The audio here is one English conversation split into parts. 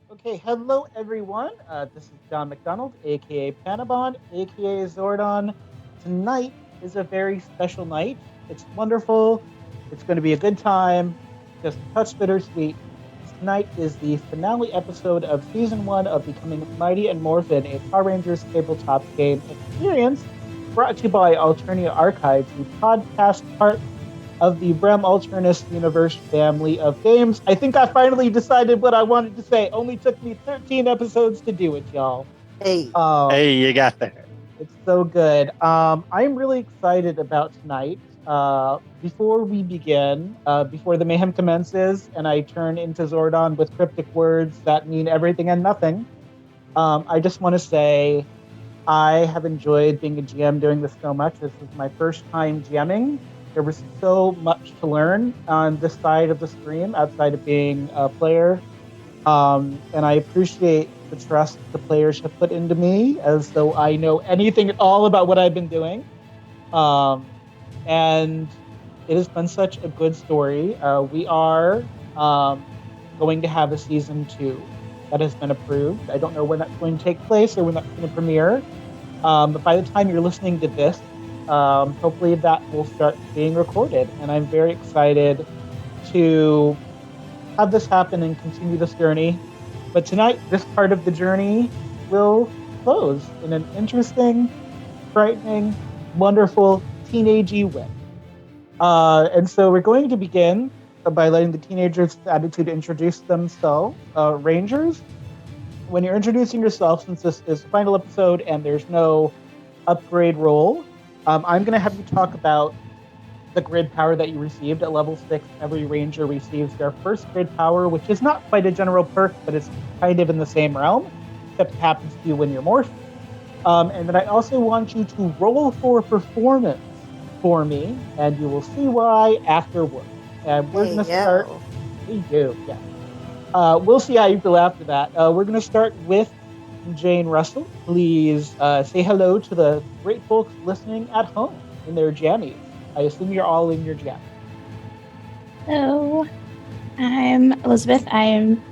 Okay, hello everyone. This is John McDonald, aka Panabon, aka Zordon. Tonight is a very special night. It's wonderful. It's going to be a good time. Just a touch bittersweet. Tonight is the finale episode of season one of Becoming Mighty and Morphin, a Power Rangers tabletop game experience brought to you by Alternia Archives, the podcast part of the Brem Alternus universe family of games. I think I finally decided what I wanted to say. Only took me 13 episodes to do it, y'all. Hey, Um, Hey, you got there. it's so good. I'm really excited about tonight. Before we begin, before the mayhem commences, and I turn into Zordon with cryptic words that mean everything and nothing, I just want to say I have enjoyed being a GM doing this so much. This is my first time GMing. There was so much to learn on this side of the stream outside of being a player. And I appreciate the trust the players have put into me as though I know anything at all about what I've been doing. Um, and it has been such a good story. We are going to have a season two that has been approved. I don't know when that's going to take place or when that's going to premiere. But by the time you're listening to this, hopefully that will start being recorded. And I'm very excited to have this happen and continue this journey. But tonight, this part of the journey will close in an interesting, frightening, wonderful, teenagey way. And so we're going to begin by letting the teenagers' attitude introduce themselves. Rangers, when you're introducing yourself, since this is the final episode and there's no upgrade roll, I'm going to have you talk about the grid power that you received at level 6. Every ranger receives their first grid power, which is not quite a general perk, but it's kind of in the same realm, except it happens to you when you're Morphin. And then I also want you to roll for performance for me, and you will see why afterward. And we're going to start. We do, yeah. We'll see how you feel after that. We're going to start with Jane Russell. Please say hello to the great folks listening at home in their jammies. I assume you're all in your jam. Hello, I'm Elizabeth. I'm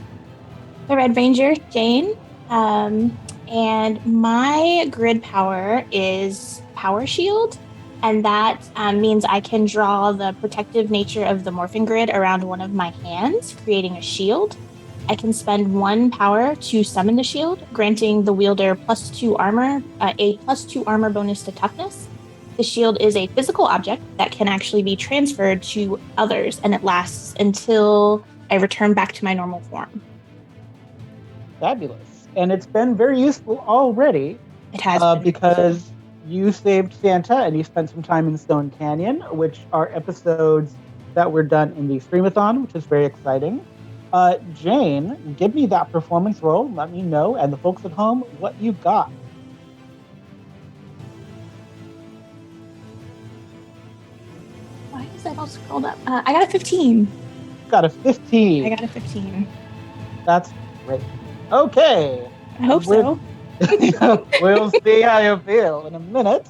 the Red Ranger, Jane. And my grid power is Power Shield. And that means I can draw the protective nature of the Morphin grid around one of my hands, creating a shield. I can spend 1 power to summon the shield, granting the wielder +2 armor, a +2 armor bonus to toughness. The shield is a physical object that can actually be transferred to others, and it lasts until I return back to my normal form. Fabulous. And it's been very useful already. It has because you saved Santa and you spent some time in Stone Canyon, which are episodes that were done in the Streamathon, which is very exciting. Jane, give me that performance roll. Let me know, and the folks at home, what you got. Why is that all scrolled up? I got a 15. Got a 15. I got a 15. That's great. Okay. I hope so. We'll see how you feel in a minute.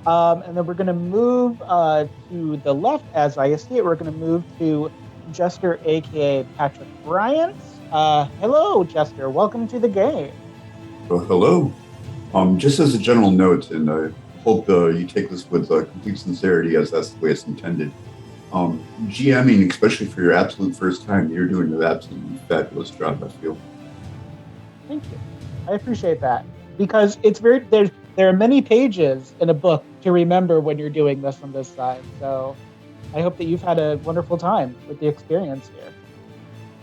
And then we're going to move to the left as I see it. We're going to move to Jester, aka Patrick Bryant. Hello, Jester. Welcome to the game. Hello. Just as a general note, and I hope you take this with complete sincerity, as that's the way it's intended. GMing, especially for your absolute first time, you're doing an absolutely fabulous job, I feel. Thank you. I appreciate that because it's very there are many pages in a book to remember when you're doing this on this side. So I hope that you've had a wonderful time with the experience here.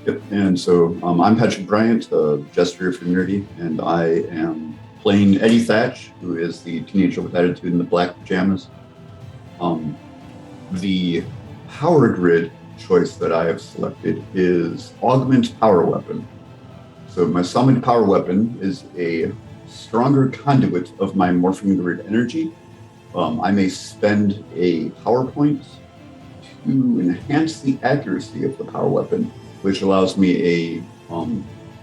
Yep. And so I'm Patrick Bryant, Jester from Eddy, and I am playing Eddy Thatch, who is the teenager with attitude in the black pajamas. The power grid choice that I have selected is Augment Power Weapon. So my summoned power weapon is a stronger conduit of my Morphin grid energy. I may spend a power point to enhance the accuracy of the power weapon, which allows me a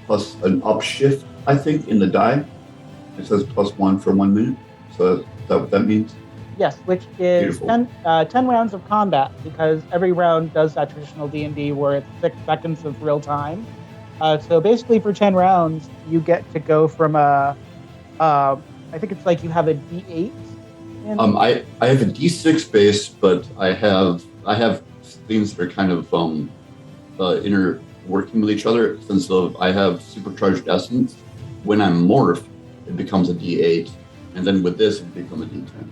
plus an upshift, I think, in the die. It says +1 for 1 minute. So is that what that means? Yes, which is 10 rounds of combat, because every round does that traditional D&D where it's 6 seconds of real time. So basically, for 10 rounds, you get to go from I think it's like you have a D8. I have a D6 base, but I have things that are kind of interworking with each other. Since I have supercharged essence, when I'm morphed, it becomes a D8, and then with this, it becomes a D10.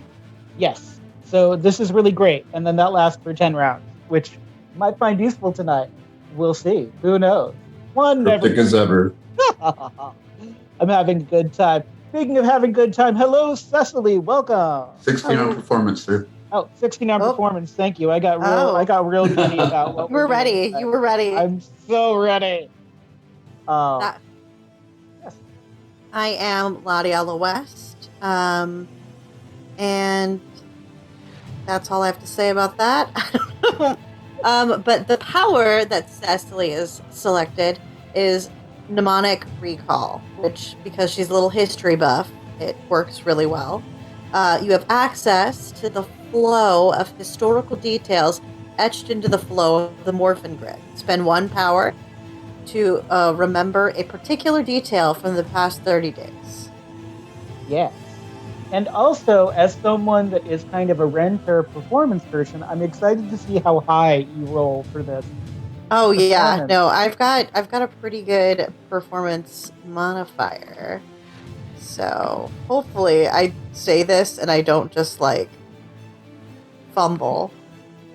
Yes. So this is really great, and then that lasts for 10 rounds, which you might find useful tonight. We'll see. Who knows? Cryptic as ever. I'm having a good time. Speaking of having a good time, hello, Cecily. Welcome. 16 on performance, sir. Oh, 16 on performance. Thank you. I got real giddy about what we're ready. You were ready. I'm so ready. Yes. I am Lottie West. And that's all I have to say about that. But the power that Cecily is selected is mnemonic recall, which, because she's a little history buff, it works really well. You have access to the flow of historical details etched into the flow of the Morphin grid. Spend 1 power to remember a particular detail from the past 30 days. Yes. And also, as someone that is kind of a renter performance person, I'm excited to see how high you roll for this. Oh yeah, no, I've got a pretty good performance modifier. So hopefully I say this and I don't just like fumble.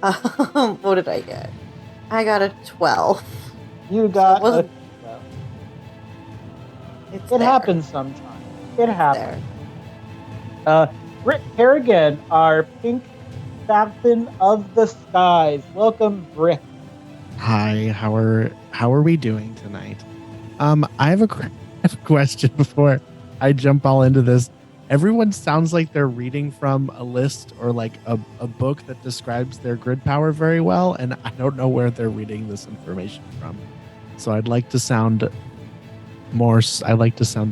What did I get? I got a 12. You got so a 12. It happens sometimes. It happens. Kerrigan, our pink captain of the skies. Welcome, Brick. Hi, how are we doing tonight? I have a question before I jump all into this. Everyone sounds like they're reading from a list or like a book that describes their grid power very well, and I don't know where they're reading this information from. So I'd like to sound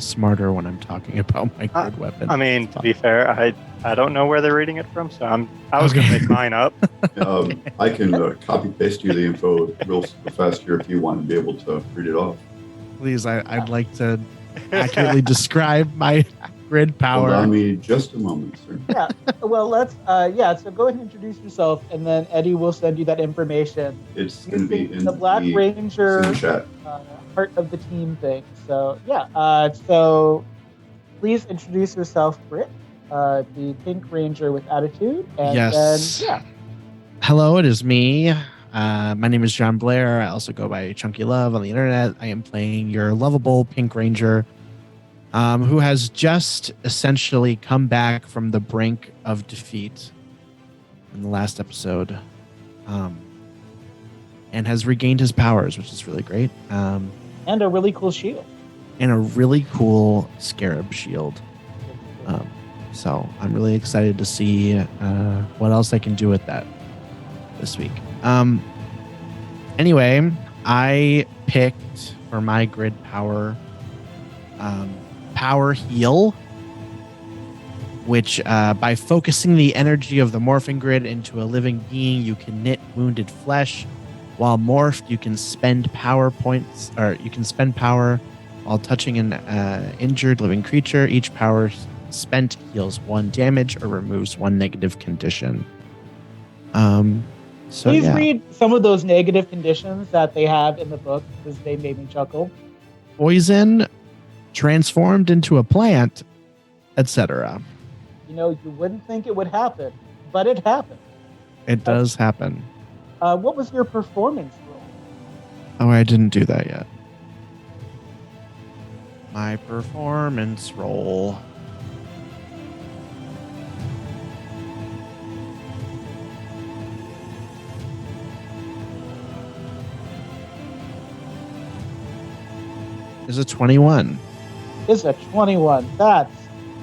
smarter when I'm talking about my grid weapon. I mean, to be fair, I don't know where they're reading it from, so I was going to make mine up. I can copy paste you the info real fast here if you want to be able to read it off. Please, I'd like to accurately describe my grid power. Allow me just a moment, sir. Yeah. Well, let's. So go ahead and introduce yourself, and then Eddy will send you that information. It's going to be in the Black Ranger chat. Part of the team thing. So yeah. So please introduce yourself, Britt, the Pink Ranger with attitude. And yes. Then, yeah. Hello, it is me. My name is John Blair. I also go by Chunky Love on the internet. I am playing your lovable Pink Ranger, who has just essentially come back from the brink of defeat in the last episode, and has regained his powers, which is really great. And a really cool shield. And a really cool scarab shield. So I'm really excited to see what else I can do with that this week. Anyway, I picked for my grid power power heal, which by focusing the energy of the morphing grid into a living being, you can knit wounded flesh. While morphed, you can spend power points, or you can spend power while touching an injured living creature. Each power spent heals 1 damage or removes 1 negative condition. Please read some of those negative conditions that they have in the book, because they made me chuckle. Poison, transformed into a plant, etc. You wouldn't think it would happen, but it happened. It does happen. What was your performance roll? Oh, I didn't do that yet. My performance roll. Is a 21. Is a 21. That's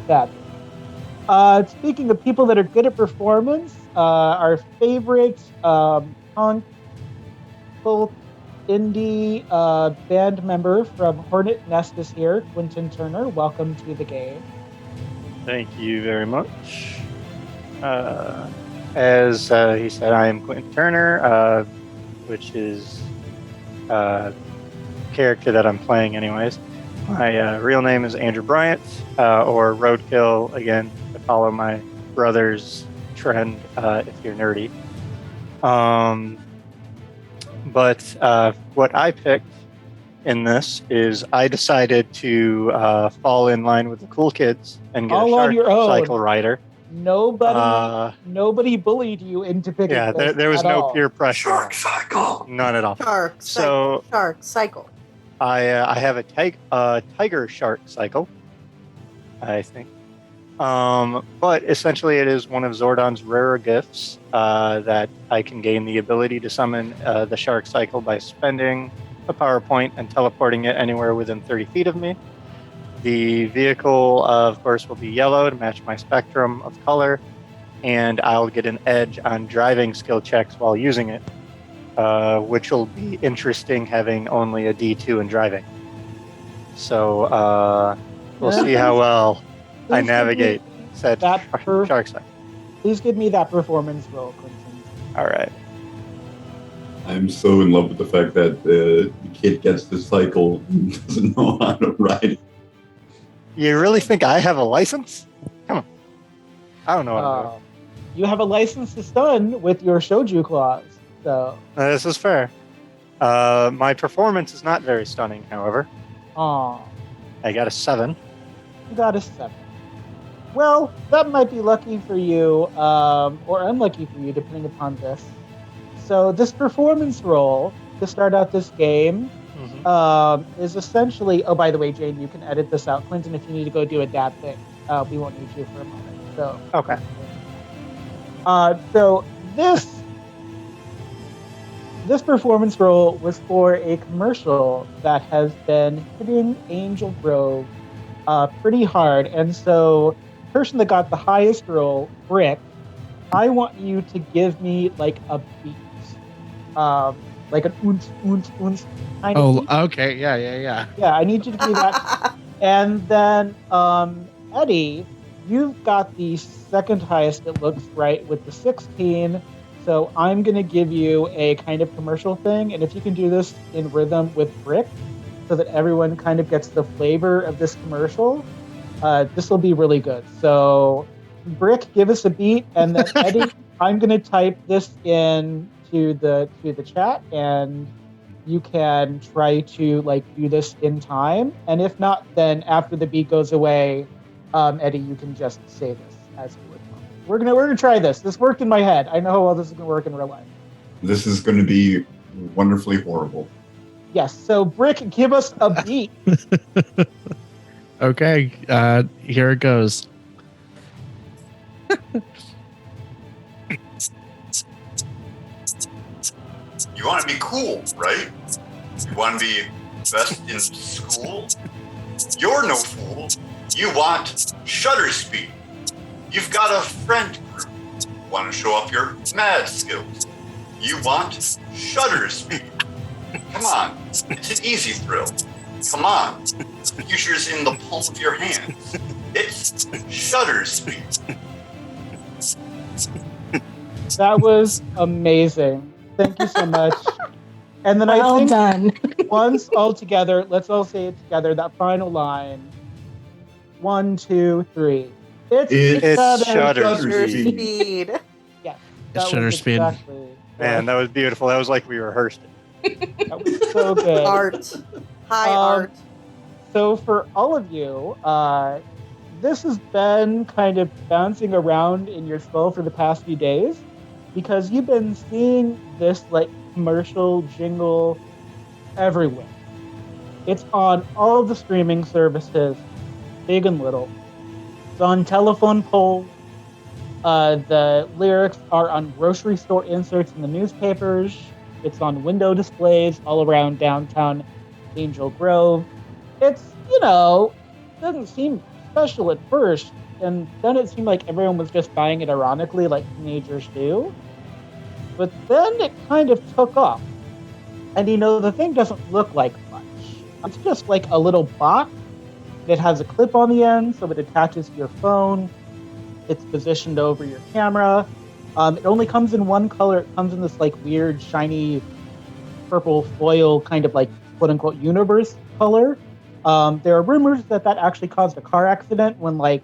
fabulous. Speaking of people that are good at performance, our favorite punk indie band member from Hornet Nest is here, Quentin Turner. Welcome to the game. Thank you very much. As he said, I am Quentin Turner, which is character that I'm playing anyways. My real name is Andrew Bryant, or Roadkill, again, to follow my brother's trend, if you're nerdy. But what I picked in this is I decided to fall in line with the cool kids and get All a on your own. cycle rider. Nobody bullied you into picking Yeah, this there was at no all. peer pressure. Shark cycle. None at all. Shark cycle. I have a tiger shark cycle, I think. But essentially it is one of Zordon's rarer gifts that I can gain the ability to summon the shark cycle by spending a power point and teleporting it anywhere within 30 feet of me. The vehicle, of course, will be yellow to match my spectrum of color, and I'll get an edge on driving skill checks while using it, which will be interesting having only a D2 in driving. So we'll see how well I navigate said shark cycle. Please give me that performance roll, Quentin. All right. I'm so in love with the fact that the kid gets the cycle and doesn't know how to ride it. You really think I have a license? Come on. I don't know what I'm doing. You have a license to stun with your shoju clause, so. This is fair. My performance is not very stunning, however. Aw, I got a 7. you got a 7. Well, that might be lucky for you, or unlucky for you, depending upon this. So this performance roll to start out this game is essentially. Oh, by the way, Jane, you can edit this out. Quentin, if you need to go do a dad thing, we won't need you for a moment. So Okay. So this performance roll was for a commercial that has been hitting Angel Grove pretty hard, and so the person that got the highest roll, Brick, I want you to give me like a beat. Like an oons kind of beat. Okay. Yeah. Yeah, I need you to do that. And then, Eddy, you've got the second highest, it looks, right, with the 16. So I'm going to give you a kind of commercial thing. And if you can do this in rhythm with Brick, so that everyone kind of gets the flavor of this commercial, this will be really good. So, Brick, give us a beat. And then, Eddy, I'm going to type this in to the chat, and you can try to like do this in time. And if not, then after the beat goes away, Eddy, you can just say this as we would. We're gonna try this. This worked in my head. I know how well this is gonna work in real life. This is going to be wonderfully horrible. Yes. So Brick, give us a beat. Okay. Here it goes. You want to be cool, right? You want to be best in school? You're no fool. You want shutter speed. You've got a friend group. Want to show off your mad skills. You want shutter speed. Come on, it's an easy thrill. Come on, the future's in the palm of your hands. It's shutter speed. That was amazing. Thank you so much. And then Well I think done. once all together, let's all say it together. That final line. 1, 2, 3. It's shutter speed. Yes. It's shutter speed. Exactly. Man, that was beautiful. That was like we rehearsed it. That was so good. Art. High art. So for all of you, this has been kind of bouncing around in your skull for the past few days because you've been seeing this like commercial jingle everywhere. It's on all the streaming services, big and little. It's on telephone poles. The lyrics are on grocery store inserts in the newspapers. It's on window displays all around downtown Angel Grove. It's, doesn't seem special at first, and then it seemed like everyone was just buying it ironically like teenagers do. But then it kind of took off. And the thing doesn't look like much. It's just like a little box that has a clip on the end so it attaches to your phone. It's positioned over your camera. It only comes in one color. It comes in this like weird shiny purple foil kind of like quote-unquote universe color. There are rumors that actually caused a car accident when like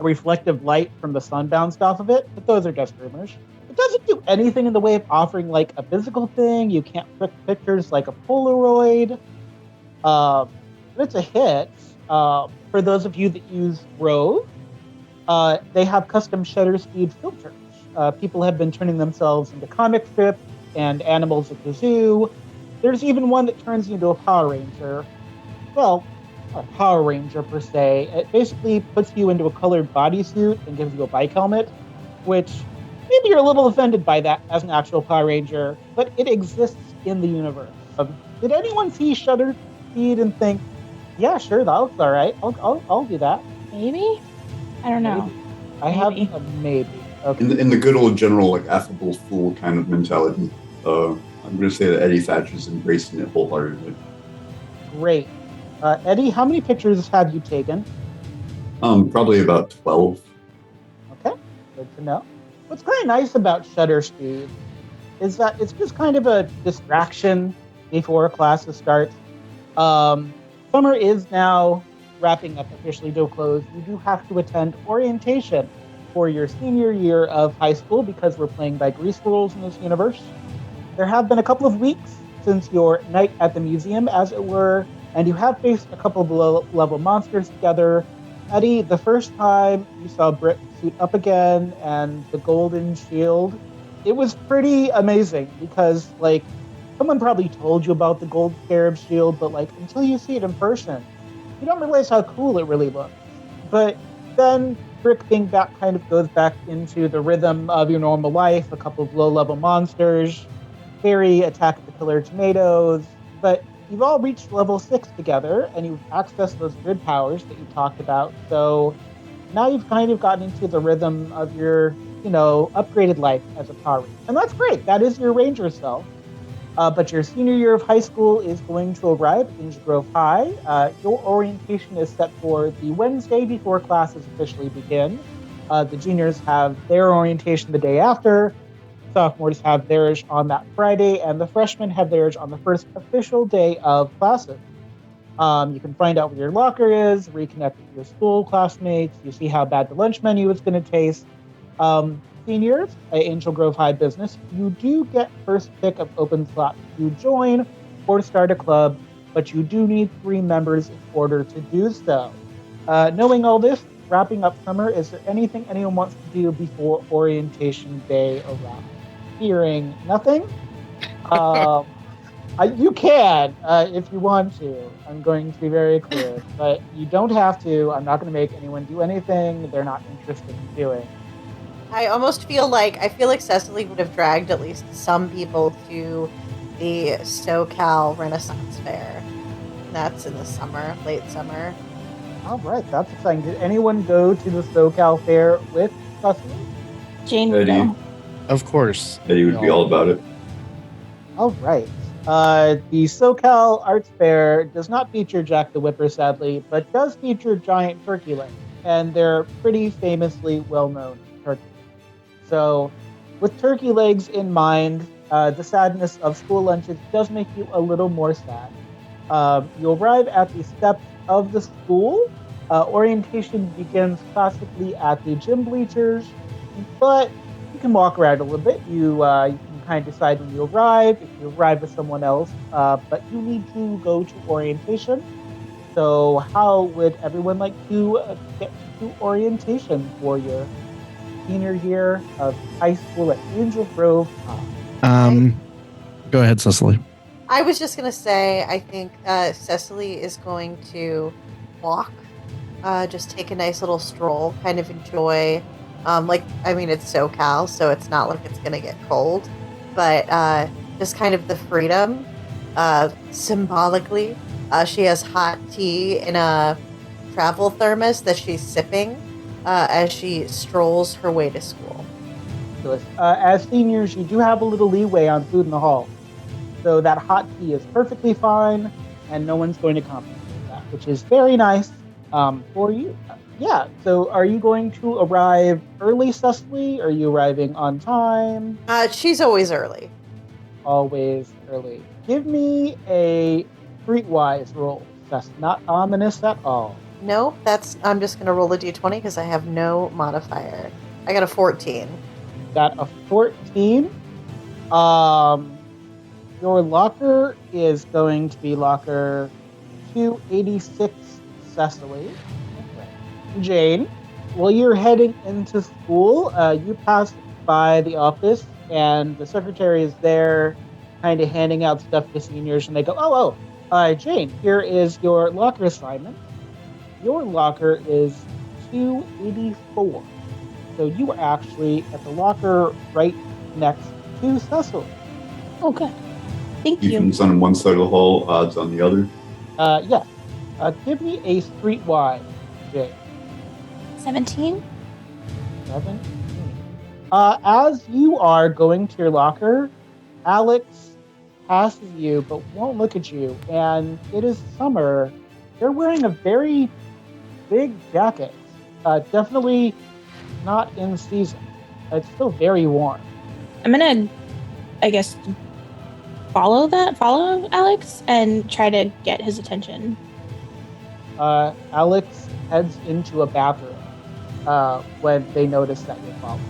a reflective light from the sun bounced off of it, but those are just rumors. It doesn't do anything in the way of offering like a physical thing. You can't click pictures like a Polaroid. But it's a hit. For those of you that use Rove, they have custom shutter speed filters. People have been turning themselves into comic strips and animals at the zoo. There's even one that turns you into a Power Ranger. Well, not a Power Ranger per se. It basically puts you into a colored bodysuit and gives you a bike helmet, which maybe you're a little offended by that as an actual Power Ranger, but it exists in the universe. Did anyone see Shutter Speed and think, yeah, sure, that looks all right. I'll do that. Maybe? I don't know. Maybe. I have a maybe. Okay. In the good old general, like, affable fool kind of mentality, I'm going to say that Eddy Thatch is embracing it wholeheartedly. Great. Eddy, how many pictures have you taken? Probably about 12. Okay, good to know. What's kind of nice about Shutter Speed is that it's just kind of a distraction before classes start. Summer is now wrapping up officially to a close. You do have to attend orientation for your senior year of high school because we're playing by grease rules in this universe. There have been a couple of weeks since your night at the museum, as it were, and you have faced a couple of low-level monsters together. Eddy, the first time you saw Britt suit up again and the golden shield, it was pretty amazing because, like, someone probably told you about the gold scarab shield, but, like, until you see it in person, you don't realize how cool it really looks. But then Brick being back kind of goes back into the rhythm of your normal life, a couple of low-level monsters, Fairy, Attack of the Killer Tomatoes, but you've all reached level 6 together, and you've accessed those grid powers that you talked about, so now you've kind of gotten into the rhythm of your, upgraded life as a Power Ranger. And that's great, that is your Ranger self. But your senior year of high school is going to arrive in Grove High. Your orientation is set for the Wednesday before classes officially begin. The juniors have their orientation the day after. Sophomores have theirs on that Friday, and the freshmen have theirs on the first official day of classes. You can find out where your locker is, reconnect with your school classmates, you see how bad the lunch menu is going to taste. Seniors at Angel Grove High Business, you do get first pick of open slots to join or start a club, but you do need 3 members in order to do so. Knowing all this, wrapping up summer, is there anything anyone wants to do before orientation day arrives? Hearing nothing? You can if you want to. I'm going to be very clear, but you don't have to. I'm not going to make anyone do anything they're not interested in doing. I feel like Cecily would have dragged at least some people to the SoCal Renaissance Fair. That's in the summer, late summer. All right, that's exciting. Did anyone go to the SoCal Fair with Cecily? Jane would Eddy. know. Of course. Eddy would be all about it. All right. The SoCal Arts Fair does not feature Jack the Whipper, sadly, but does feature giant turkey legs, and they're pretty famously well-known turkeys. So, with turkey legs in mind, the sadness of school lunches does make you a little more sad. You arrive at the steps of the school. Orientation begins classically at the gym bleachers, but you can walk around a little bit. You can kind of decide when you arrive, if you arrive with someone else, but you need to go to orientation. So how would everyone like to get to orientation for your senior year of high school at Angel Grove High? Go ahead, Cecily. I was just going to say, I think Cecily is going to walk, just take a nice little stroll, kind of enjoy, it's SoCal, so it's not like it's going to get cold, but just kind of the freedom, symbolically. She has hot tea in a travel thermos that she's sipping as she strolls her way to school. As seniors, you do have a little leeway on food in the hall. So that hot tea is perfectly fine, and no one's going to compensate that, which is very nice for you. Yeah, so are you going to arrive early, Cecily? Are you arriving on time? She's always early. Always early. Give me a streetwise rolls. That's not ominous at all. No, I'm just going to roll a d20 because I have no modifier. I got a 14. Got a 14. Your locker is going to be locker 286, Cecily. Jane, while you're heading into school, you pass by the office, and the secretary is there kind of handing out stuff to seniors, and they go, Jane, here is your locker assignment. Your locker is 284. So you are actually at the locker right next to Cecily. Okay. Thank You you. can on one side of the hall, odds on the other. Yes. Give me a streetwise, Jane. 17. 17. As you are going to your locker, Alex passes you but won't look at you, and it is summer. They're wearing a very big jacket. Definitely not in season. It's still very warm. I'm gonna, I guess, follow Alex and try to get his attention. Alex heads into a bathroom when they notice that you're following.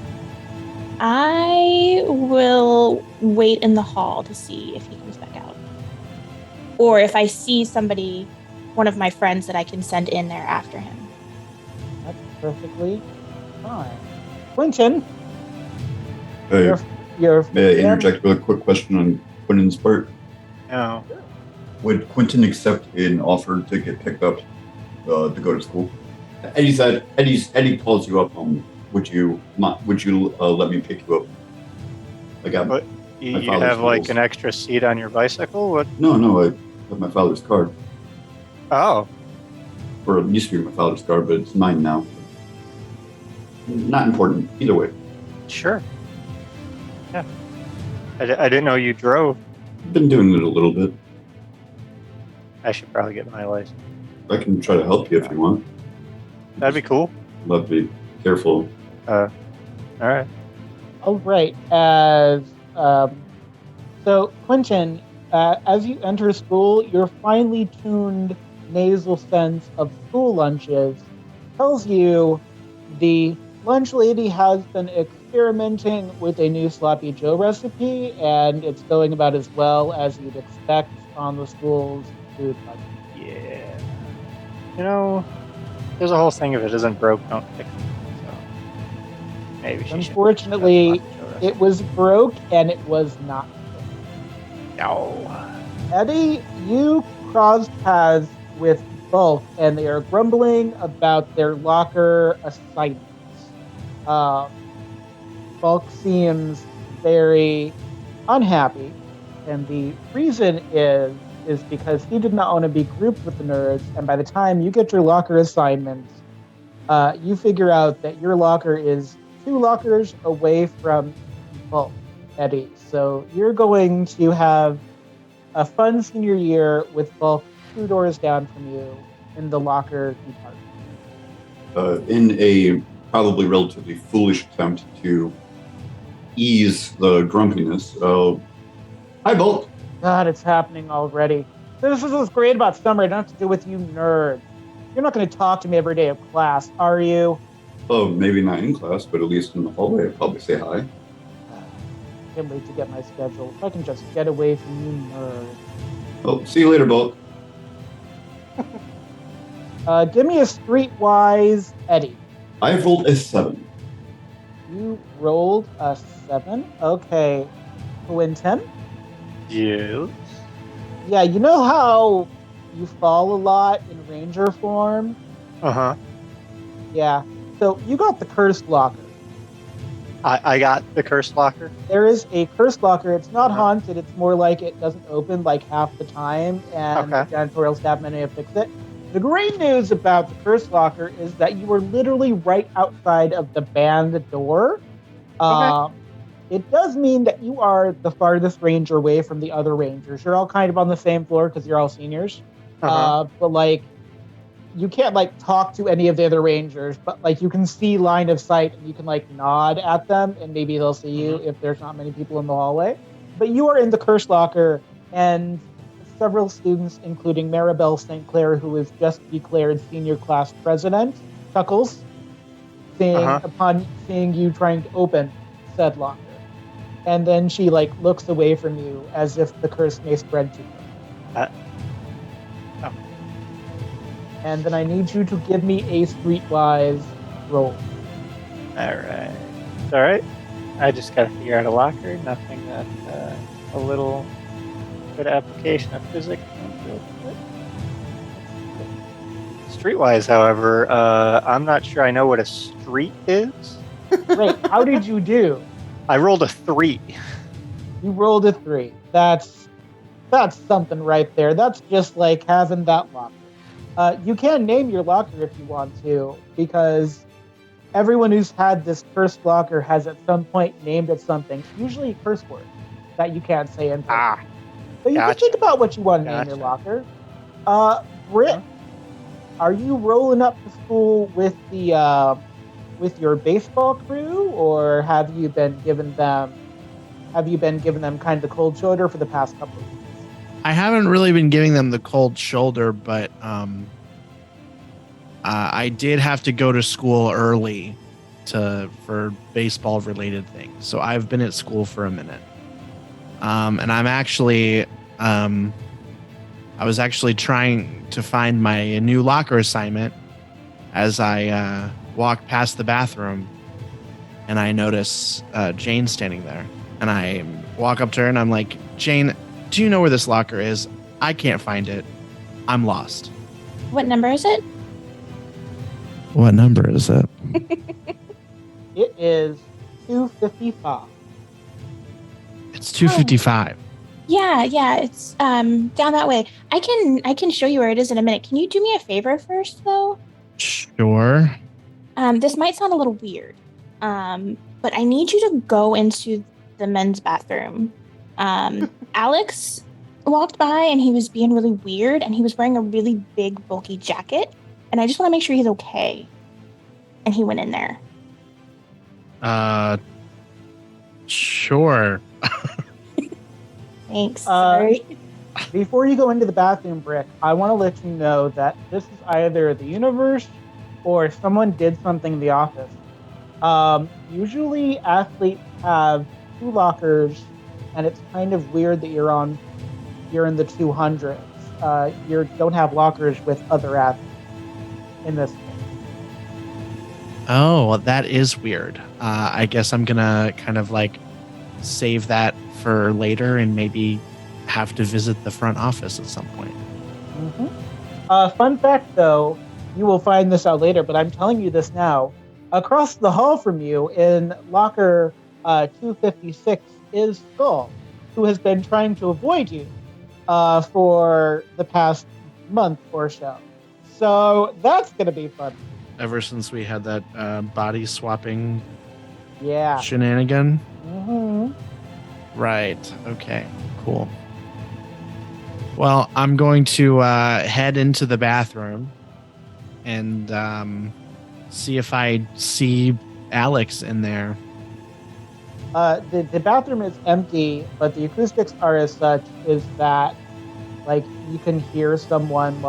I will wait in the hall to see if he comes back out. Or if I see somebody, one of my friends that I can send in there after him. That's perfectly fine. Quentin, Hey, your may I interject with a quick question on Quentin's part? No. Would Quentin accept an offer to get picked up to go to school? Eddy said, Eddy calls you up home. Would you let me pick you up? I got But you my father's have like rules. an extra seat on your bicycle? What? No, I have my father's car. Oh, Or it used to be my father's car, but it's mine now. Not important, either way. sure. Yeah. I didn't know you drove. Been doing it a little bit. I should probably get my license. I can try to help you if you want. That'd be cool. Love to be careful. All right. Oh, right. So, Quentin, as you enter school, your finely tuned nasal sense of school lunches tells you the lunch lady has been experimenting with a new sloppy Joe recipe, and it's going about as well as you'd expect on the school's food budget. Yeah. You know, there's a whole thing if it isn't broke, don't fix it. So maybe she should. Unfortunately, it was broke and it was not. No. Eddy, you crossed paths with Bulk, and they are grumbling about their locker assignments. Bulk seems very unhappy, and the reason is because he did not want to be grouped with the nerds, and by the time you get your locker assignments, you figure out that your locker is 2 lockers away from Bulk, Eddy. So you're going to have a fun senior year with Bulk 2 doors down from you in the locker department. In a probably relatively foolish attempt to ease the grumpiness. Hi, Bolt. God, it's happening already. This is what's great about summer. I don't have to deal with you nerds. You're not going to talk to me every day of class, are you? Oh, maybe not in class, but at least in the hallway, I'd probably say hi. Can't wait to get my schedule. If I can just get away from you nerds. Oh, see you later, Bolt. Give me a streetwise Eddy. I rolled a 7. You rolled a 7. Okay. Quentin? Yes. Yeah, you know how you fall a lot in ranger form? Uh-huh. Yeah. So you got the cursed locker. I got the curse locker. There is a cursed locker. It's not haunted. It's more like it doesn't open like half the time, and the janitorial staff may have fixed it. The great news about the cursed locker is that you were literally right outside of the band door. It does mean that you are the farthest ranger away from the other rangers. You're all kind of on the same floor because you're all seniors. But like, you can't like talk to any of the other rangers, but like you can see line of sight and you can like nod at them and maybe they'll see you if there's not many people in the hallway. But you are in the curse locker, and several students, including Maribel St. Clair, who was just declared senior class president, chuckles, upon seeing you trying to open said locker. And then she looks away from you as if the curse may spread to her. Oh. And then I need you to give me a streetwise roll. Alright. It's alright. I just gotta figure out a locker. Nothing that a little good application of physics won't do it. Streetwise, however, I'm not sure I know what a street is. Great. How did you do? I rolled a 3. You rolled a 3. That's something right there. That's just like having that locker. You can name your locker if you want to, because everyone who's had this cursed locker has at some point named it something, usually a curse word that you can't say in person. So you can think about what you want to name your locker. Britt, are you rolling up to school with the with your baseball crew, or have you been giving them kind of the cold shoulder for the past couple of weeks? I haven't really been giving them the cold shoulder, but I did have to go to school early for baseball related things. So I've been at school for a minute. And I'm actually I was actually trying to find my new locker assignment as I walk past the bathroom, and I notice Jane standing there. And I walk up to her and I'm like, Jane, do you know where this locker is? I can't find it. I'm lost. What number is it? What number is it? It is 255. It's 255. Yeah, it's down that way. I can show you where it is in a minute. Can you do me a favor first, though? Sure. This might sound a little weird, but I need you to go into the men's bathroom. Alex walked by and he was being really weird, and he was wearing a really big, bulky jacket, and I just want to make sure he's okay. And he went in there. Sure. Thanks. Sorry. Before you go into the bathroom, Brick, I want to let you know that this is either the universe or someone did something in the office. Usually athletes have 2 lockers, and it's kind of weird that you're in the 200s. You don't have lockers with other athletes in this case. Oh, well, that is weird. I guess I'm gonna kind of save that for later and maybe have to visit the front office at some point. Mm-hmm. Fun fact, though, you will find this out later, but I'm telling you this now. Across the hall from you in locker 256 is Skull, who has been trying to avoid you for the past month or so. So that's going to be fun. Ever since we had that body swapping Yeah. shenanigan? Mm-hmm. Right. Okay. Cool. Well, I'm going to head into the bathroom and see if I see Alex in there. The bathroom is empty, but the acoustics are as such is that you can hear someone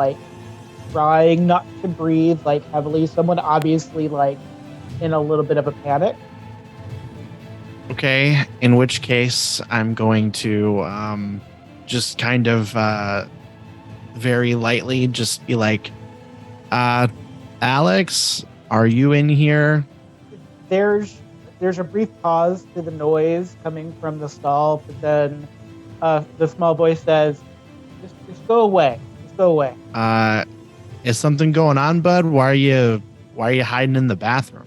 trying not to breathe heavily. Someone obviously in a little bit of a panic. Okay, in which case I'm going to just kind of very lightly just be like, Alex, are you in here? There's a brief pause to the noise coming from the stall, but then the small voice says, just go away. Just go away. Is something going on, bud? Why are you hiding in the bathroom?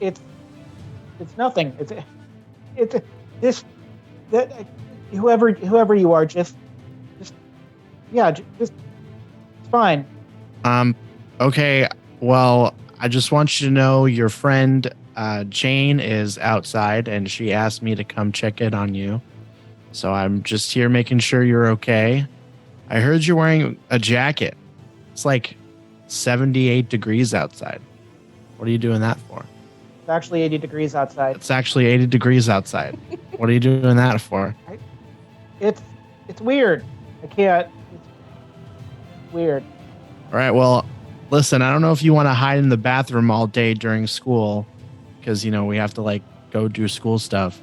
It's nothing. It's just that whoever you are, just it's fine. Okay. Well, I just want you to know your friend Jane is outside, and she asked me to come check in on you. So I'm just here making sure you're okay. I heard you're wearing a jacket. It's 78 degrees outside. What are you doing that for? It's actually 80 degrees outside. It's actually 80 degrees outside. What are you doing that for? It's weird. I can't. It's weird. All right. Well, listen, I don't know if you want to hide in the bathroom all day during school because, we have to like go do school stuff.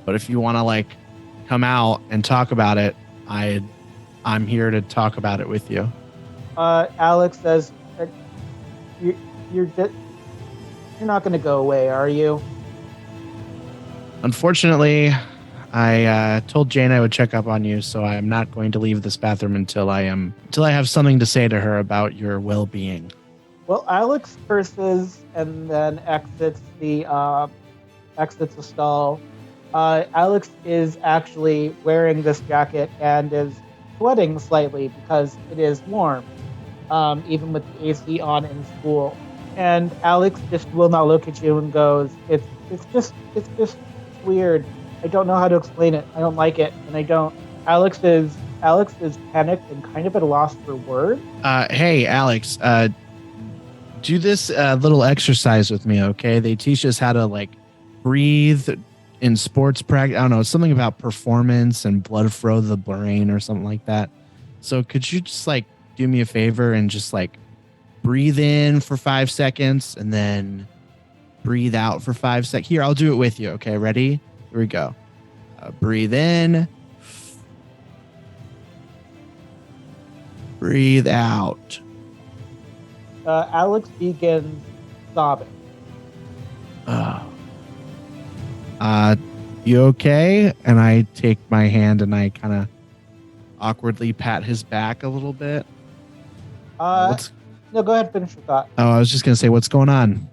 But if you want to like come out and talk about it, I'm here to talk about it with you. Alex says, you're not going to go away, are you? Unfortunately, I told Jane I would check up on you, so I'm not going to leave this bathroom until I have something to say to her about your well-being. Well, Alex curses and then exits the stall. Alex is actually wearing this jacket and is sweating slightly because it is warm, even with the AC on in school. And Alex just will not look at you and goes, "It's just weird. I don't know how to explain it. I don't like it, and I don't." Alex is panicked and kind of at a loss for words. Hey, Alex, do this little exercise with me, okay? They teach us how to like breathe in sports practice. I don't know, something about performance and blood flow to the brain or something like that. So could you just like do me a favor and just like breathe in for 5 seconds and then breathe out for 5 seconds? Here, I'll do it with you. Okay, ready? Here we go. Breathe in. Breathe out. Alex begins sobbing. You okay? And I take my hand and I kind of awkwardly pat his back a little bit. No, go ahead, finish your thought. I was just going to say, what's going on?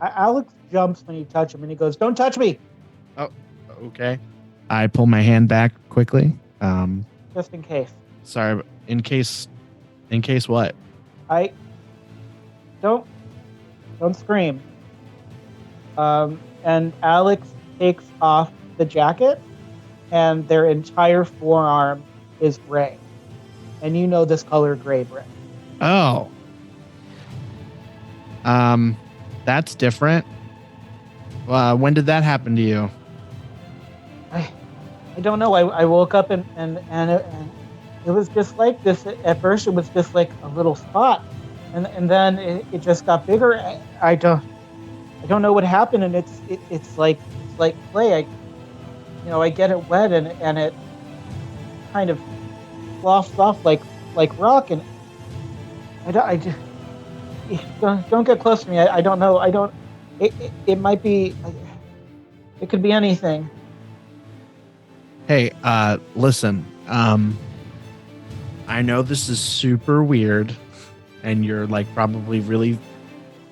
Alex jumps when you touch him and he goes, "Don't touch me!" Oh, okay. I pull my hand back quickly. Just in case. Sorry, in case what? Don't scream. And Alex takes off the jacket and their entire forearm is gray. And you know this color gray, Brett. Oh. That's different. When did that happen to you? I don't know. I woke up and it was just like this. At first, it was just like a little spot, and then it just got bigger. I don't know what happened, and it's like clay. I get it wet and it kind of sloughs off like rock, and don't get close to me. I don't know. It might be. It could be anything. Hey, listen. I know this is super weird, and you're like probably really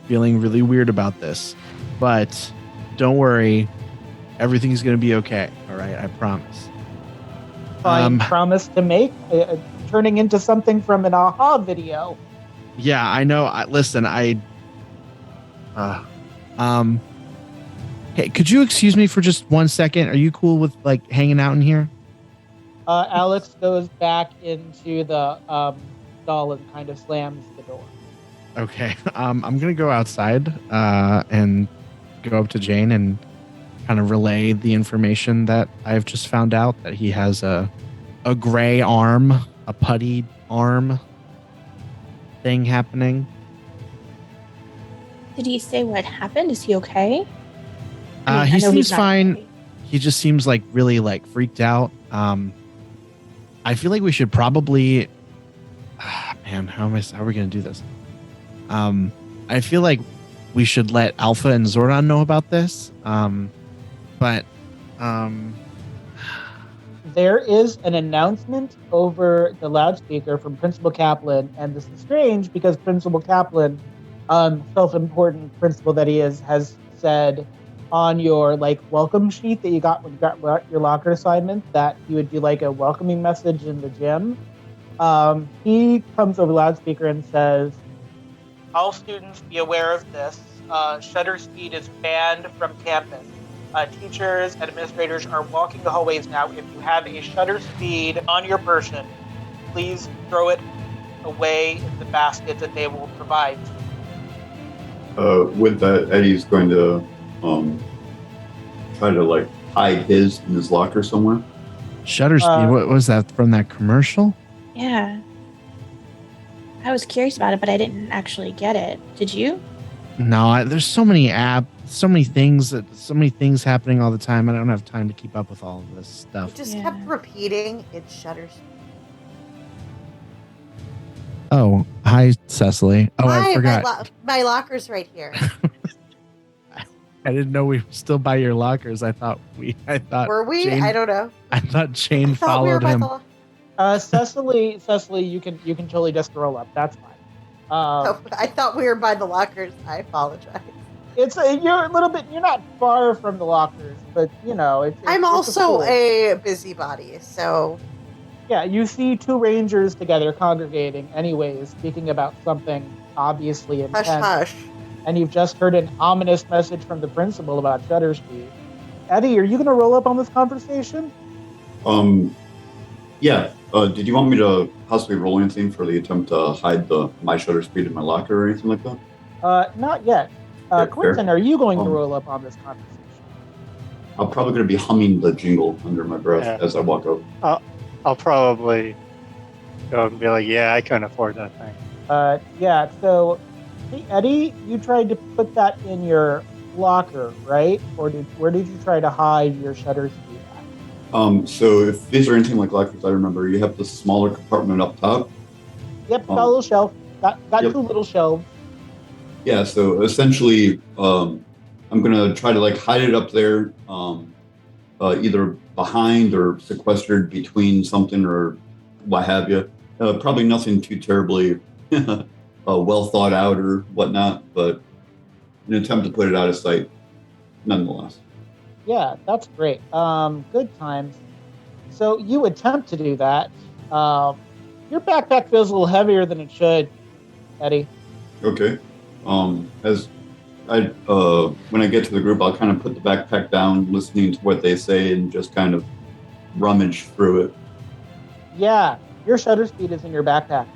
feeling really weird about this, but don't worry, everything's gonna be okay. All right, I promise. Fine promise to make, turning into something from an aha video. Yeah, I know. Listen, hey, could you excuse me for just 1 second? Are you cool with like hanging out in here? Alex goes back into the stall and kind of slams the door. Okay. I'm gonna go outside and go up to Jane and kind of relay the information that I've just found out, that he has a gray arm, a putty arm thing happening. Did he say what happened? Is he okay? He seems fine. Okay. He just seems like really like freaked out. I feel like we should probably man, how are we gonna do this? I feel like we should let Alpha and Zordon know about this. But there is an announcement over the loudspeaker from Principal Kaplan, and this is strange because Principal Kaplan, self-important principal that he is, has said on your like welcome sheet that you got when you got your locker assignment that you would do like a welcoming message in the gym. He comes over the loudspeaker and says, "All students be aware of this. Shutter speed is banned from campus. Teachers and administrators are walking the hallways now. If you have a shutter speed on your person, please throw it away in the basket that they will provide." With that, Eddy's going to try to like hide his in his locker somewhere. Shutter speed. What was that from that commercial? Yeah. I was curious about it, but I didn't actually get it. Did you? No, there's so many so many things happening all the time. I don't have time to keep up with all of this stuff. It just kept repeating, it's shutter speed. Oh, hi, Cecily. Oh, Hi, I forgot. My locker's right here. I didn't know we were still by your lockers. I thought were we? Jane, I don't know. I thought Jane followed him. Cecily, you can totally just roll up. That's fine. I thought we were by the lockers. I apologize. You're a little bit. You're not far from the lockers, but I'm also a busybody, so. Yeah, you see two rangers together congregating, anyways, speaking about something obviously intense. Hush, hush. And you've just heard an ominous message from the principal about shutter speed. Eddy, are you going to roll up on this conversation? Yeah. Did you want me to possibly roll anything for the attempt to hide my shutter speed in my locker or anything like that? Not yet. Quentin, are you going to roll up on this conversation? I'm probably going to be humming the jingle under my breath as I walk up. I'll probably go and be like, yeah, I couldn't afford that thing. Yeah, so, hey, Eddy, you tried to put that in your locker, right? Or where did you try to hide your shutter speed at? So if these are anything like lockers, I remember you have the smaller compartment up top. Yep, got a little shelf. Got Yep. 2 little shelves. Yeah, so essentially, I'm going to try to hide it up there, either behind or sequestered between something or what have you. Probably nothing too terribly well thought out or whatnot, but an attempt to put it out of sight nonetheless. Yeah, that's great. Good times. So you attempt to do that. Your backpack feels a little heavier than it should, Eddy. Okay. As I when I get to the group, I'll kind of put the backpack down, listening to what they say, and just kind of rummage through it. Yeah, your shutter speed is in your backpack.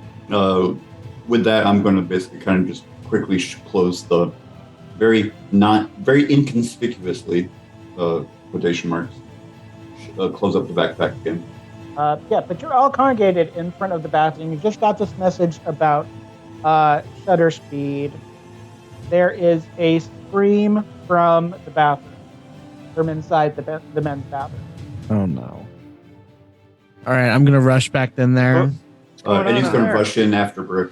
With that, I'm going to basically kind of just quickly close the very inconspicuously quotation marks. Close up the backpack again. Yeah, but you're all congregated in front of the bathroom. You just got this message about shutter speed. There is a scream from the bathroom, from inside the men's bathroom. Oh no! All right, I'm gonna rush back in there. Eddy's going to rush in after Brick.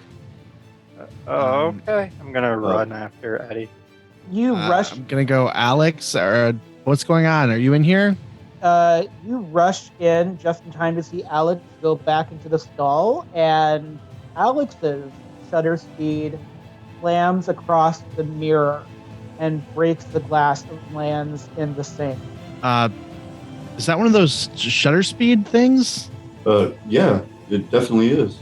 Okay. I'm gonna run after Eddy. You rush. I'm gonna go, Alex. Or what's going on? Are you in here? You rush in just in time to see Alex go back into the stall, and Alex's shutter speed slams across the mirror and breaks the glass and lands in the sink. Is that one of those shutter speed things? Yeah, it definitely is.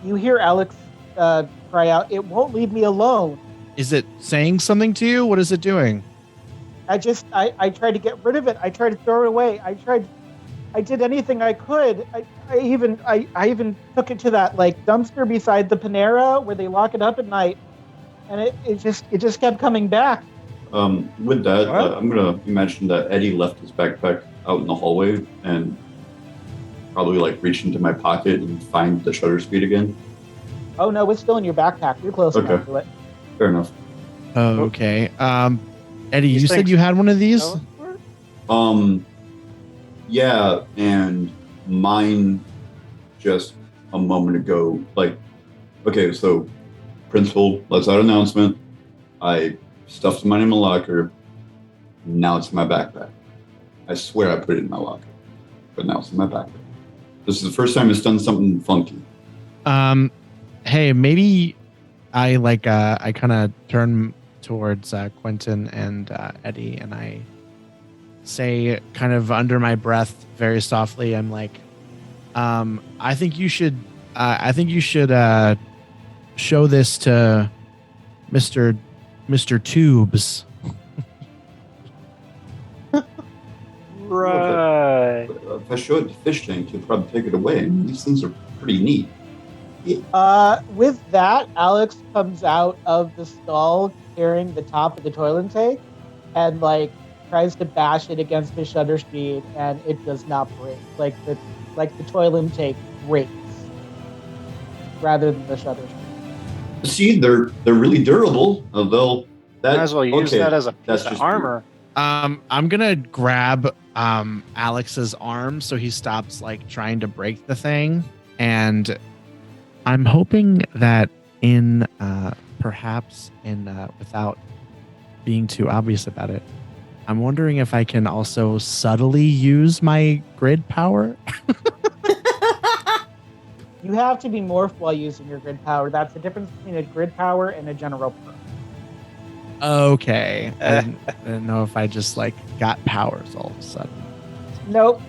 You hear Alex cry out, "It won't leave me alone." Is it saying something to you? What is it doing? I tried to get rid of it. I tried to throw it away. I did anything I could. I even took it to that dumpster beside the Panera where they lock it up at night, and it just kept coming back. With that, I'm gonna imagine that Eddy left his backpack out in the hallway and probably reach into my pocket and find the shutter speed again. Oh no, it's still in your backpack. You're close enough to it. Fair enough. Oh, okay. Eddy, you said you had one of these? Yeah, and mine just a moment ago. Okay, so principal lets out an announcement. I stuffed mine in my locker. Now it's in my backpack. I swear I put it in my locker, but now it's in my backpack. This is the first time it's done something funky. Hey, maybe I kind of turn towards Quentin and Eddy, and I say, kind of under my breath, very softly, I'm like, I think you should show this to Mr. Tubes. Right. If I show it to Fish Tank, he'll probably take it away. These things are pretty neat. With that, Alex comes out of the stall carrying the top of the toilet tank, and tries to bash it against his shutter speed, and it does not break. Like the toil intake breaks rather than the shutter speed. See, they're really durable. Might as well use that as a that's piece of just armor. I'm gonna grab Alex's arm so he stops like trying to break the thing, and I'm hoping that perhaps without being too obvious about it, I'm wondering if I can also subtly use my grid power. You have to be morphed while using your grid power. That's the difference between a grid power and a general perk. Okay. I didn't know if I just like got powers all of a sudden. Nope.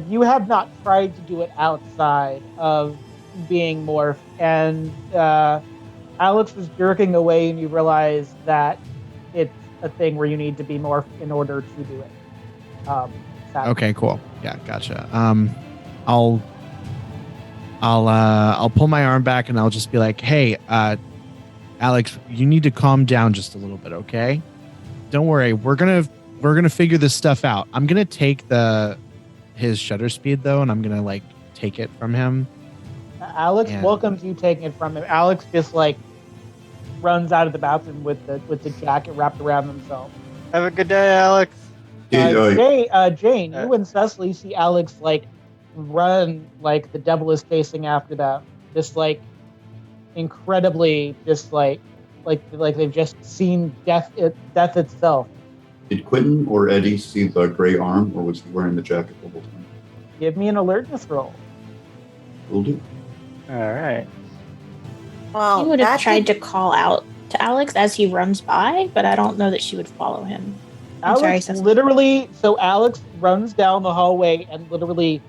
You have not tried to do it outside of being morphed, and Alex is jerking away, and you realize that it's a thing where you need to be morphed in order to do it. Sadly. Okay, cool. Yeah, gotcha. I'll pull my arm back and I'll just be like, "Hey, Alex, you need to calm down just a little bit, okay? Don't worry, we're gonna figure this stuff out. I'm gonna take his shutter speed though, and I'm gonna like take it from him." Alex welcomes you taking it from him. Alex just like runs out of the bathroom with the jacket wrapped around himself. Have a good day, Alex. Jane, you and Cecily see Alex like run like the devil is chasing after them. Just like incredibly, just like they've just seen death itself. Did Quentin or Eddy see the gray arm, or was he wearing the jacket the whole time? Give me an alertness roll. Will do. All right. Well, She would have tried to call out to Alex as he runs by, but I don't know that she would follow him. Alex Alex runs down the hallway and literally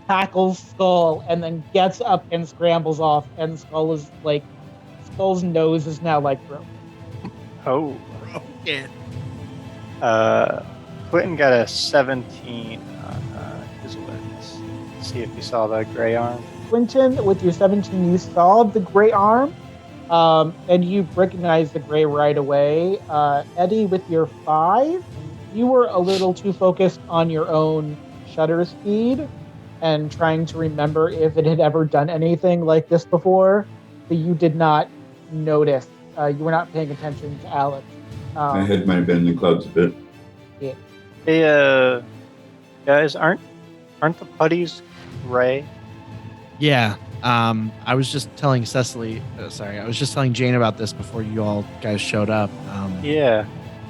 tackles Skull, and then gets up and scrambles off, and Skull's nose is now like broken. Oh. Broken. Quentin got a 17 on his awareness. See if you saw the gray arm. Quentin, with your 17, you saw the gray arm, and you recognized the gray right away. Eddy, with your 5, you were a little too focused on your own shutter speed and trying to remember if it had ever done anything like this before, so you did not notice. You were not paying attention to Alex. My head might have been in the clouds a bit. Yeah. Hey, guys, aren't the putties gray? Yeah. I was just telling Cecily. I was just telling Jane about this before you all guys showed up. Yeah.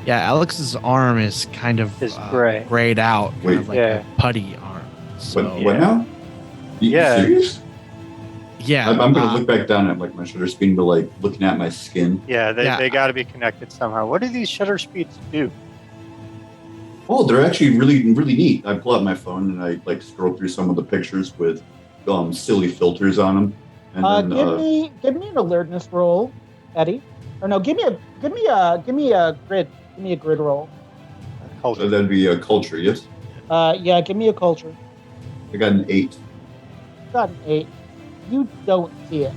Yeah, Alex's arm is kind of gray. grayed out, kind Wait. of like a putty arm. So, What now? You serious? Yeah. I'm going to look back down at like my shutter speed and be like looking at my skin. Yeah, they got to be connected somehow. What do these shutter speeds do? Oh, they're actually really, really neat. I pull out my phone and I like scroll through some of the pictures with silly filters on them. And then, give me an alertness roll, Eddy. Or no, give me a grid. Give me a grid roll. Culture. So that'd be a culture, yes? Yeah, give me a culture. I got an 8. Got an 8. You don't see it.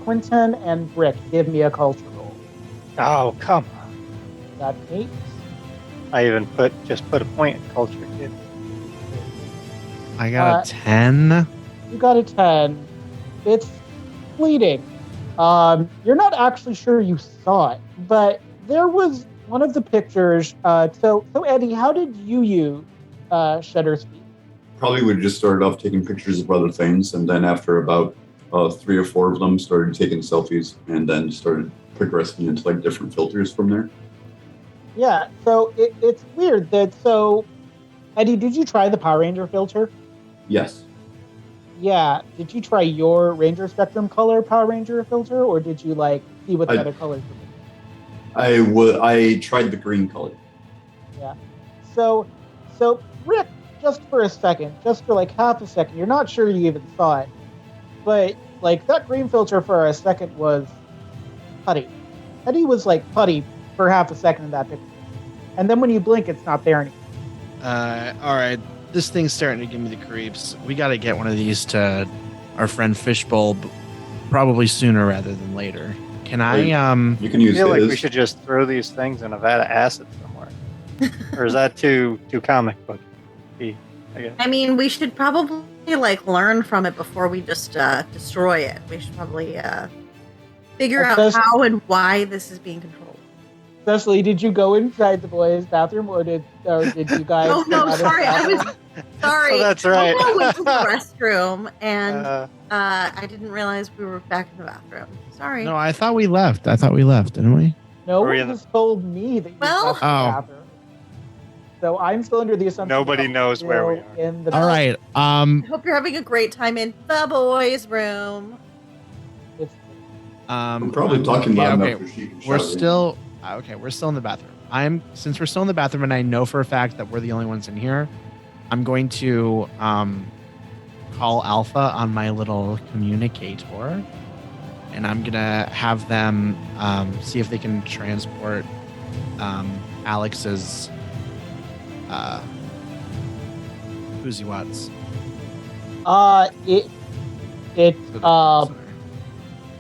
Quentin and Brick, give me a culture roll. Oh, come on. Got an 8. I even put a point in culture, kid. I got a 10. You got a 10. It's fleeting. You're not actually sure you saw it, but there was one of the pictures. So Eddy, how did you use shutter speed? Probably would have just started off taking pictures of other things, and then after about 3 or 4 of them, started taking selfies, and then started progressing into like different filters from there. Yeah, so it's weird that Eddy, did you try the Power Ranger filter? Yes. Yeah. Did you try your Ranger Spectrum color Power Ranger filter, or did you like see what the other colors were? I tried the green color. Yeah. So Rick, just for a second, just for like half a second, you're not sure you even saw it, but like that green filter for a second was putty. Eddy was like putty for half a second in that picture, and then when you blink, it's not there anymore. All right. This thing's starting to give me the creeps. We got to get one of these to our friend Fishbowl, probably sooner rather than later. Can I? You can use I feel like his. we should just throw these things in a vat of acid somewhere. Or is that too comic book? I guess. I mean, we should probably learn from it before we just destroy it. We should probably figure out how and why this is being controlled. Cecily, did you go inside the boys' bathroom, or did you guys? Oh no, sorry, I was sorry. Oh, that's right. I went to the restroom and I didn't realize we were back in the bathroom. Sorry. No, I thought we left. Didn't we? No Were we one in has told me that you left the Oh. bathroom. So I'm still under the assumption Nobody that knows where we you're are. in the All right. I hope you're having a great time in the boys' room. It's, I'm probably talking loud enough for she can We're shout in. still We're still in the bathroom. Since we're still in the bathroom, and I know for a fact that we're the only ones in here. I'm going to call Alpha on my little communicator, and I'm gonna have them see if they can transport Alex's Woozy Watts.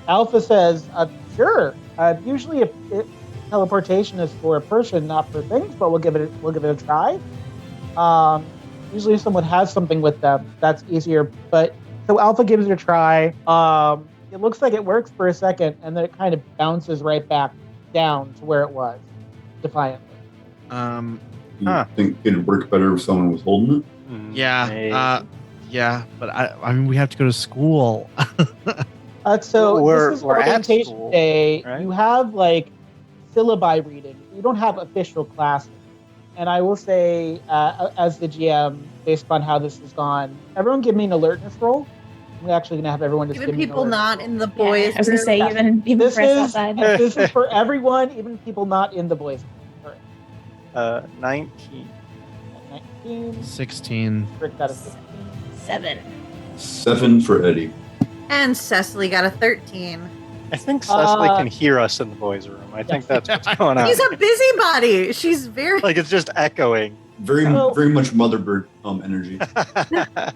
Alpha says, sure. Usually, if teleportation is for a person, not for things, but we'll give it a try. Usually, if someone has something with them, that's easier. But so Alpha gives it a try. It looks like it works for a second, and then it kind of bounces right back down to where it was, defiantly. You think it'd work better if someone was holding it? Yeah. Yeah, but I mean, we have to go to school. So We're this is at orientation school, day. right? You have syllabi reading. You don't have official classes. And I will say, as the GM, based upon how this has gone, everyone give me an alertness roll. I'm actually going to have everyone just Even give me an people alertness not roll. in the boys' I was gonna say room. even This for us is outside. this is for everyone, even people not in the boys' room. 19. 19. 16. Rick got a 16. 7. 7 for Eddy. And Cecily got a 13. I think Cecily can hear us in the boys' room. I think that's what's going on. She's a busybody. She's very. It's just echoing. Very much Motherbird energy.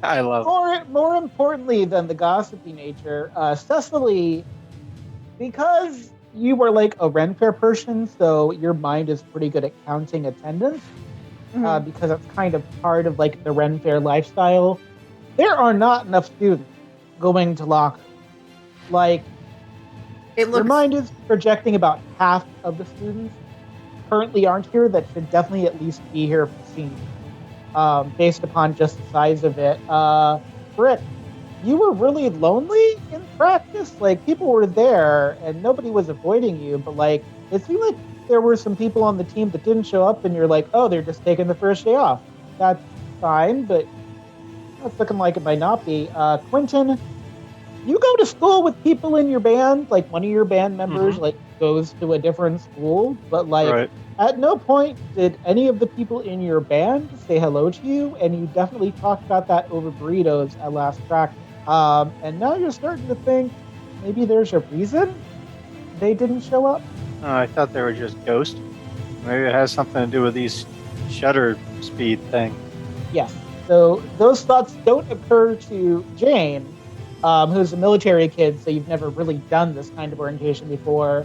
I love it. More importantly than the gossipy nature, Cecily, because you were a Ren Fair person, so your mind is pretty good at counting attendance, because that's kind of part of the Ren Fair lifestyle. There are not enough students going to locker. Your mind is projecting about half of the students currently aren't here that should definitely at least be here for senior, based upon just the size of it. Britt, you were really lonely in practice. People were there and nobody was avoiding you, but it seemed like there were some people on the team that didn't show up, and you're oh, they're just taking the first day off. That's fine, but it's looking like it might not be. Quentin, you go to school with people in your band, one of your band members goes to a different school, but Right. at no point did any of the people in your band say hello to you, and you definitely talked about that over burritos at last practice. And now you're starting to think maybe there's a reason they didn't show up. Oh, I thought they were just ghosts. Maybe it has something to do with these shutter speed thing. Yes. So those thoughts don't occur to Jane, who's a military kid, so you've never really done this kind of orientation before.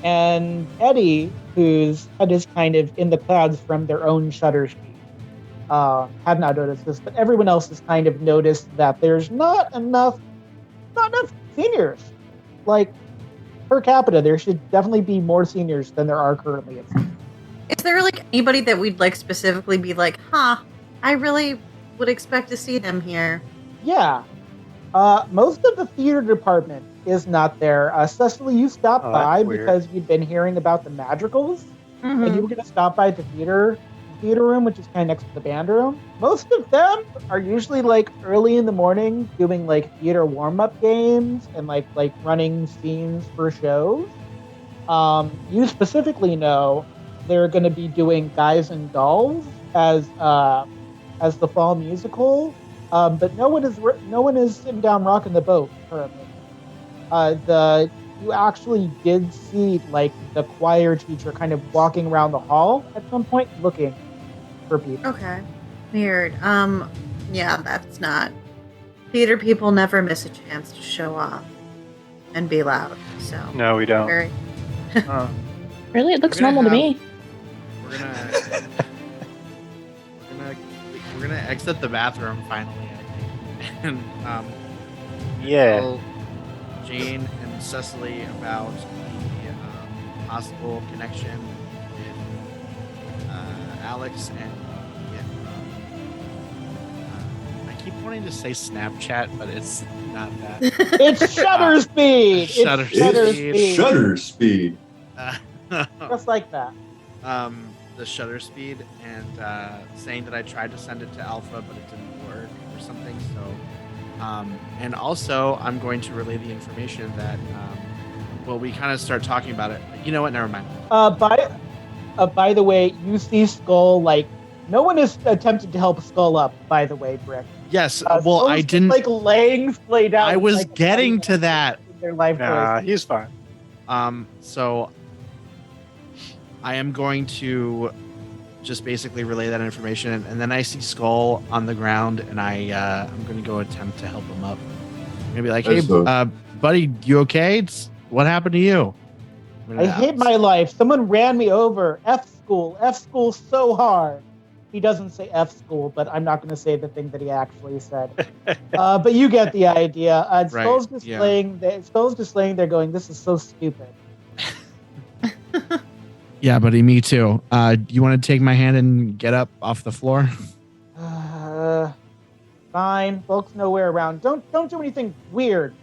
And Eddy, whose head is kind of in the clouds from their own shutter speed, have not noticed this, but everyone else has kind of noticed that there's not enough seniors. Per capita, there should definitely be more seniors than there are currently. Is there anybody that we'd specifically be I really would expect to see them here? Yeah. Most of the theater department is not there. Cecily, you stopped by because you'd been hearing about the madrigals, and you were going to stop by the theater room, which is kind of next to the band room. Most of them are usually early in the morning doing theater warm-up games and running scenes for shows. You specifically know they're going to be doing Guys and Dolls as the fall musical. But no one is sitting down rocking the boat currently. You actually did see the choir teacher kind of walking around the hall at some point looking for people. Okay. Weird. Yeah, that's not. Theater people never miss a chance to show off and be loud. So No, we don't. very Oh. Really, it looks We're gonna normal to me. We're gonna exit the bathroom finally, I think. And Yeah. tell Jane and Cecily about the possible connection with Alex and I keep wanting to say Snapchat, but it's not that. It's shutter speed. Shutter It's shutter speed. speed. Shutter speed. Just like that. The shutter speed and saying that I tried to send it to Alpha, but it didn't work or something. So, and also I'm going to relay the information that, we kind of start talking about it. You know what? Never mind. By the way, you see Skull, like, no one has attempted to help Skull up, by the way, Brick. Yes. Skull's I didn't. Like, laying splayed out. I was like, getting to that. Their life Nah, choice. he's fine. So I am going to just basically relay that information, and then I see Skull on the ground, and I'm going to go attempt to help him up. I'm going to be like, hey, buddy, you okay? What happened to you? I hate my life. Someone ran me over. F school so hard. He doesn't say F school, but I'm not going to say the thing that he actually said. But you get the idea. Skull's just laying there going, this is so stupid. Yeah, buddy, me too. You want to take my hand and get up off the floor? Fine. Folks nowhere around. Don't do anything weird.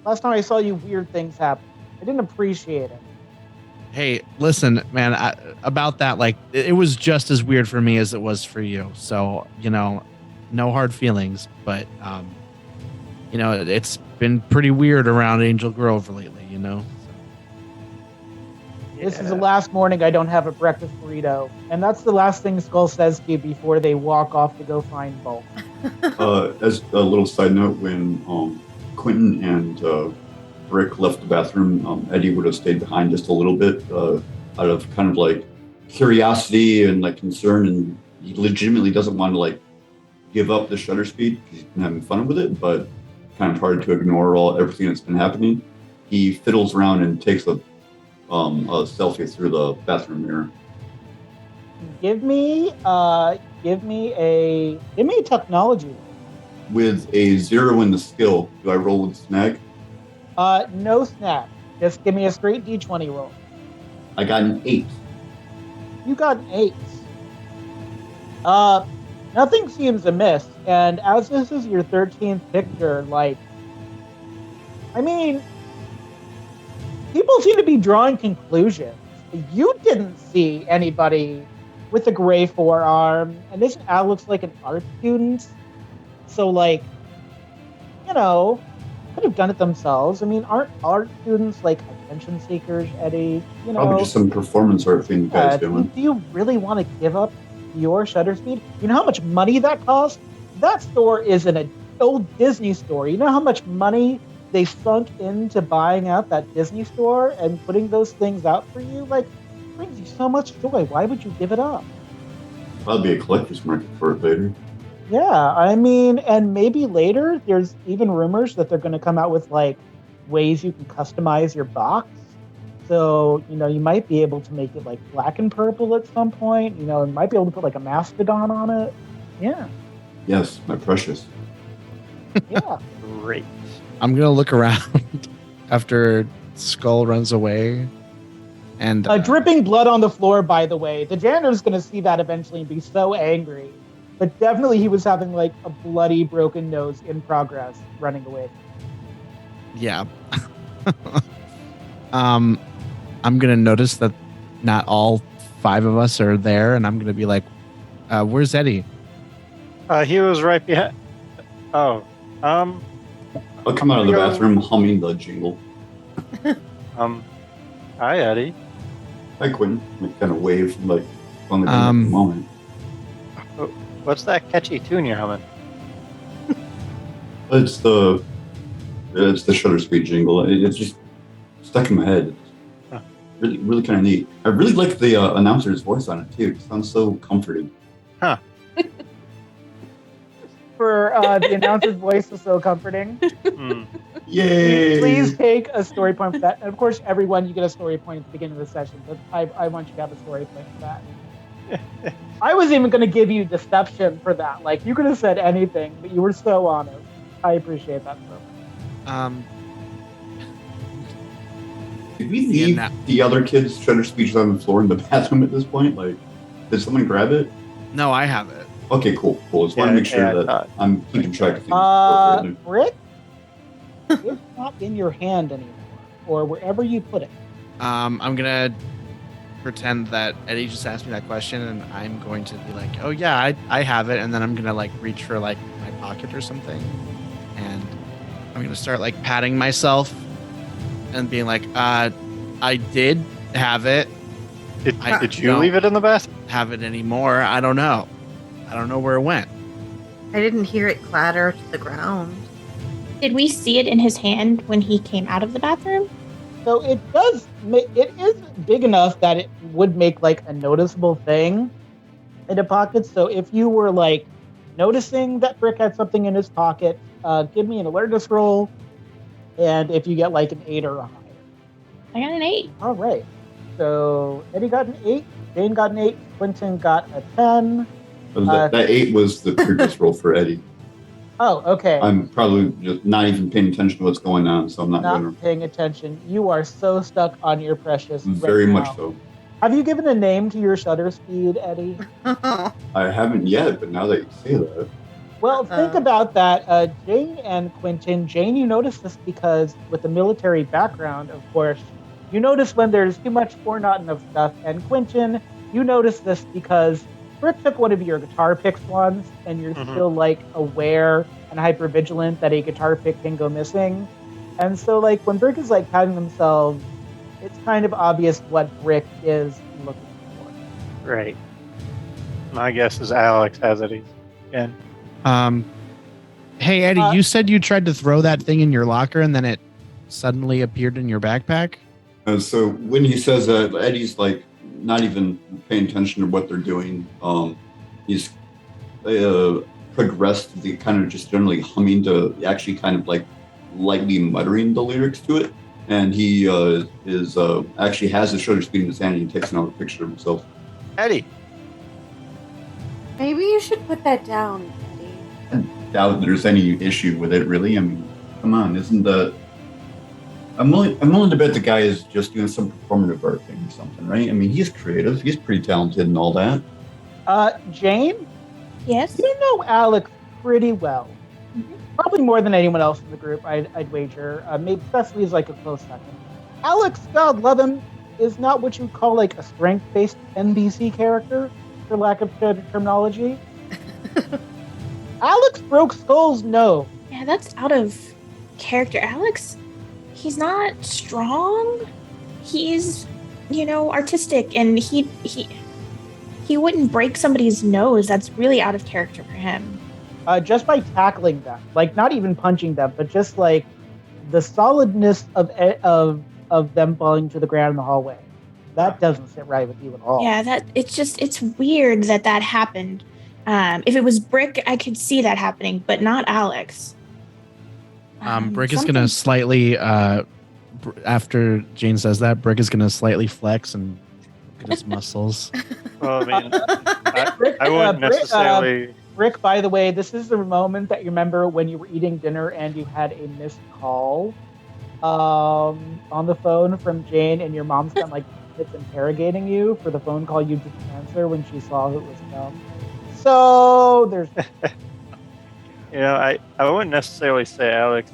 Last time I saw you, weird things happen. I didn't appreciate it. Hey, listen, man, about that, like, it was just as weird for me as it was for you. So, no hard feelings, but, it's been pretty weird around Angel Grove lately, So. This is the last morning I don't have a breakfast burrito. And that's the last thing Skull says to you before they walk off to go find Bulk. As a little side note, when Quentin and Brick left the bathroom, Eddy would have stayed behind just a little bit out of kind of like curiosity and like concern, and he legitimately doesn't want to like give up the shutter speed because he's been having fun with it, but kind of hard to ignore everything that's been happening. He fiddles around and takes a selfie through the bathroom mirror. Give me a technology roll. With a 0 in the skill, do I roll with snag? No snap. Just give me a straight D20 roll. I got an 8. You got an 8. Nothing seems amiss, and as this is your 13th picture, like, I mean, people seem to be drawing conclusions. You didn't see anybody with a gray forearm, and this looks like an art student. So, like, could have done it themselves. I mean, aren't art students like attention seekers, Eddy? Probably just some performance art thing you guys doing. Do you really want to give up your shutter speed? You know how much money that costs? That store is an old Disney store. You know how much money they sunk into buying out that Disney store and putting those things out for you? Like, it brings you so much joy. Why would you give it up? Probably be a collector's market for it later. Yeah, I mean, and maybe later there's even rumors that they're going to come out with like ways you can customize your box. So, you might be able to make it like black and purple at some point. You might be able to put like a mastodon on it. Yeah. Yes, my precious. Yeah. Great. I'm going to look around after Skull runs away. And dripping blood on the floor, by the way. The janitor's going to see that eventually and be so angry. But definitely he was having like a bloody broken nose in progress running away. Yeah. I'm going to notice that not all 5 of us are there, and I'm going to be like, where's Eddy? He was right behind. Oh. I'll come out of the bathroom humming the jingle. Hi, Eddy. Hi, Quentin. I kind of wave like on the moment. What's that catchy tune you're humming? It's the shutter speed jingle. It's just stuck in my head. Huh. Really, really kind of neat. I really like the announcer's voice on it too. It sounds so comforting. Huh. For the announcer's voice is so comforting. Yay! Please take a story point for that. And of course, everyone, you get a story point at the beginning of the session. But I want you to have a story point for that. I was even going to give you deception for that. Like, you could have said anything, but you were so honest. I appreciate that so much. Did we leave the other kids' shutter speeches on the floor in the bathroom at this point? Like, did someone grab it? No, I have it. Okay, cool. Just want to make sure that I'm keeping track of things. Brick, it's not in your hand anymore, or wherever you put it. I'm gonna pretend that Eddy just asked me that question, and I'm going to be like, "Oh yeah, I have it," and then I'm gonna like reach for like my pocket or something, and I'm gonna start like patting myself and being like, I did have it. Did you leave it in the bathroom? Have it anymore? I don't know. I don't know where it went. I didn't hear it clatter to the ground. Did we see it in his hand when he came out of the bathroom? So it is big enough that it would make like a noticeable thing in a pocket. So if you were like noticing that Brick had something in his pocket, give me an alertness roll. And if you get like an 8 or a higher. I got an 8. All right. So Eddy got an 8, Jane got an 8, Quentin got a 10. That 8 was the previous roll for Eddy. Oh, okay. I'm probably just not even paying attention to what's going on, so I'm not paying attention. You are so stuck on your precious. Very much so. Have you given a name to your shutter speed, Eddy? I haven't yet, but now that you say that. Well, think about that. Jane and Quentin. Jane, you notice this because with the military background, of course, you notice when there's too much or not enough stuff. And Quentin, you notice this because Brick took one of your guitar picks once, and you're still like aware and hyper vigilant that a guitar pick can go missing. And so, like when Brick is like patting themselves, it's kind of obvious what Brick is looking for. Right. My guess is Alex has it again. Hey Eddy, you said you tried to throw that thing in your locker and then it suddenly appeared in your backpack? So when he says that, Eddy's like not even paying attention to what they're doing. He's progressed to the kind of just generally humming to actually kind of like lightly muttering the lyrics to it. And he is actually has the shutter speed in his hand and he takes another picture of himself. Eddy. Maybe you should put that down, Eddy. I doubt there's any issue with it, really. I mean, come on, isn't that... I'm willing to bet the guy is just doing some performative art thing or something, right? I mean, he's creative. He's pretty talented and all that. Jane? Yes? You know Alex pretty well. Probably more than anyone else in the group, I'd wager. Maybe Cecily is like a close second. Alex, God love him, is not what you'd call like a strength-based NPC character, for lack of better terminology. Alex broke Skull's nose. Yeah, that's out of character. Alex, he's not strong. He's, artistic, and he wouldn't break somebody's nose. That's really out of character for him. Just by tackling them, like not even punching them, but just like the solidness of them falling to the ground in the hallway. That doesn't sit right with you at all. Yeah, it's weird that happened. If it was Brick, I could see that happening, but not Alex. Brick is going to slightly, after Jane says that, Brick is going to slightly flex and look at his muscles. Well, I mean, I wouldn't necessarily... Brick, by the way, this is the moment that you remember when you were eating dinner and you had a missed call on the phone from Jane, and your mom spent like minutes interrogating you for the phone call you didn't answer when she saw who it was from. So there's... I wouldn't necessarily say Alex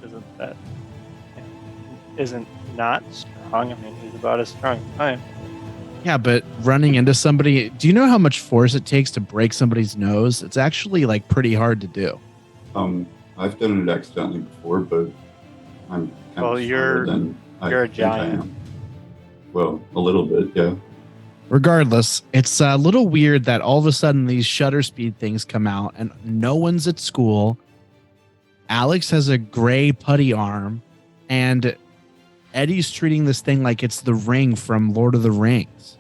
isn't not strong. I mean, he's about as strong as I am. Yeah, but running into somebody, do you know how much force it takes to break somebody's nose? It's actually like pretty hard to do. I've done it accidentally before, but I'm kind of you're a giant. Well, a little bit, yeah. Regardless, it's a little weird that all of a sudden these shutter speed things come out and no one's at school. Alex has a gray putty arm, and Eddy's treating this thing like it's the ring from Lord of the Rings.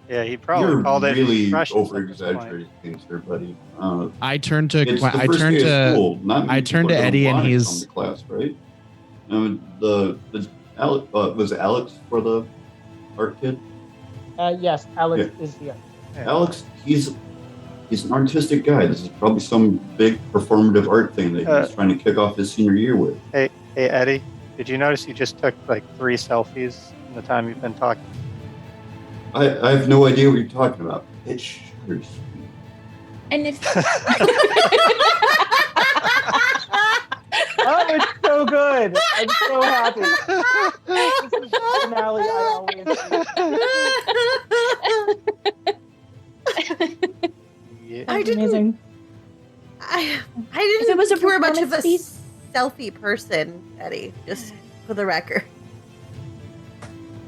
Yeah, he probably called it. You're really over-exaggerating things here, buddy. I turned to Eddy, and he's class, right? Was Alex for the art kid? Yes, Alex is the Alex, he's an artistic guy. This is probably some big performative art thing that he's trying to kick off his senior year with. Hey, Eddy, did you notice you just took like 3 selfies in the time you've been talking? I have no idea what you're talking about. It shudders. And if Oh, it's so good. I'm so happy. This is the finale I always do. Yeah. I didn't. amazing. I If didn't it was a think you were much of a performance selfie person, Eddy. Just for the record.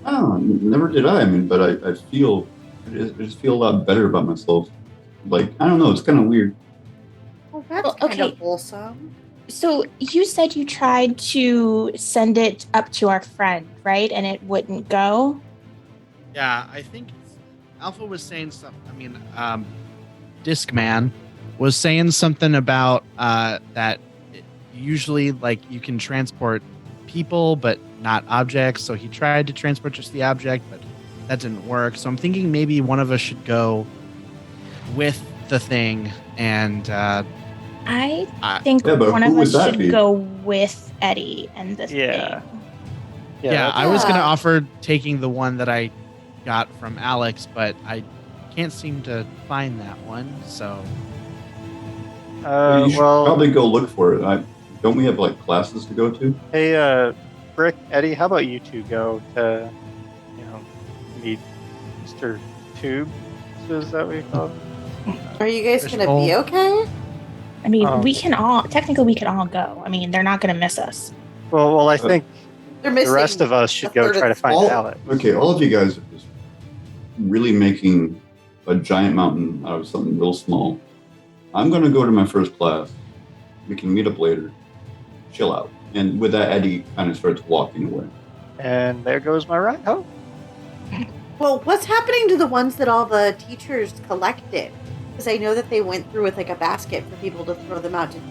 Oh, never did I. I mean, but I just feel a lot better about myself. Like, I don't know, it's kind of weird. Well, that's Well, kind okay. of wholesome. So you said you tried to send it up to our friend, right? And it wouldn't go? Yeah, I think Alpha was saying something. I mean, Discman was saying something about that usually, like, you can transport people, but not objects. So he tried to transport just the object, but that didn't work. So I'm thinking maybe one of us should go with the thing, and I think Yeah, but one who of would us that should be? go with Eddy and the Yeah. thing. yeah, I was gonna Yeah. offer taking the one that I got from Alex, but I can't seem to find that one. So You should Well, probably go look for it. Don't we have like classes to go to? hey, Brick, Eddy, how about you two go to, meet Mr. Tube? Is that what you call it? Are you guys There's gonna be all- okay? I mean, Oh. we can all go. I mean, they're not going to miss us. Well, I think They're the missing. rest of us should a go third try to of find all, Alex. Okay, all of you guys are just really making a giant mountain out of something real small. I'm going to go to my first class. We can meet up later. Chill out. And with that, Eddy kind of starts walking away. And there goes my ride home. Well, what's happening to the ones that all the teachers collected? Because I know that they went through with like a basket for people to throw them out. Did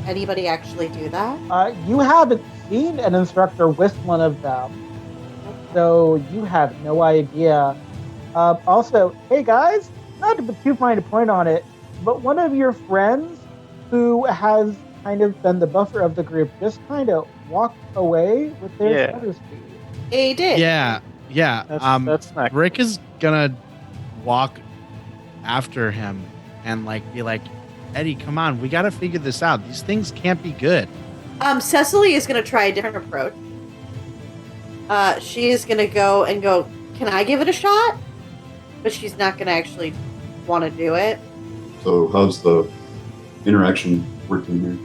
anybody actually do that? You haven't seen an instructor with one of them, so you have no idea. Also, hey guys, not to put too fine a point on it, but one of your friends who has kind of been the buffer of the group just kind of walked away with their Yeah. shutter speed. They did. yeah. That's not Rick is gonna walk after him and be like, Eddy, come on, we gotta figure this out. These things can't be good. Cecily is going to try a different approach. She is going to go, can I give it a shot? But she's not going to actually want to do it. So how's the interaction working here?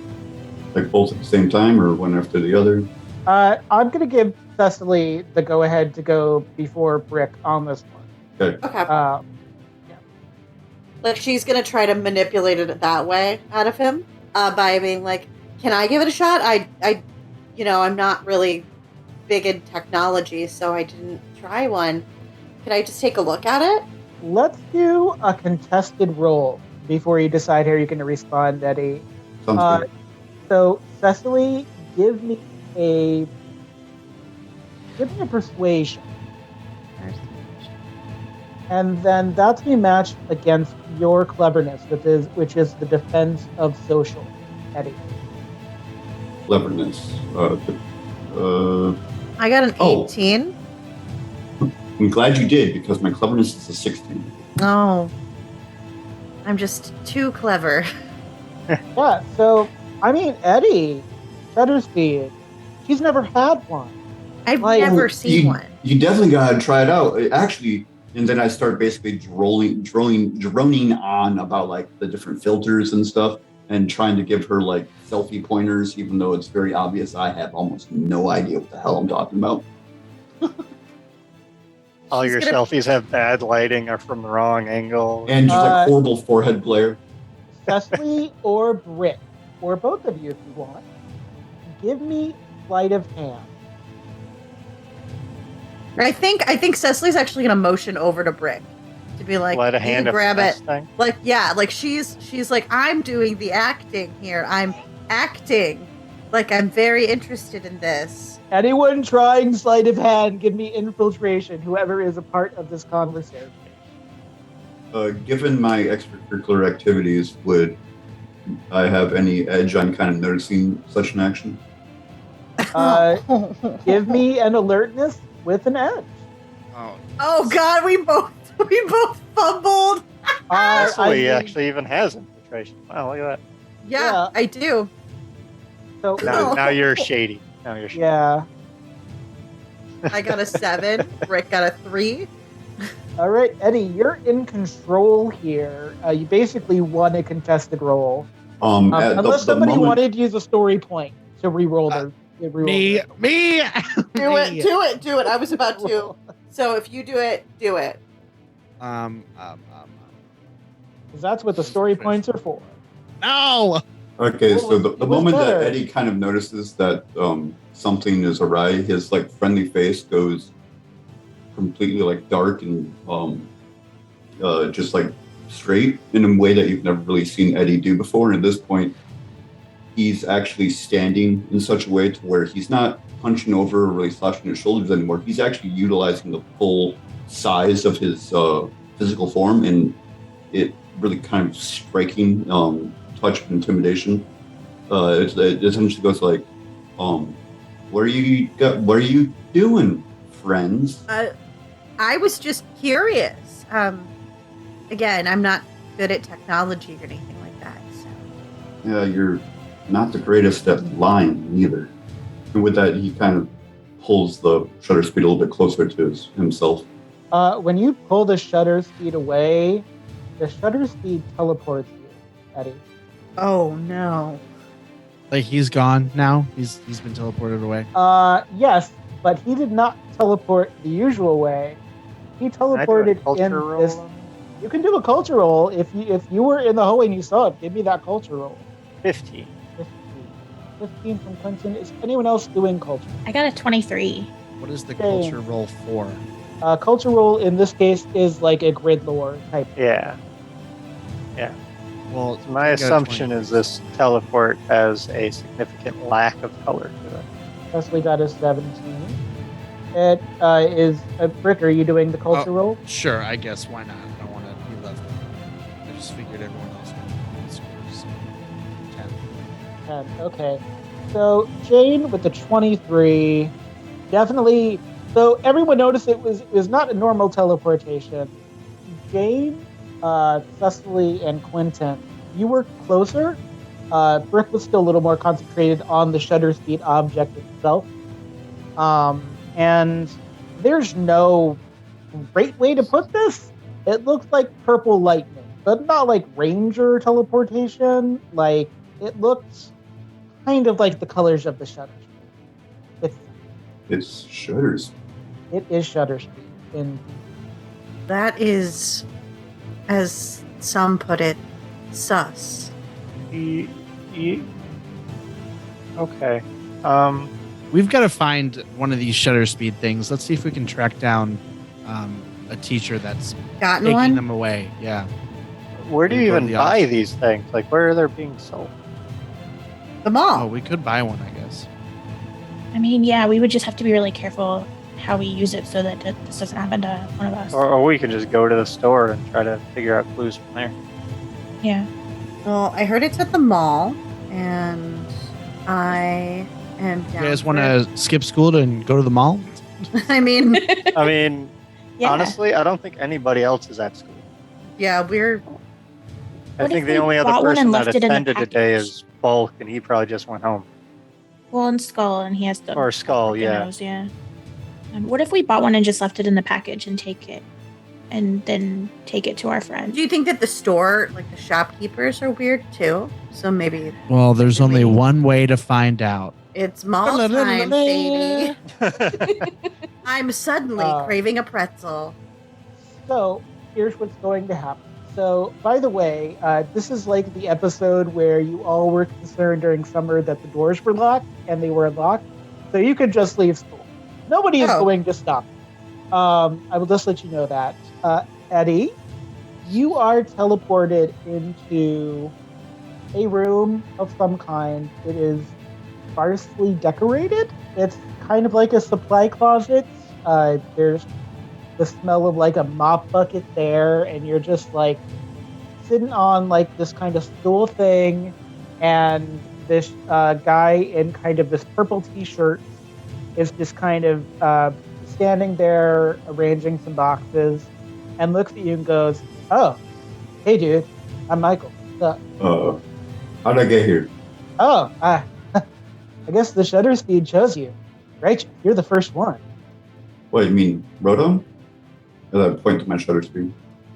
Like both at the same time or one after the other? I'm going to give Cecily the go-ahead to go before Brick on this one. Okay. Okay. Like she's going to try to manipulate it that way out of him by being like, can I give it a shot? I'm not really big in technology, so I didn't try one. Can I just take a look at it? Let's do a contested roll before you decide how you're going to respond, Eddy. Sounds good. So, Cecily, give me a persuasion. And then that's be matched against your cleverness, which is the defense of social, Eddy. Cleverness. I got an Oh. 18. I'm glad you did because my cleverness is a 16. Oh. I'm just too clever. Yeah, so, I mean, Eddy, shutter speed, she's never had one. I've Like, never seen one. You definitely gotta try it out. Actually, and then I start basically droning on about like the different filters and stuff, and trying to give her like selfie pointers, even though it's very obvious I have almost no idea what the hell I'm talking about. all She's your gonna- selfies have bad lighting or from the wrong angle. And just like Uh, horrible forehead glare. Cecily or Brick, or both of you if you want, give me sleight of hand. I think Cecily's actually gonna motion over to Brick to be like, Let a "You hand grab up it." thing. Like, yeah, like she's like, I'm doing the acting here. I'm acting. Like I'm very interested in this. Anyone trying sleight of hand, give me infiltration, whoever is a part of this conversation. Given my extracurricular activities, would I have any edge on kind of noticing such an action? Give me an alertness with an edge. Oh God, we both fumbled. Cecily actually even has infiltration. Wow, look at that. Yeah, I do. So Now you're shady. Now you're shady. yeah. I got a 7. Rick got a 3. All right, Eddy, you're in control here. You basically won a contested roll. Unless somebody wanted to use a story point to re-roll their. Me. Do it. I was about to. So if you do it, do it. Because that's what the story points are for. No. Okay, so the moment better. that Eddy kind of notices that something is awry, his like friendly face goes completely like dark and just like straight in a way that you've never really seen Eddy do before. And at this point, he's actually standing in such a way to where he's not punching over or really slouching his shoulders anymore. He's actually utilizing the full size of his physical form, and it really kind of striking touch of intimidation. It essentially goes like, "What are you doing, friends?" I was just curious. Again, I'm not good at technology or anything like that. So. Yeah, you're not the greatest at lying either. And with that, he kind of pulls the shutter speed a little bit closer to himself. When you pull the shutter speed away, the shutter speed teleports you, Eddy. Oh no! Like he's gone now. He's been teleported away. Yes, but he did not teleport the usual way. He teleported in this. You can do a culture roll if you were in the hallway and you saw it. Give me that culture roll. 15. 15 from Quentin. Is anyone else doing culture? I got a 23. What is the culture roll for? Culture roll in this case is like a grid lore type. Yeah. Well, My assumption is this teleport has a significant lack of color to it. Cecily got a 17. It is Rick. Are you doing the culture roll? Sure, I guess. Why not? I don't want to be left. I just figured everyone else would scores. 10. 10. Okay. So Jane with the 23, definitely. So everyone noticed it was not a normal teleportation. Jane, Cecily, and Quentin, you were closer. Brick was still a little more concentrated on the shutter speed object itself. And there's no great way to put this. It looks like purple lightning, but not like ranger teleportation. Like it looks kind of like the colors of the shutter speed. It's shutters. It is shutter speed. In That is, as some put it, sus. Okay. We've got to find one of these shutter speed things. Let's see if we can track down a teacher that's Gotten taking one? them away. Yeah. Where do you Go to even the buy office. these things? Like, where are they being sold? The Oh, mall. we could buy one, I guess. I mean, yeah, we would just have to be really careful how we use it so that this doesn't happen to one of us. Or we can just go to the store and try to figure out clues from there. Yeah. Well, I heard it's at the mall, and I am down. You guys want to skip school and go to the mall? I mean, I mean, Yeah. honestly, I don't think anybody else is at school. yeah, we're. I What think if the we only other bought one person and that left it in the attended today package? is Bulk, and he probably just went home. Well, and Skull, and he has the Or Skull, broken yeah. nose, yeah. And what if we bought one and just left it in the package and take it, and then take it to our friend? Do you think that the store, like the shopkeepers, are weird too? So maybe Well, there's only Really? one way to find out. it's mall time, baby. I'm suddenly Uh, craving a pretzel. So here's what's going to happen. So, by the way, this is like the episode where you all were concerned during summer that the doors were locked, and they were locked. So you could just leave school. Nobody is Oh. going to stop you. I will just let you know that. Eddy, you are teleported into a room of some kind. It is sparsely decorated. It's kind of like a supply closet. There's the smell of like a mop bucket there, and you're just like sitting on like this kind of stool thing, and this guy in kind of this purple t-shirt is just kind of standing there arranging some boxes and looks at you and goes, "Oh, hey dude, I'm Michael. What's up?" How'd I get here? "Oh, I guess the shutter speed chose you. Right, you're the first one." What, you mean Rodon? As I point to my shutter speed.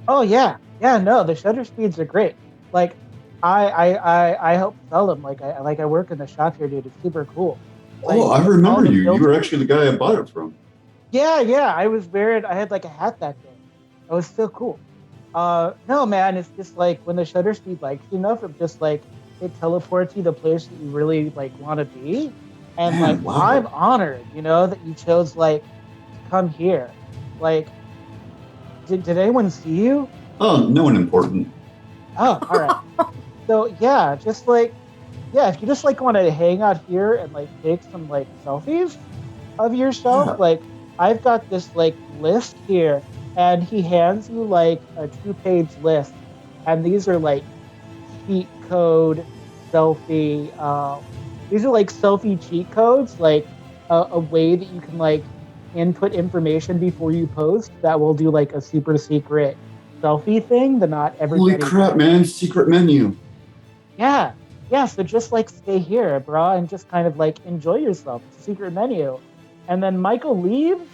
"Oh yeah, no, the shutter speeds are great. Like, I help sell them. Like I work in the shop here, dude. It's super cool." Like, I remember you. You were filters- actually the guy I bought it from. Yeah, I was wearing. I had like a hat that day. It was so cool. No, man, it's just like when the shutter speed likes you enough, it just like it teleports you to the place that you really like want to be. And Man, like, wow. I'm honored, that you chose like to come here. Like, did anyone see you? Oh, no one important. Oh, all right. So yeah, just like, if you just like want to hang out here and like take some like selfies of yourself, Yeah. like I've got this like list here, and he hands you like a 2-page list, and these are like cheat code selfie. These are like selfie cheat codes, like a way that you can like input information before you post that will do like a super secret selfie thing that not everybody. Holy crap, man. Secret menu. Yeah. So just like stay here, brah, and just kind of like enjoy yourself. It's a secret menu. And then Michael leaves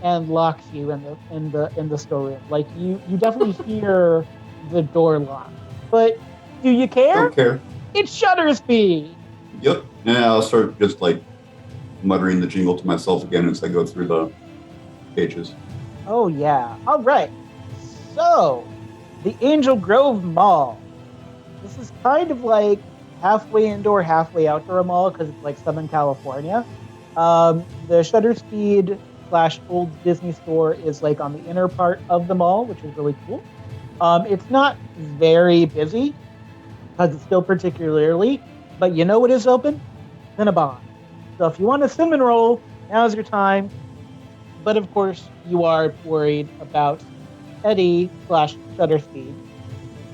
and locks you in the storeroom. Like you definitely hear the door lock. But do you care? Don't care. It's shutter speed. Yep. Yeah, I'll start just like muttering the jingle to myself again as I go through the pages. Oh yeah. All right. So, the Angel Grove Mall. This is kind of like halfway indoor, halfway outdoor mall because it's like Southern California. The Shutter Speed / Old Disney store is like on the inner part of the mall, which is really cool. It's not very busy because it's still particularly early, but you know what is open? Cinnabon. So if you want a cinnamon roll, now's your time. But of course, you are worried about Eddy / Shutter Speed.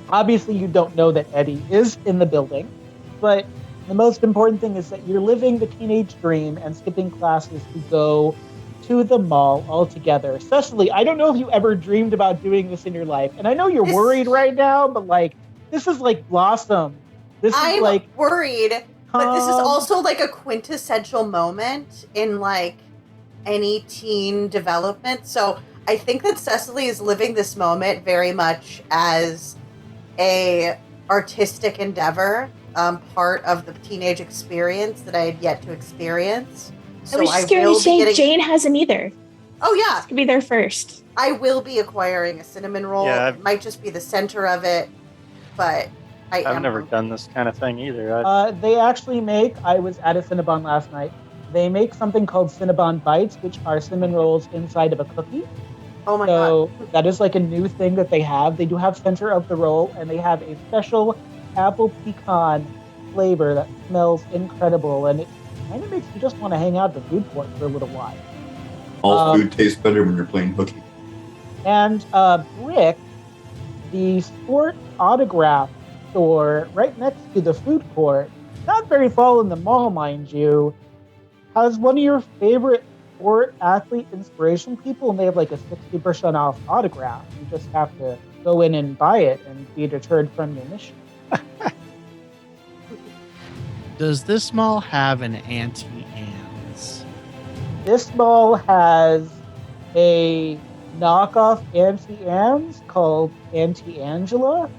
Obviously, you don't know that Eddy is in the building, but the most important thing is that you're living the teenage dream and skipping classes to go to the mall all together. Cecily, I don't know if you ever dreamed about doing this in your life, and I know you're worried right now, but like this is like Blossom. This is I'm like worried, but this is also like a quintessential moment in like any teen development. So I think that Cecily is living this moment very much as a artistic endeavor, part of the teenage experience that I had yet to experience. So I was just going to say Jane hasn't either. Oh yeah, it's gonna be there first. I will be acquiring a cinnamon roll. Yeah, it might just be the center of it, but I've never done this kind of thing either. They actually make, I was at a Cinnabon last night, they make something called Cinnabon Bites, which are cinnamon rolls inside of a cookie. Oh my God. God. That is like a new thing that they have. They do have center of the roll, and they have a special apple pecan flavor that smells incredible, and it kind of makes you just want to hang out at the food court for a little while. All food tastes better when you're playing hooky. And Brick, the sport autograph store right next to the food court, not very far in the mall, mind you, has one of your favorite sport athlete inspiration people, and they have like a 60% off autograph. You just have to go in and buy it and be deterred from your mission. Does this mall have an Auntie Anne's? This mall has a knockoff Auntie Anne's called Auntie Angela.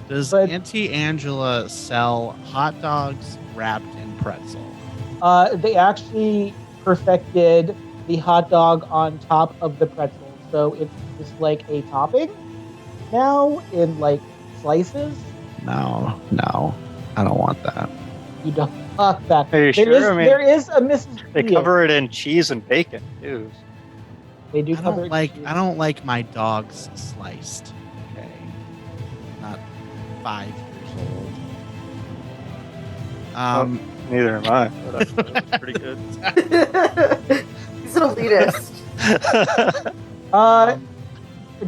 Does Auntie Angela sell hot dogs wrapped in pretzel? They actually perfected the hot dog on top of the pretzel. So it's just like a topping now in like slices. No. I don't want that. You don't want that. Are you sure? There is a Mrs. They Pia. cover it in cheese and bacon, too. They do cover it. I don't like my dogs sliced. Okay. Not 5 years old. Neither am I. But that was pretty good. He's an elitist.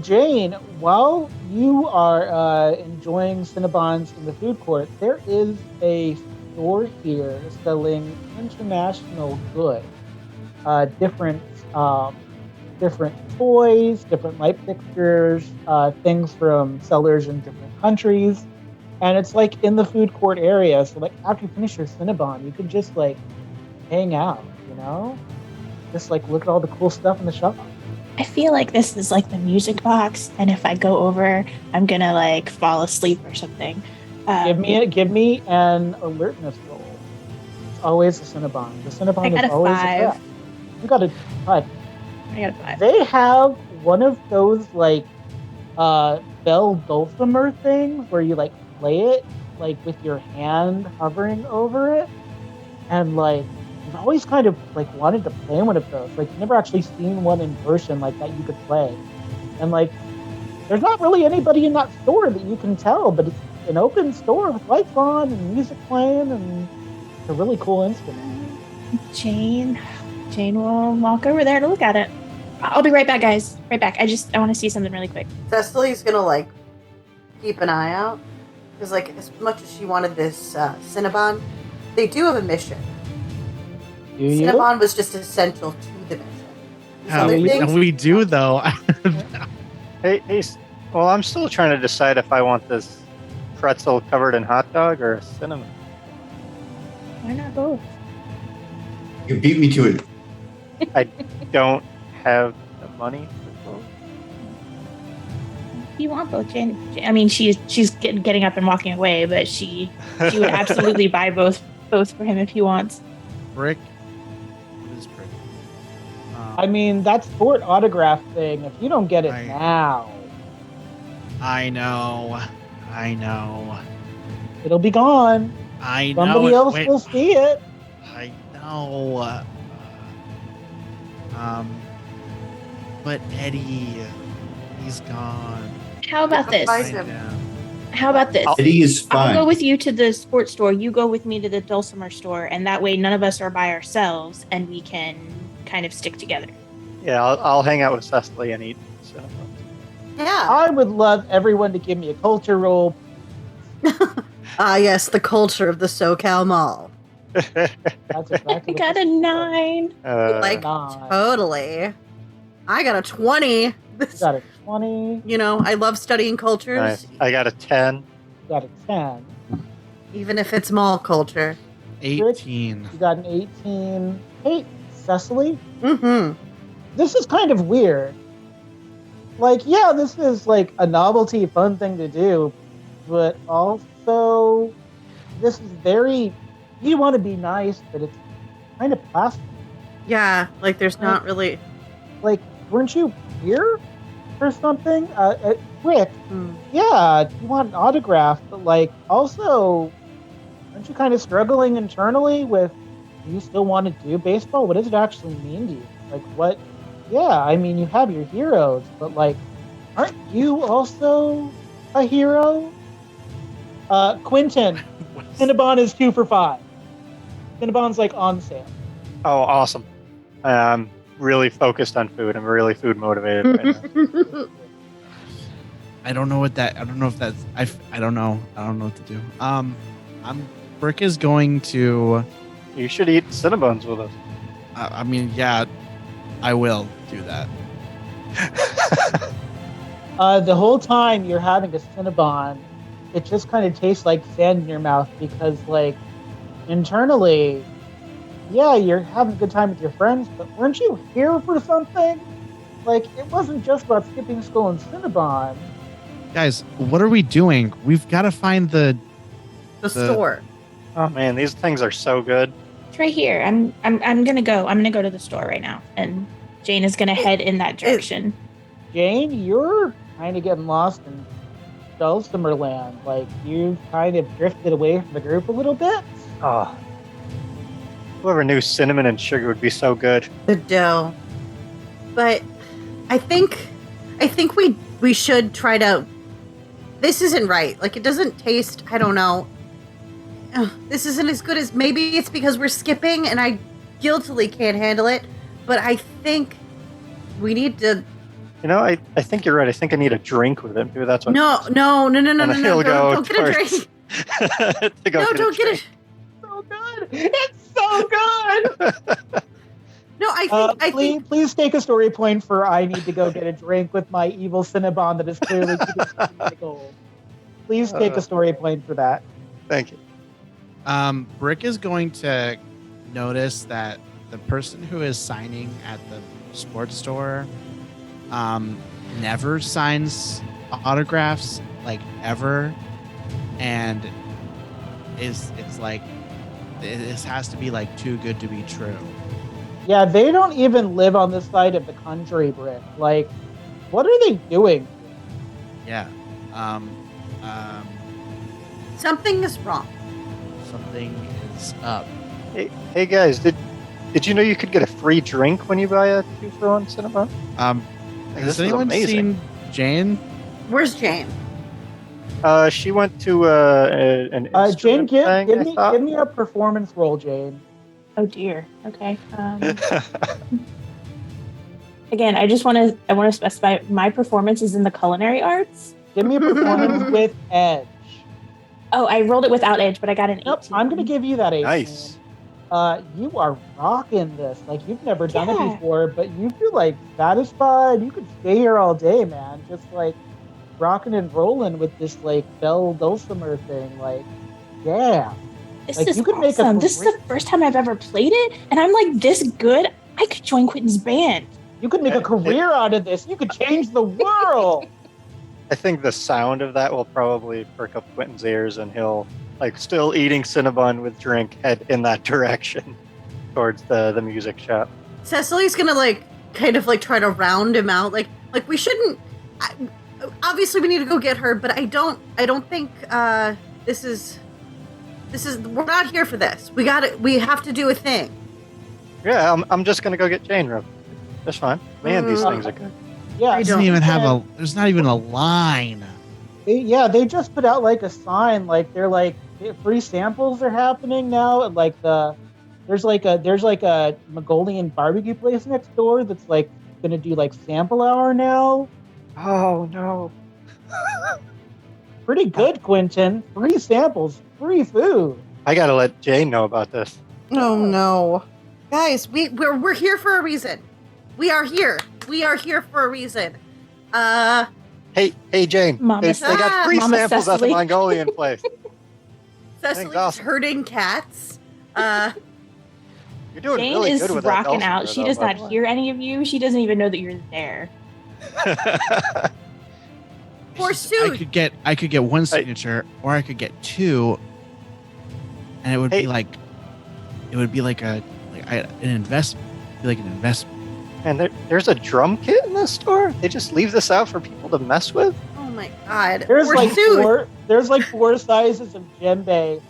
Jane, while you are enjoying Cinnabons in the food court, there is a store here selling international goods, different different toys, different light fixtures, things from sellers in different countries, and it's like in the food court area. So like after you finish your Cinnabon, you can just like hang out, you know, just like look at all the cool stuff in the shop. I feel like this is like the music box, and if I go over, I'm gonna like fall asleep or something. Give me an alertness roll. It's always a Cinnabon. The Cinnabon I got is a always 5. a threat. You got a 5. I got a 5. They have one of those like bell dulcimer things where you like play it like with your hand hovering over it, and like I've always kind of like wanted to play one of those. Like never actually seen one in person like that you could play. And like there's not really anybody in that store that you can tell, but it's an open store with lights on and music playing, and it's a really cool instrument. Jane will walk over there to look at it. I'll be right back, guys. Right back. I want to see something really quick. Cecily's gonna like keep an eye out because like as much as she wanted this Cinnabon, they do have a mission. Do you? Cinnabon was just essential to the mission. These Yeah, other things- we do though. Hey, well, I'm still trying to decide if I want this pretzel covered in hot dog or cinnamon. Why not both? You beat me to it. I don't have the money for both. You want both, Jane? I mean, she's getting up and walking away, but she would absolutely buy both for him if he wants. Brick. What is brick? I mean, that sport autograph thing, if you don't get it Right. now, I know. it'll be gone. I know. Somebody else Wait, will see it. I know. But Eddy, he's gone. How about this? Bye. I know. How about this? Eddy is I'll fine. go with you to the sports store. You go with me to the dulcimer store, and that way none of us are by ourselves, and we can kind of stick together. Yeah, I'll hang out with Cecily and eat. So. Yeah. I would love everyone to give me a culture roll. Ah, yes, the culture of the SoCal Mall. That's exactly I what got this a is. 9. Like, Nine. totally. I got a 20. You got a 20. You know, I love studying cultures, Nice. I got a 10. You got a 10. even if it's mall culture. 18. You got an 18. Hey, Cecily, Mm-hmm. this is kind of weird. Like, yeah, this is like a novelty, fun thing to do, but also this is very. You want to be nice, but it's kind of plastic. Yeah, like there's not really. Like, weren't you here or something? Rick, Hmm. yeah, you want an autograph, but like, also, aren't you kind of struggling internally with? Do you still want to do baseball? What does it actually mean to you? Like, what? Yeah, I mean, you have your heroes, but like, aren't you also a hero? Quentin, Cinnabon is 2 for $5. Cinnabon's like on sale. Oh, awesome. I'm really focused on food. I'm really food motivated right now. I don't know what that. I don't know if that's. I don't know. I don't know what to do. Brick is going to. You should eat Cinnabons with us. I mean, yeah, I will do that. The whole time you're having a Cinnabon, it just kind of tastes like sand in your mouth because, like, internally, yeah, you're having a good time with your friends, but weren't you here for something? Like, it wasn't just about skipping school and Cinnabon. Guys, what are we doing? We've got to find the. The store. Oh man, these things are so good. It's right here. I'm gonna go. I'm gonna go to the store right now, and Jane is gonna head in that direction. Jane, you're kind of getting lost in Dulcimer land. Like, you've kind of drifted away from the group a little bit. Oh. Whoever knew cinnamon and sugar would be so good. The dough. But I think we should try to. This isn't right. Like, it doesn't taste. I don't know. This isn't as good as. Maybe it's because we're skipping and I guiltily can't handle it. But I think We need to. I think you're right. I think I need a drink with him. Maybe that's what. No. And he'll go Don't get a towards- drink. to go No, get a don't get drink. it. So good. It's so good. No, I think. Please take a story point for I need to go get a drink with my evil Cinnabon that is clearly keeping my goal. Please take a story point for that. Thank you. Brick is going to notice that the person who is signing at the sports store never signs autographs, like ever, and it's like this has to be like too good to be true. Yeah, they don't even live on this side of the country, Brick. Like, what are they doing? Yeah. Something is wrong. Something is up. Hey guys, did you know you could get a free drink when you buy a 2-for-1 Cinnabon? This Has is anyone amazing. seen Jane? Where's Jane? She went to an Jane, instrument thing, I thought. give me a performance roll, Jane. Oh dear. Okay. Again, I want to specify my performance is in the culinary arts. Give me a performance with edge. Oh, I rolled it without edge, but I got an 18. Nope, I'm going to give you that 18. Nice. You are rocking this. Like, you've never done it Yeah. before, but you feel, like, satisfied. You could stay here all day, man. Just, like, rocking and rolling with this, like, bell dulcimer thing. Like, yeah. This Like, is you could make a awesome. This is great- the first time I've ever played it, and I'm like this good. I could join Quentin's band. You could make a career out of this. You could change the world. I think the sound of that will probably perk up Quentin's ears, and he'll, like, still eating Cinnabon with drink, head in that direction towards the music shop. Cecily's gonna kind of try to round him out. Like we shouldn't. Obviously, we need to go get her, but I don't think this is. We're not here for this. We have to do a thing. Yeah, I'm just gonna go get Jane real quick. That's fine. Man, these things are good. Yeah, I Doesn't don't- even have there's not even a line. They just put out like a sign, like they're like free samples are happening now, and like there's like a Mongolian barbecue place next door that's like gonna do like sample hour now. Oh no. Pretty good, Quentin. Free samples, free food. I gotta let Jane know about this. Oh no, guys, we're here for a reason. We are here. We are here for a reason. Hey Jane. Mama They got free Mama samples at the Cecily. Mongolian place. Cecily's awesome. herding cats. You're doing Jane really is good with that rocking dulcimer, out. She though, does by not the way. hear any of you. She doesn't even know that you're there. Forsooth. I could get one signature, or I could get two, and it would Hey. be like an investment. It'd be like an investment. And there's a drum kit in this store? They just leave this out for people to mess with? Oh my god. There's Forsooth. like four sizes of djembe.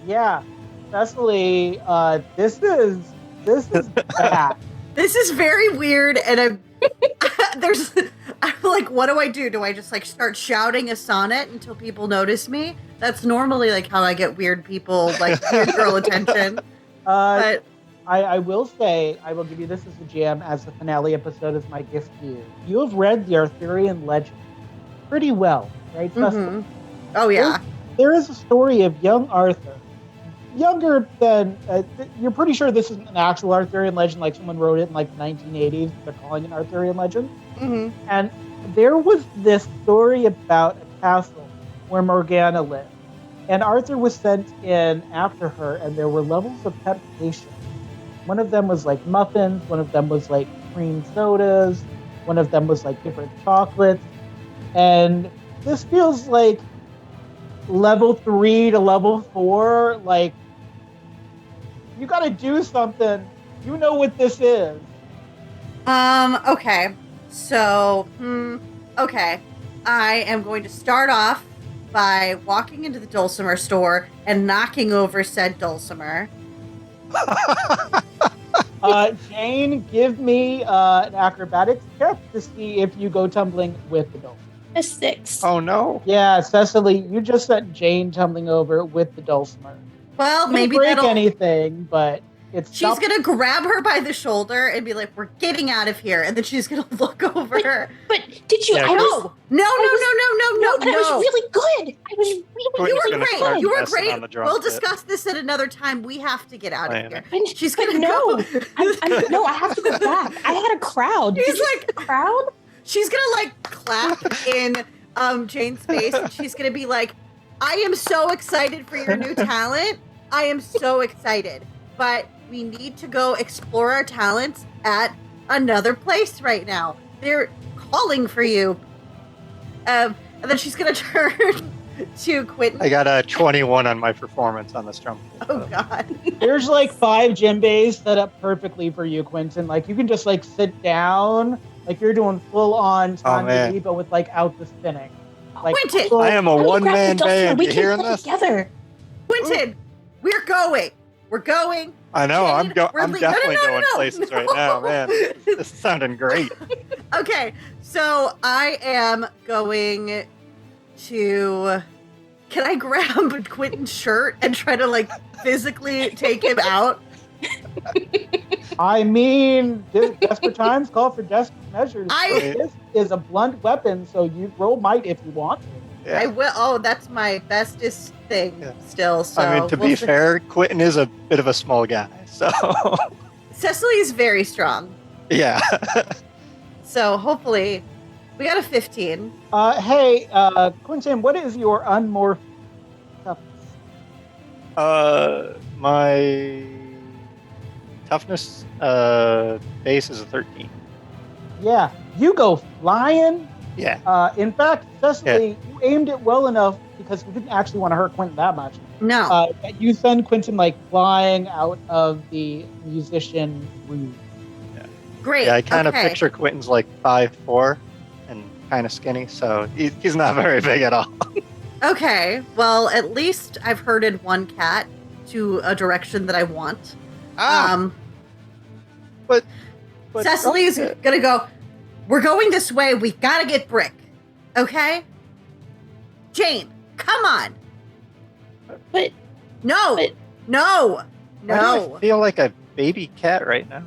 Yeah, Cecily, this is bad. This is very weird, and I'm like, what do I do? Do I just start shouting a sonnet until people notice me? That's normally how I get weird people, weird girl attention. But I will say, I will give you this as a jam, as the finale episode is my gift to you. You have read the Arthurian legend pretty well, right, Cecily? mhm. Oh yeah. There is a story of young Arthur, younger than, you're pretty sure this isn't an actual Arthurian legend, like someone wrote it in the 1980s, they're calling it an Arthurian legend. hmm And there was this story about a castle where Morgana lived. And Arthur was sent in after her, and there were levels of temptation. One of them was muffins, one of them was cream sodas, one of them was different chocolates. And this feels like level 3 to level 4. You gotta do something. You know what this is. Okay. So, okay. I am going to start off by walking into the dulcimer store and knocking over said dulcimer. Jane, give me an acrobatics check to see if you go tumbling with the dulcimer. A 6. Oh no. Yeah, Cecily, you just sent Jane tumbling over with the dulcimer. Well, Didn't maybe break that'll anything, but She's going to grab her by the shoulder and be like, we're getting out of here. And then she's going to look over. But did you? Yeah, No. And I was really good. Quentin's You were gonna start great. You were messing great. on the drum We'll kit. discuss this at another time. We have to get out of here. She's But going to no. go. No, I have to go back. I had a crowd. She's like, crowd? she's going to like clap in Jane's face. And she's going to be like, I am so excited for your new talent. I am so excited. But we need to go explore our talents at another place right now. They're calling for you. And then she's going to turn to Quentin. I got a 21 on my performance on this drum kit. Oh, God. There's like 5 djembes set up perfectly for you, Quentin. Like you can just like sit down, like you're doing full on tango, but with like out the spinning. Like Quentin! full- I am a one-man band. We You can hearing play this? together. Quentin, we're going. We're going. I know. I'm Jane, we're definitely no, going places right now, man. This is sounding great. Okay, so I am going to. Can I grab Quentin's shirt and try to like physically take him out? I mean, desperate times call for desperate measures. This is a blunt weapon, so you roll might if you want to. Yeah. I will. Oh, that's my bestest thing still. So I mean, to be fair, Quentin is a bit of a small guy, so Cecily is very strong. yeah. So hopefully, we got a 15. Hey, Quentin, what is your unmorphed toughness? My toughness base is a 13. Yeah, you go flying. Yeah. In fact, Cecily, you aimed it well enough because you didn't actually want to hurt Quentin that much. No. That you send Quentin like flying out of the musician room. Great. Yeah, I kind of okay. picture Quentin's like 5'4" and kind of skinny, so he's not very big at all. Okay. Well, at least I've herded one cat to a direction that I want. But Cecily's gonna go. We're going this way. We've got to get Brick. Okay? Jane, come on. But No. No. Why do No. I feel like a baby cat right now.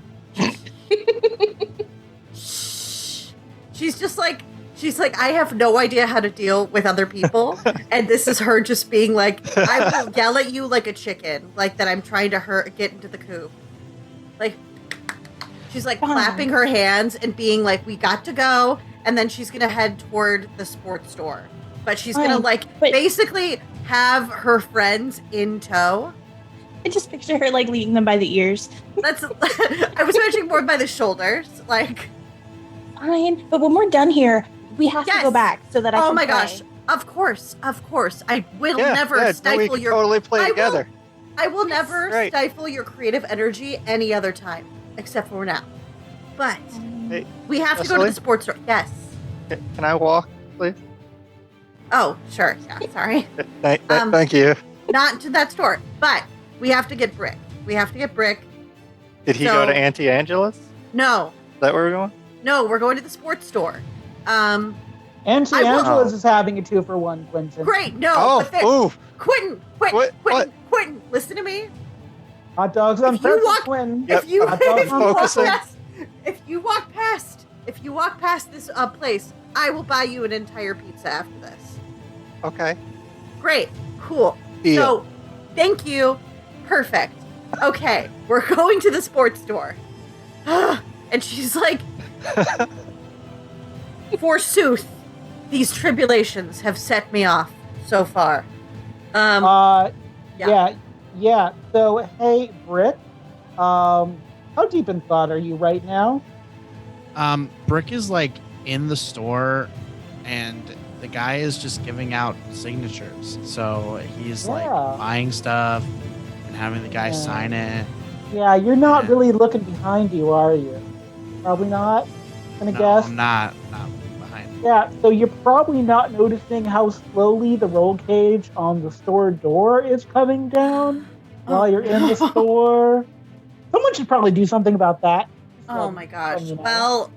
Shh. She's like, I have no idea how to deal with other people. And this is her just being like, I will yell at you like a chicken, like that I'm trying to get into the coop. Like, she's like clapping her hands and being like, we got to go. And then she's going to head toward the sports store. But she's going to like basically have her friends in tow. I just picture her like leading them by the ears. That's, I was imagining more by the shoulders. Like, fine. But when we're done here, we have to go back so that I can Oh my play. gosh. Of course. I will Yeah, never we stifle can your totally play together. I will never Great. stifle your creative energy any other time, except for now. But Hey, we have to go to Cecily? the sports store. Yes. Can I walk, please? Oh, sure. Yeah, sorry. Thank you. Not to that store, but we have to get Brick. Did he go to Auntie Angela's? Is No. that where we're going? No, we're going to the sports store. Auntie I will- Angela's is having a 2-for-1, Quentin. Great. No. Oh, but ooh. Quentin, listen to me. Hot dogs on If you pretzels, walk- Quentin. Yep, If you Hot dogs on focusing. pretzels. if you walk past this place, I will buy you an entire pizza after this. Okay. Great. Cool. Deal. So, thank you. Perfect. Okay, we're going to the sports store. And she's like, forsooth, these tribulations have set me off so far. Yeah. So, hey, Brick, how deep in thought are you right now? Brick is like in the store, and the guy is just giving out signatures. So he's like buying stuff and having the guy sign it. Yeah, you're not really looking behind you, are you? Probably not. Gonna guess. I'm not behind. Yeah, so you're probably not noticing how slowly the roll cage on the store door is coming down while you're in the store. Someone should probably do something about that. Oh my gosh. Well,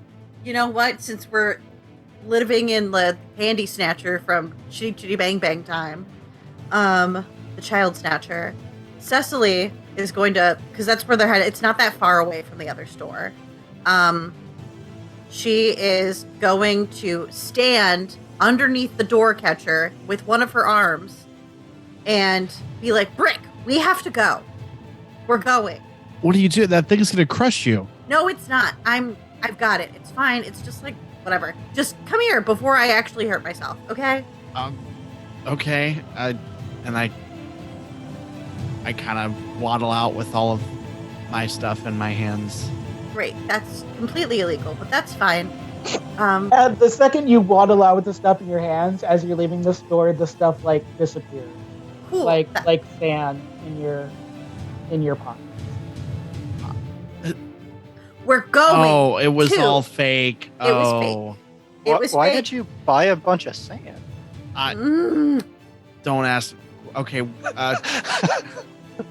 you know what? Since we're living in the handy snatcher from Chitty Chitty Bang Bang time, the child snatcher, Cecily is going to, because that's where they're headed. It's not that far away from the other store. She is going to stand underneath the door catcher with one of her arms and be like, Brick, we have to go. We're going. What do you do? That thing's gonna crush you. No, it's not. I've got it. It's fine. It's just like, whatever. Just come here before I actually hurt myself, okay? Okay. I kind of waddle out with all of my stuff in my hands. Great. That's completely illegal, but that's fine. And the second you waddle out with the stuff in your hands, as you're leaving the store, the stuff like disappears, Cool. like sand in your pocket. We're going. Oh, it was to- all fake. It was fake. It was Why fake. did you buy a bunch of sand? Don't ask. Okay.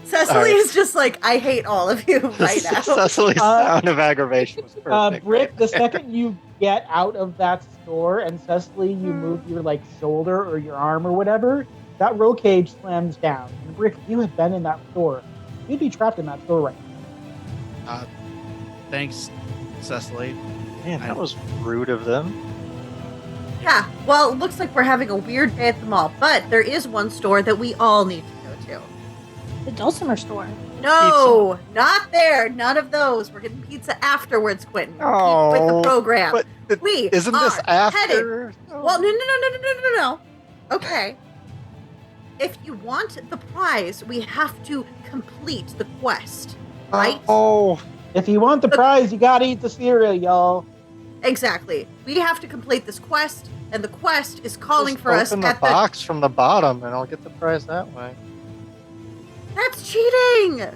Cecily Alright. is just like, I hate all of you right now. Cecily's sound of aggravation was perfect. Brick, right the there. second you get out of that store, and Cecily, you move your like shoulder or your arm or whatever, that roll cage slams down. And Brick, if you had been in that store, you'd be trapped in that store right now. Thanks, Cecily. Man, that was rude of them. Yeah, well, it looks like we're having a weird day at the mall, but there is one store that we all need to go to. The Dulcimer store. No, not there. None of those. We're getting pizza afterwards, Quentin. Keep with the program. But We isn't this are after? Well, no. Okay. If you want the prize, we have to complete the quest, right? Oh, If you want the prize, you gotta eat the cereal, y'all. Exactly. We have to complete this quest, and the quest is calling just for us open the at box from the bottom, and I'll get the prize that way. That's cheating!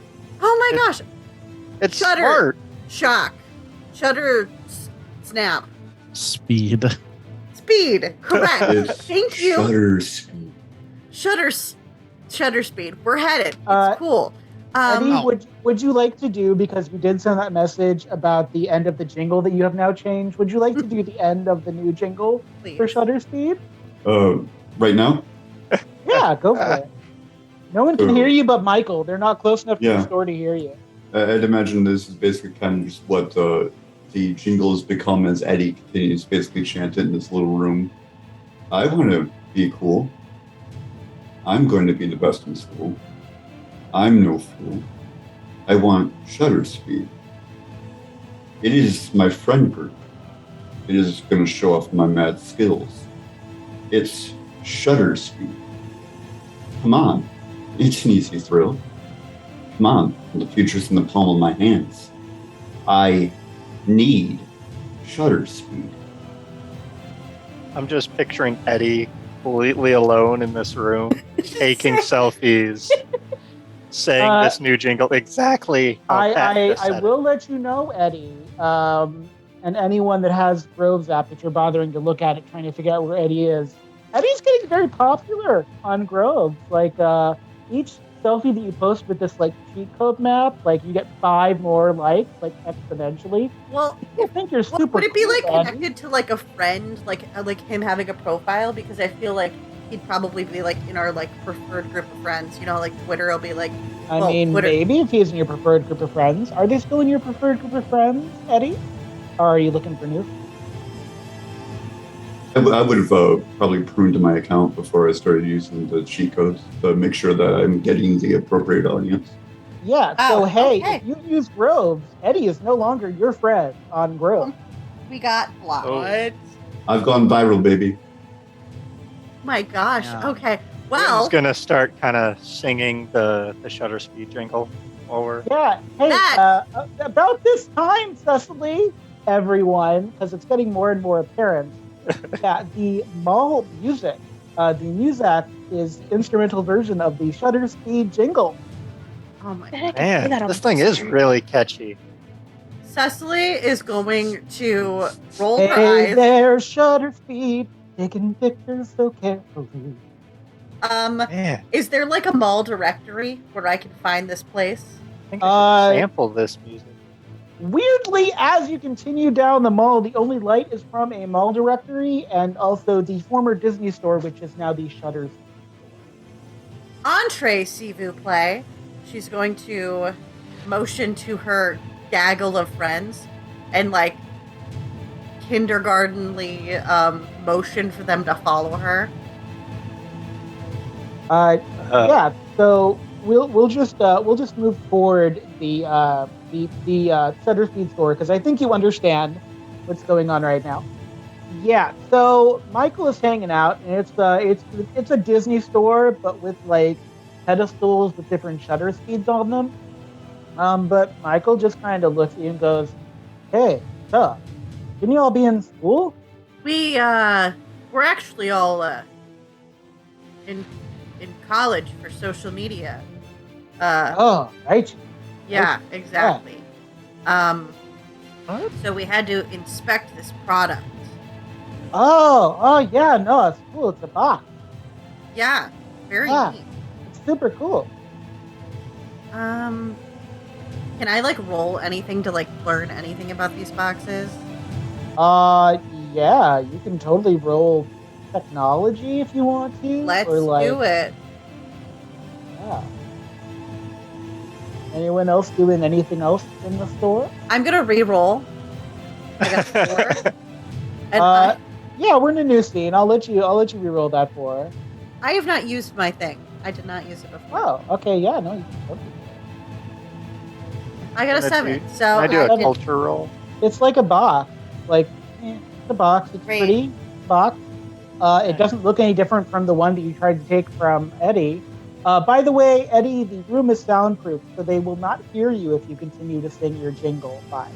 Oh my gosh. It's Shudder. smart. Shock. Shutter. Snap. Speed. Speed. Correct. It's Thank you. Shutter speed. Shutter speed. We're headed. It's cool. Eddy, Oh. would you like to do, because you did send that message about the end of the jingle that you have now changed, would you like to do the end of the new jingle Please. for Shutter Speed? Right now? Yeah, go for it. No one can hear you but Michael. They're not close enough to Yeah. the store to hear you. I'd imagine this is basically kind of just what the jingle has become as Eddy continues to basically chant it in this little room. I want to be cool. I'm going to be the best in school. I'm no fool. I want shutter speed. It is my friend group. It is going to show off my mad skills. It's shutter speed. Come on. It's an easy thrill. Come on. The future's in the palm of my hands. I need shutter speed. I'm just picturing Eddy completely alone in this room, taking selfies, saying this new jingle exactly. How Pat just I said will let you know, Eddy, and anyone that has Groves app, if you're bothering to look at it, trying to figure out where Eddy is. Eddy's getting very popular on Groves. Like, each selfie that you post with this, like, cheat code map, like, you get 5 more likes, like, exponentially. Well, I think you're super would it be cool, like Eddy. connected to like a friend, like him having a profile? Because I feel like he'd probably be like in our like preferred group of friends. You know, like Twitter will be like. I well, mean, Twitter- maybe if he's in your preferred group of friends. Are they still in your preferred group of friends, Eddy? Or are you looking for new? I would have probably pruned to my account before I started using the cheat codes to make sure that I'm getting the appropriate audience. Yeah, Oh, so hey, okay. if you use Groves, Eddy is no longer your friend on Groves. We got blocked. Oh. What? I've gone viral, baby. My gosh. Yeah. Okay. I'm Well, just gonna start kind of singing the shutter speed jingle while we're. Yeah, hey, That- about this time, Cecily, everyone, because it's getting more and more apparent that the mall music, the music is the instrumental version of the Shutter Speed jingle. oh my. Bet I could play that Man, on this my thing is stream. really catchy. Cecily is going to roll her Hey eyes. there, Shutter Speed, taking pictures so carefully. Man, Is there like a mall directory where I can find this place? I think I should sample this music. Weirdly, as you continue down the mall, the only light is from a mall directory and also the former Disney store, which is now the Shutters. Entree, s'il vous plaît. she's going to motion to her gaggle of friends and like kindergartenly motion for them to follow her. Yeah. So we'll just move forward the Shutter Speed store because I think you understand what's going on right now. Yeah. So Michael is hanging out, and it's a Disney store, but with like pedestals with different shutter speeds on them. But Michael just kind of looks at you and goes, "Hey, shouldn't you all be in school?" We're actually all in college for social media. Oh, right. Yeah, exactly. So we had to inspect this product. Oh, yeah. No, it's cool. It's a box. Yeah, very neat. It's super cool. Can I like roll anything to like learn anything about these boxes? Yeah, you can totally roll technology if you want to. Let's or do it. Yeah. Anyone else doing anything else in the store? I'm gonna re-roll. I got 4. And yeah, we're in a new scene. I'll let you re-roll that for. I have not used my thing. I did not use it before. Oh, okay, yeah, no, you can totally. I got a 7. So Can I do a can- culture roll? It's like a box. Like it's a box. It's Great. pretty box. It doesn't look any different from the one that you tried to take from Eddy. By the way, Eddy, the room is soundproof, so they will not hear you if you continue to sing your jingle. Bye.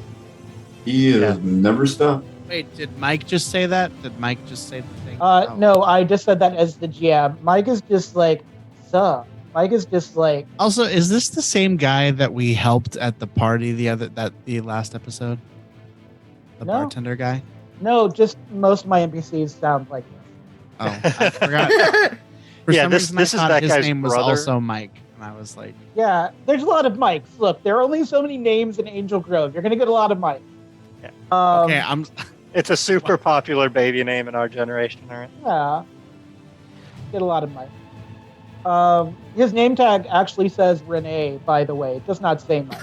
He has never stopped. Wait, did Mike just say that? Did Mike just say the thing? No, I just said that as the GM. Mike is just like, suh. Mike is just like. Also, is this the same guy that we helped at the party the last episode? The No. bartender guy? No, just most of my NPCs sound like this. Oh, I forgot. For some reason, this I is thought that his guy's name was brother. also Mike, and I was like, Yeah, there's a lot of Mikes. Look, there are only so many names in Angel Grove. You're gonna get a lot of Mikes. Yeah. okay, I'm. It's a super popular baby name in our generation, all right? Yeah. Get a lot of Mikes. His name tag actually says Renee, by the way. It does not say Mike.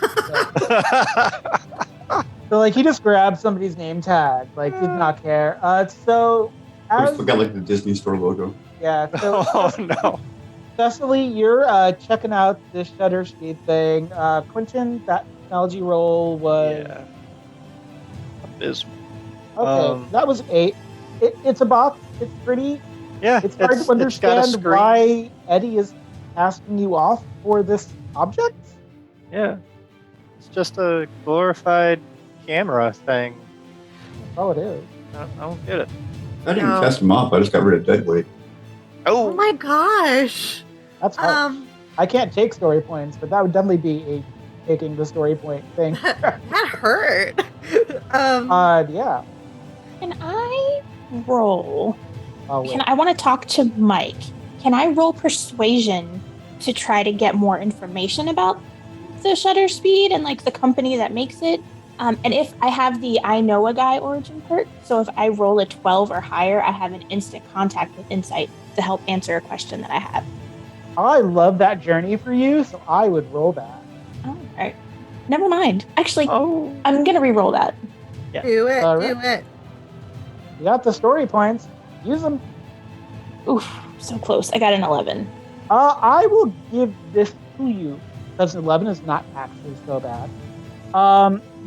So like, he just grabbed somebody's name tag. Like, did not care. So, I as forgot like the Disney Store logo. yeah. So Oh no. Cecily, you're checking out this shutter speed thing. Quentin, that technology roll was Yeah. Abysmal. okay. That was 8. It's a box. It's pretty. Yeah, It's hard to got a understand screen. why Eddy is asking you off for this object. Yeah. It's just a glorified camera thing. That's all it is. I don't get it. I didn't No. cast him off. I just got rid of deadweight. Oh my gosh. That's hard. I can't take story points, but that would definitely be a taking the story point thing. That hurt. Yeah. Can I roll? Oh, wait. I want to talk to Mike. Can I roll persuasion to try to get more information about the shutter speed and like the company that makes it? And if I have the I know a guy origin perk, so if I roll a 12 or higher, I have an instant contact with insight to help answer a question that I have. I love that journey for you, so I would roll that. All right. Never mind. Actually, Oh. I'm going to re-roll that. Do it. All Do right. it. You got the story points. Use them. Oof, so close. I got an 11. I will give this to you because 11 is not actually so bad.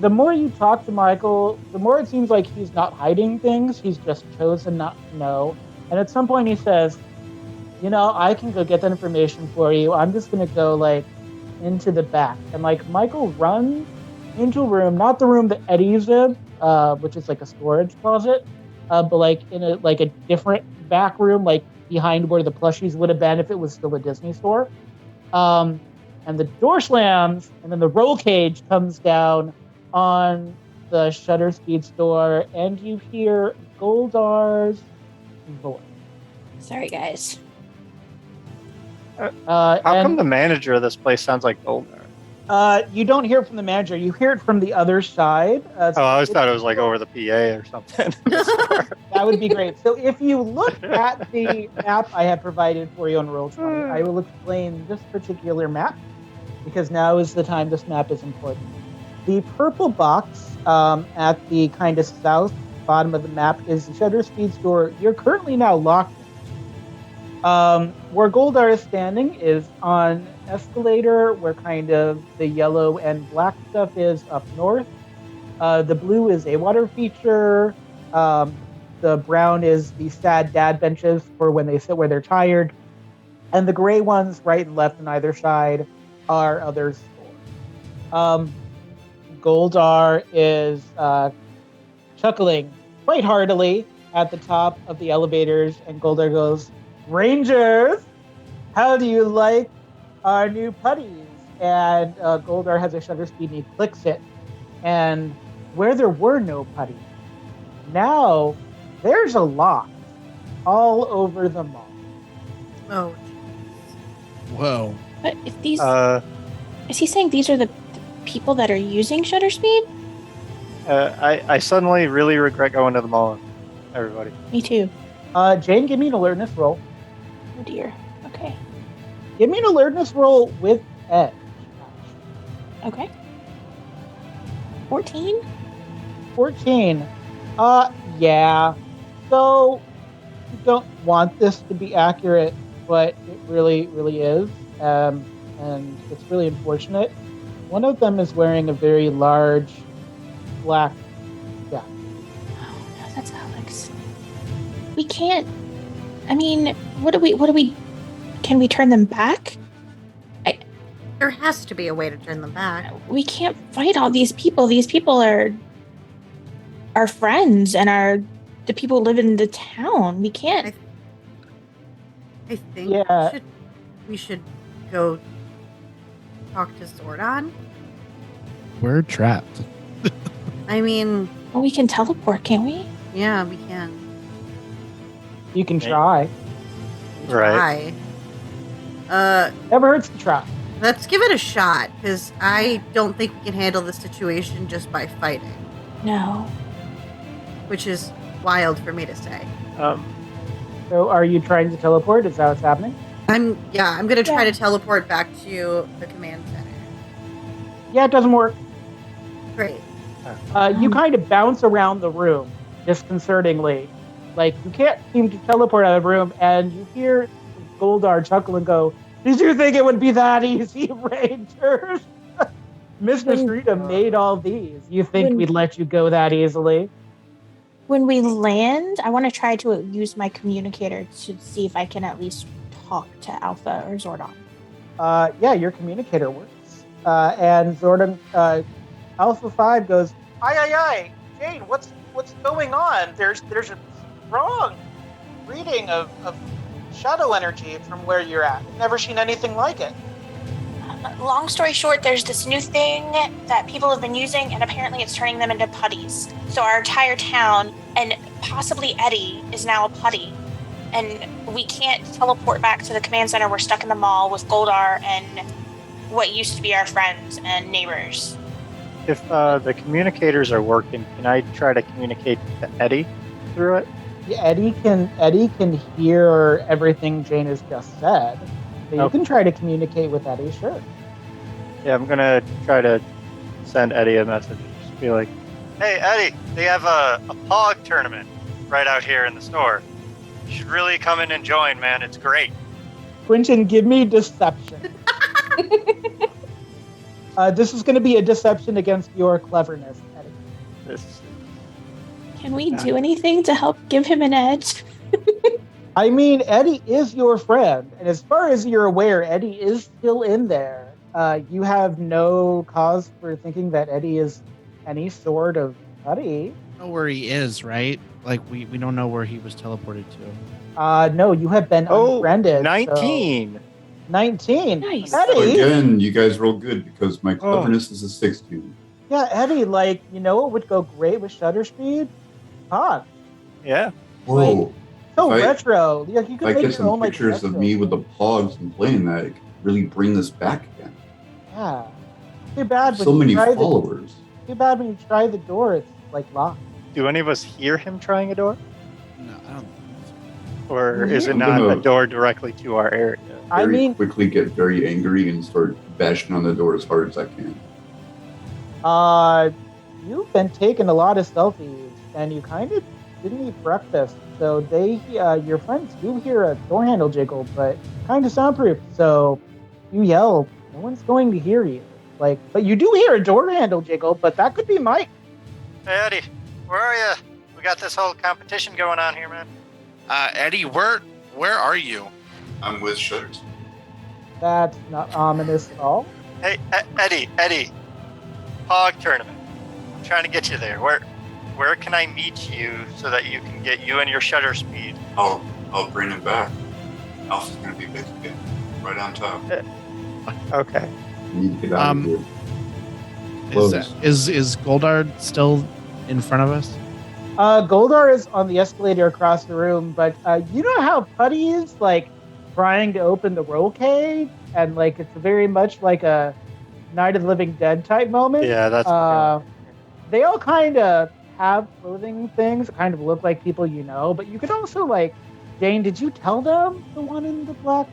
The more you talk to Michael, the more it seems like he's not hiding things. He's just chosen not to know. And at some point he says, you know, I can go get that information for you. I'm just going to go like into the back. And like Michael runs into a room, not the room that Eddy's in, which is like a storage closet, but like in a different back room, like behind where the plushies would have been if it was still a Disney store. And the door slams, and then the roll cage comes down on the shutter speed store, and you hear Goldar's voice. Sorry, guys. How come the manager of this place sounds like Goldar? You don't hear it from the manager. You hear it from the other side. I always thought it was like over the PA or something. That would be great. So if you look at the map I have provided for you on Roll20, I will explain this particular map. because now is the time this map is important. The purple box at the kind of south bottom of the map is the shutter speed store. You're currently now locked in. Where Goldar is standing is on escalator, where kind of the yellow and black stuff is up north. The blue is a water feature. The brown is the sad dad benches for when they sit where they're tired. And the gray ones, right and left on either side, are other stores. Goldar is chuckling quite heartily at the top of the elevators, and Goldar goes, "Rangers, how do you like our new putties?" And Goldar has a shutter speed and he clicks it. And where there were no putties, now there's a lot all over the mall. Oh, Whoa. But if these, is he saying these are the people that are using shutter speed? I suddenly really regret going to the mall. Everybody. Me too. Jane, give me an alertness roll. Oh dear. Okay. Give me an alertness roll with edge. Okay. 14? 14. Yeah. So, you don't want this to be accurate, but it really, really is. And it's really unfortunate. One of them is wearing a very large black jacket. Oh no, that's Alex. We can't. I mean, what do we? Can we turn them back? there has to be a way to turn them back. We can't fight all these people. These people are our friends and are the people who live in the town. We can't. I think Yeah. we should go talk to Zordon. We're trapped. I mean, Well, we can teleport, can't we? yeah, we can You can try. Right. try. Never hurts to try. Let's give it a shot, because I don't think we can handle the situation just by fighting, No. which is wild for me to say. So are you trying to teleport? Is that what's happening? I'm gonna try Yeah. to teleport back to the command center. Yeah, it doesn't work. Great. You kind of bounce around the room disconcertingly. Like, you can't seem to teleport out of the room, and you hear Goldar chuckle and go, "Did you think it would be that easy, Rangers? Mistress Rita made all these. You think when- we'd let you go that easily?" When we land, I want to try to use my communicator to see if I can at least talk to Alpha or Zordon. Yeah, your communicator works. And Zordon, Alpha 5 goes, "Aye, Jane, what's going on? There's a strong reading of shadow energy from where you're at. I've never seen anything like it." Long story short, there's this new thing that people have been using, and apparently it's turning them into putties. So our entire town, and possibly Eddy, is now a putty. And we can't teleport back to the command center. We're stuck in the mall with Goldar and what used to be our friends and neighbors. If the communicators are working, can I try to communicate to Eddy through it? Yeah, Eddy can hear everything Jane has just said. So you Okay. can try to communicate with Eddy, sure. Yeah, I'm gonna try to send Eddy a message. Just be like, "Hey, Eddy, they have a POG tournament right out here in the store. You should really come in and join, man. It's great." Quentin, give me deception. This is going to be a deception against your cleverness, Eddy. This Can we do anything to help give him an edge? I mean, Eddy is your friend, and as far as you're aware, Eddy is still in there. You have no cause for thinking that Eddy is any sort of putty. Know where he is, right? Like we don't know where he was teleported to. No, you have been unfriended. so- 19. 19. Nice. Eddy. Again, you guys roll good because my cleverness is a 16. Yeah, Eddy, like, you know what would go great with shutter speed? Pog. Yeah. Whoa. So If I- retro. Like, you If could I make get your some own, like, pictures of retro me with the thing. pogs and playing that, it could really bring this back again. Yeah. Too bad when So you many try followers. Too bad when you try the door, it's like locked. Do any of us hear him trying a door? No, I don't think so. Or is it I'm not gonna- a door directly to our area? I mean, quickly get very angry and start bashing on the door as hard as I can. you've been taking a lot of selfies, and you kind of didn't eat breakfast. So your friends do hear a door handle jiggle, but kind of soundproof. So you yell, no one's going to hear you. But you do hear a door handle jiggle, but that could be Mike. Hey, Eddy, where are you? We got this whole competition going on here, man. Eddy, where are you? I'm with Shutters. That's not ominous at all. Hey, Eddy, Hog tournament. I'm trying to get you there. Where can I meet you so that you can get you and your shutter speed? I'll bring him back. Alpha's gonna be big again, right on top. Okay. You need to get out of here. Close. Is Goldard still in front of us? Goldar is on the escalator across the room, but you know how Putty is trying to open the roll cage, and it's very much like a Night of the Living Dead type moment. Yeah, that's. They all kind of have clothing things that kind of look like people you know, but you could also Jane, did you tell them the one in the black?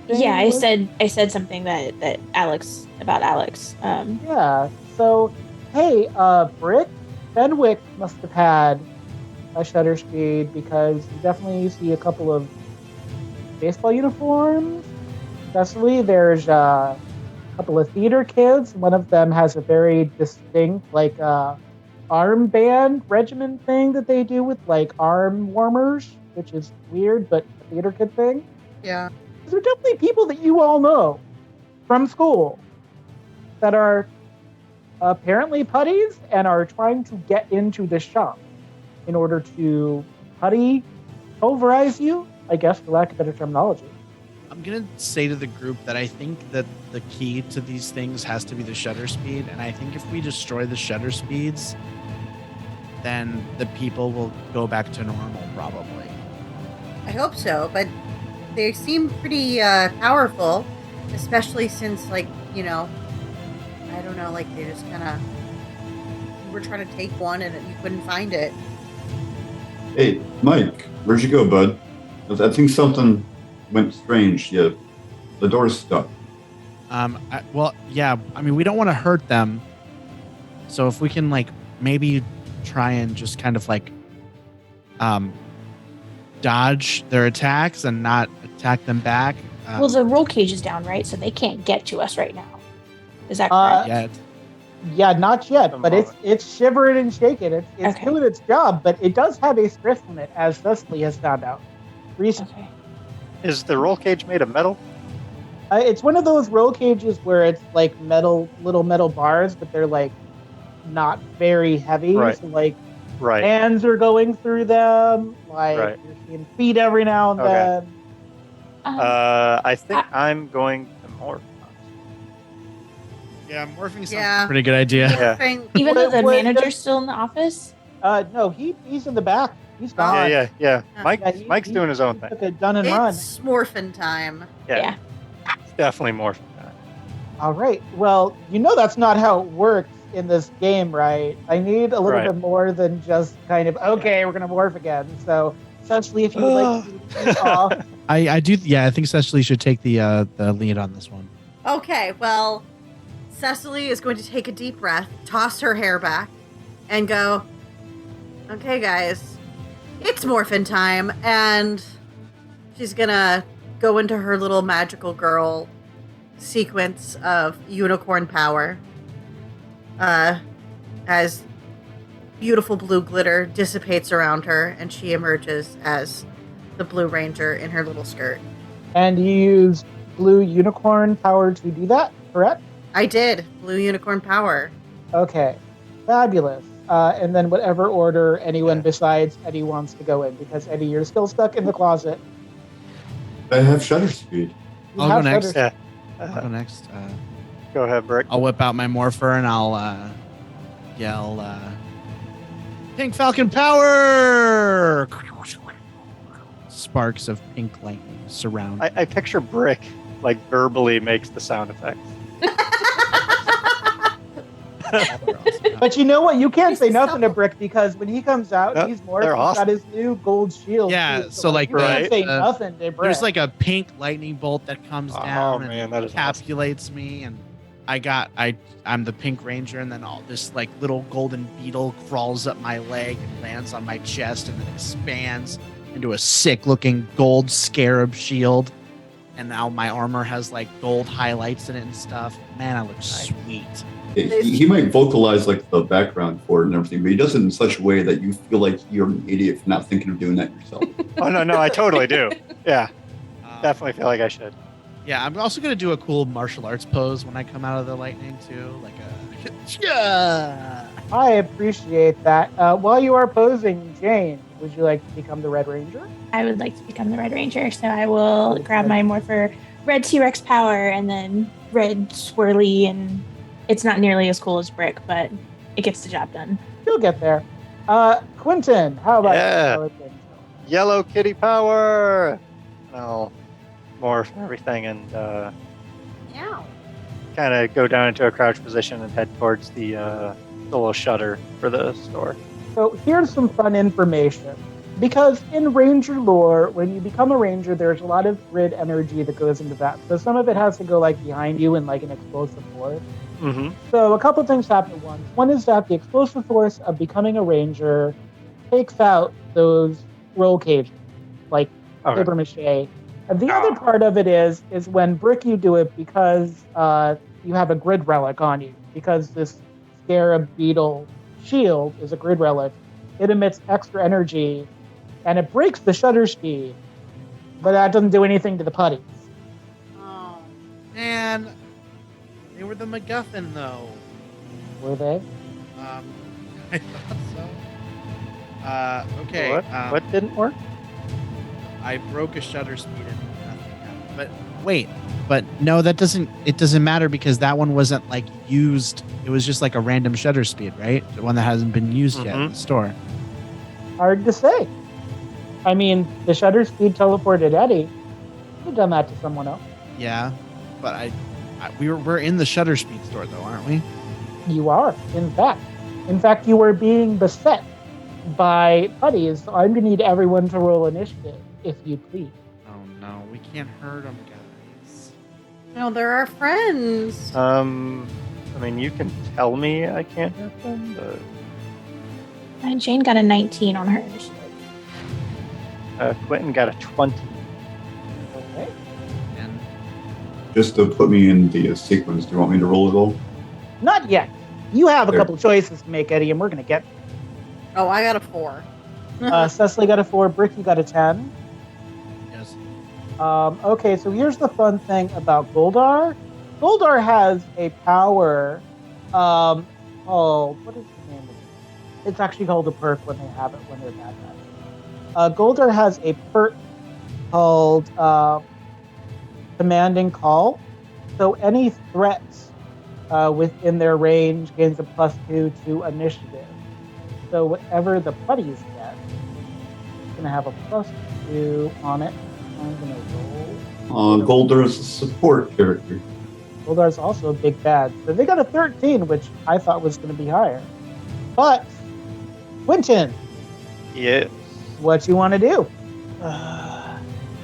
Yeah, I said something that Alex about Alex. Yeah. So, hey, Brick Fenwick must have had a shutter speed because you definitely see a couple of baseball uniforms. Cecily, there's a couple of theater kids. One of them has a very distinct armband regimen thing that they do with arm warmers, which is weird, but a theater kid thing. Yeah. These are definitely people that you all know from school that are apparently putties and are trying to get into the shop in order to putty pulverize you, I guess, for lack of better terminology. I'm gonna say to the group that I think that the key to these things has to be the shutter speed, and I think if we destroy the shutter speeds, then the people will go back to normal probably. I hope so, but they seem pretty powerful, especially since, I don't know, they just kind of were trying to take one and you couldn't find it. Hey, Mike, where'd you go, bud? I think something went strange. Yeah, the door's stuck. We don't want to hurt them. So if we can maybe try and just kind of dodge their attacks and not attack them back. Well, the roll cage is down, right? So they can't get to us right now. Is that correct? Yet. Yeah, not yet, but it's shivering and shaking. It's Okay. doing its job, but it does have a stress limit, as Cecily has found out recently. Okay. Is the roll cage made of metal? It's one of those roll cages where it's little metal bars, but they're not very heavy. Right. So Right. hands are going through them. Right. You're seeing feet every now and Okay. then. I think I'm going to morph. Yeah, morphing sounds Yeah. like a pretty good idea. Yeah. Thing- Even though the What- manager's still in the office? No, he's in the back. He's gone. Yeah. Yeah, Mike's doing his own thing. Took a done and run. It's Morphin time. Yeah. It's definitely morph. All right. Well, that's not how it works in this game, right? I need a little Right. bit more than just kind of, okay, we're going to morph again. So, essentially, if you would like to lead off. I do. Yeah, I think Cecily should take the lead on this one. Okay, well, Cecily is going to take a deep breath, toss her hair back, and go, okay, guys, it's Morphin time. And she's going to go into her little magical girl sequence of unicorn power as beautiful blue glitter dissipates around her and she emerges as the Blue Ranger in her little skirt. And you use blue unicorn power to do that, correct? I did. Blue unicorn power. Okay. Fabulous. And then whatever order anyone besides Eddy wants to go in, because Eddy, you're still stuck in the closet. I have shutter speed. You I'll go have next. shutter- Yeah. I'll go next. Go ahead, Brick. I'll whip out my morpher and I'll yell, Pink Falcon power! Sparks of pink lightning surround. I picture Brick verbally makes the sound effects. But you know what? You can't He's say the nothing to stumble. Brick because when he comes out, Yep, he's more. they're He's got awesome. his new gold shield. Yeah, too, so like you can't Right. say nothing to Brick. There's like a pink lightning bolt that comes Oh, down man, and that is encapsulates me, and I'm the pink ranger, and then all this like little golden beetle crawls up my leg and lands on my chest, and then expands into a sick looking gold scarab shield. And now my armor has like gold highlights in it and stuff. Man, I look sweet. He might vocalize like the background for it and everything, but he does it in such a way that you feel like you're an idiot for not thinking of doing that yourself. Oh no, I totally do. Yeah, Um, definitely feel like I should. Yeah, I'm also gonna do a cool martial arts pose when I come out of the lightning too, like a yeah. I appreciate that. While you are posing, Jane, would you like to become the Red Ranger? I would like to become the Red Ranger, so I will grab my Morpher Red T-Rex power and then red swirly, and it's not nearly as cool as Brick, but it gets the job done. You'll get there. Quentin, how about Yeah. you? Yellow kitty power. No, morph and everything, and Meow. kind of go down into a crouch position and head towards the little shutter for the store. So here's some fun information. Because in Ranger lore, when you become a Ranger, there's a lot of grid energy that goes into that. So some of it has to go like behind you in like an explosive force. Mm-hmm. So a couple things happen at once. One is that the explosive force of becoming a Ranger takes out those roll cages, like Okay. paper mache. And the other part of it is when Brick you do it because you have a grid relic on you. Because this scarab beetle shield is a grid relic, it emits extra energy and it breaks the shutter speed, but that doesn't do anything to the putties. Oh. Man, they were the MacGuffin though. Were they? I thought so. Okay. What didn't work? I broke a shutter speed and nothing happened. But wait, but no, it doesn't matter because that one wasn't like used. It was just like a random shutter speed, right? The one that hasn't been used yet in the store. Hard to say. I mean, the shutter speed teleported Eddy. You've done that to someone else. Yeah, but we're in the shutter speed store though, aren't we? You are, in fact. In fact, you were being beset by putties, so I'm going to need everyone to roll initiative, if you please. Oh no, we can't hurt them, guys. No, they're our friends. I mean, you can tell me I can't hurt them, but Jane got a 19 on hers. Quentin got a 20. Okay. And Just to put me in the sequence, do you want me to roll it all? Not yet. You have a There. couple choices to make, Eddy, and we're going to get Oh, I got a 4. Cecily got a 4, Brick, you got a 10. yes, Okay, so here's the fun thing about Goldar. Goldar has a power called, what is the name of it? It's actually called a perk when they have it, when they're bad at it. Goldar has a perk called Commanding Call. So any threats within their range gains a +2 to initiative. So whatever the putties get, it's going to have a +2 on it. I'm going to roll. Golder is a support character. Goldar's also a big bad. So they got a 13, which I thought was going to be higher. But, Quentin, Yes. what you want to do?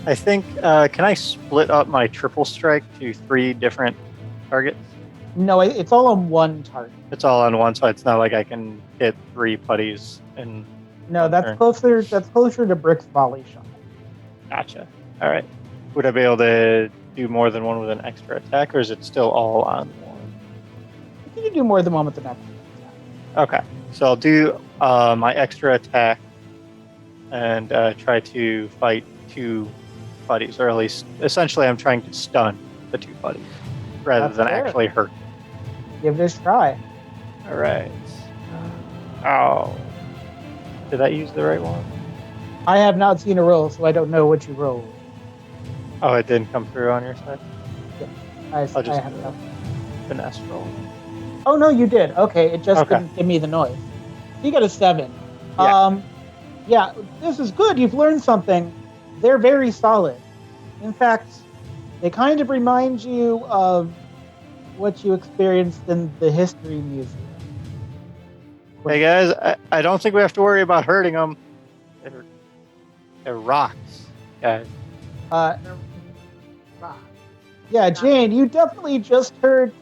I think, can I split up my triple strike to 3 different targets? No, it's all on one target. It's all on one, so it's not like I can hit 3 putties and No, that's Okay. closer. That's closer to Brick's volley shot. gotcha. All right. Would I be able to do more than one with an extra attack, or is it still all on one? You can do more than one with the next attack. Okay. So I'll do my extra attack and try to fight 2 putties, or at least, essentially, I'm trying to stun the 2 putties rather That's than fair. actually hurt. Give this a try. All right. Oh. Did I use the right one? I have not seen a roll, so I don't know what you rolled. Oh, it didn't come through on your side? I I'll just have not. finesse roll. Oh no, you did. Okay, it just Okay. didn't give me the noise. You got a 7. Yeah. Yeah, this is good. You've learned something. They're very solid. In fact, they kind of remind you of what you experienced in the history museum. Hey guys, I don't think we have to worry about hurting them. They're rocks, guys. Yeah, Jane, you definitely just heard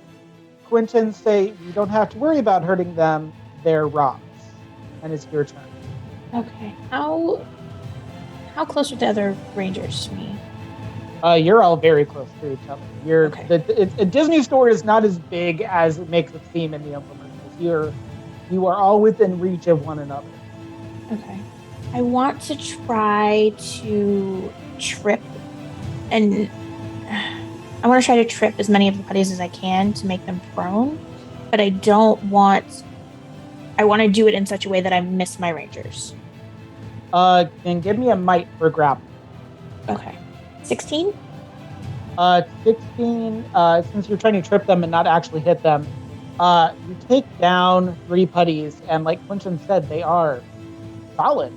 Quentin say you don't have to worry about hurting them. They're rocks. And it's your turn. Okay. How close are the other rangers to me? You're all very close to each other. Okay. A Disney store is not as big as it makes it seem in the infomercials. You are all within reach of one another. Okay. I want to try to trip and I want to try to trip as many of the putties as I can to make them prone, but I want to do it in such a way that I miss my rangers. Then give me a might for grapple. Okay. 16? 16, since you're trying to trip them and not actually hit them, you take down 3 putties, and like Quentin said, they are solid.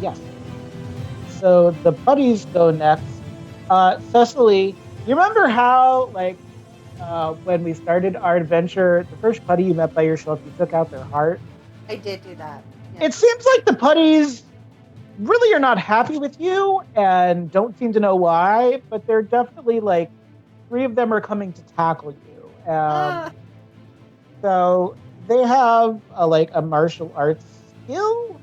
Yes. So the putties go next. Cecily, you remember how, when we started our adventure, the first putty you met by yourself, you took out their heart? I did do that. Yeah. It seems like the putties really are not happy with you and don't seem to know why, but they're definitely 3 of them are coming to tackle you. So they have a martial arts skill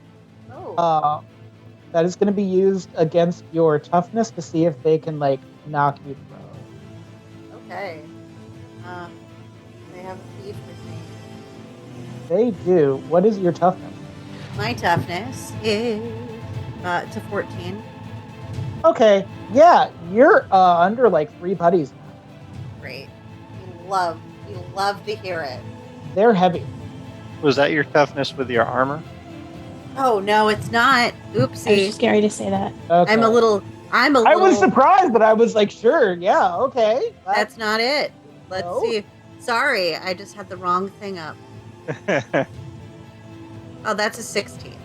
that is going to be used against your toughness to see if they can knock you prone. Okay. They have a thief with me. They do. What is your toughness? My toughness is to 14. Okay. Yeah, you're under 3 putties now. Great. We love to hear it. They're heavy. Was that your toughness with your armor? Oh no, it's not. I was Oopsie. just scary to say that. Okay. I'm a little. I was surprised, but I was sure, yeah, okay. That's not it. Let's No? see. Sorry, I just had the wrong thing up. Oh, that's a 16.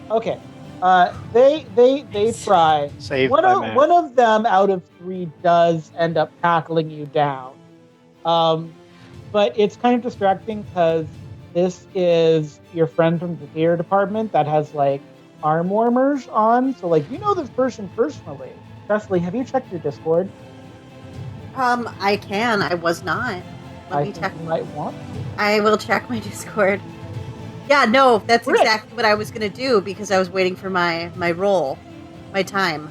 Okay. They try. Saved One by of, man. one of them out of 3 does end up tackling you down. But it's kind of distracting because this is your friend from the theater department that has arm warmers on. So you know this person personally. Cecily, have you checked your Discord? I can. I was not. Let me think check. you might want to. I will check my Discord. Yeah, no, that's Rick. exactly what I was going to do because I was waiting for my roll, my time.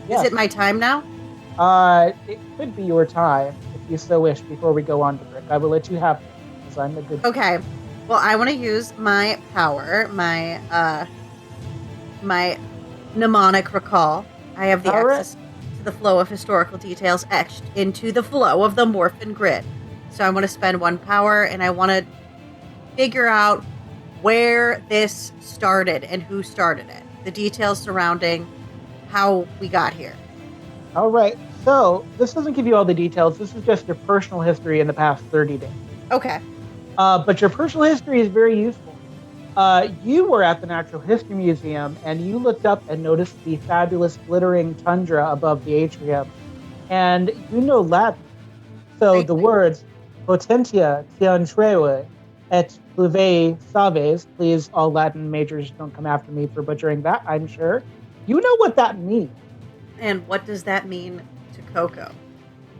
Yes. Is it my time now? It could be your time if you so wish. Before we go on to Rick, I will let you have it because I'm a good. Okay. Well, I want to use my power, my mnemonic recall. I have the All right. access to the flow of historical details etched into the flow of the Morphin grid. So I want to spend 1 power, and I want to figure out where this started and who started it. The details surrounding how we got here. All right. So this doesn't give you all the details. This is just your personal history in the past 30 days. Okay. But your personal history is very useful. You were at the Natural History Museum, and you looked up and noticed the fabulous glittering tundra above the atrium. And you know Latin. So the words potentia tiantreve et pluve saves, please, all Latin majors don't come after me for butchering that, I'm sure. You know what that means. And what does that mean to Coco?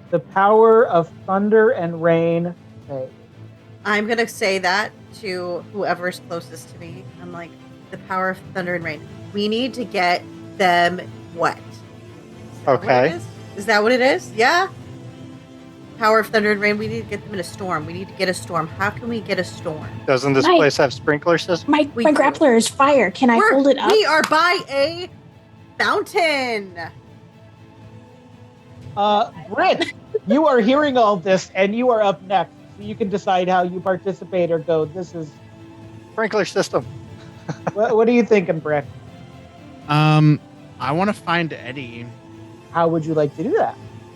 The power of thunder and rain saves. I'm going to say that to whoever's closest to me. I'm like, the power of thunder and rain. We need to get them wet. Okay. Is that what it is? Yeah? Power of thunder and rain. We need to get them in a storm. We need to get a storm. How can we get a storm? Doesn't this Mike. place have sprinkler system? My We do. grappler is fire. Can I hold it up? We are by a fountain. Britt, you are hearing all this, and you are up next. So you can decide how you participate or go. This is. Sprinkler system. What are you thinking, Britt? I want to find Eddy. How would you like to do that?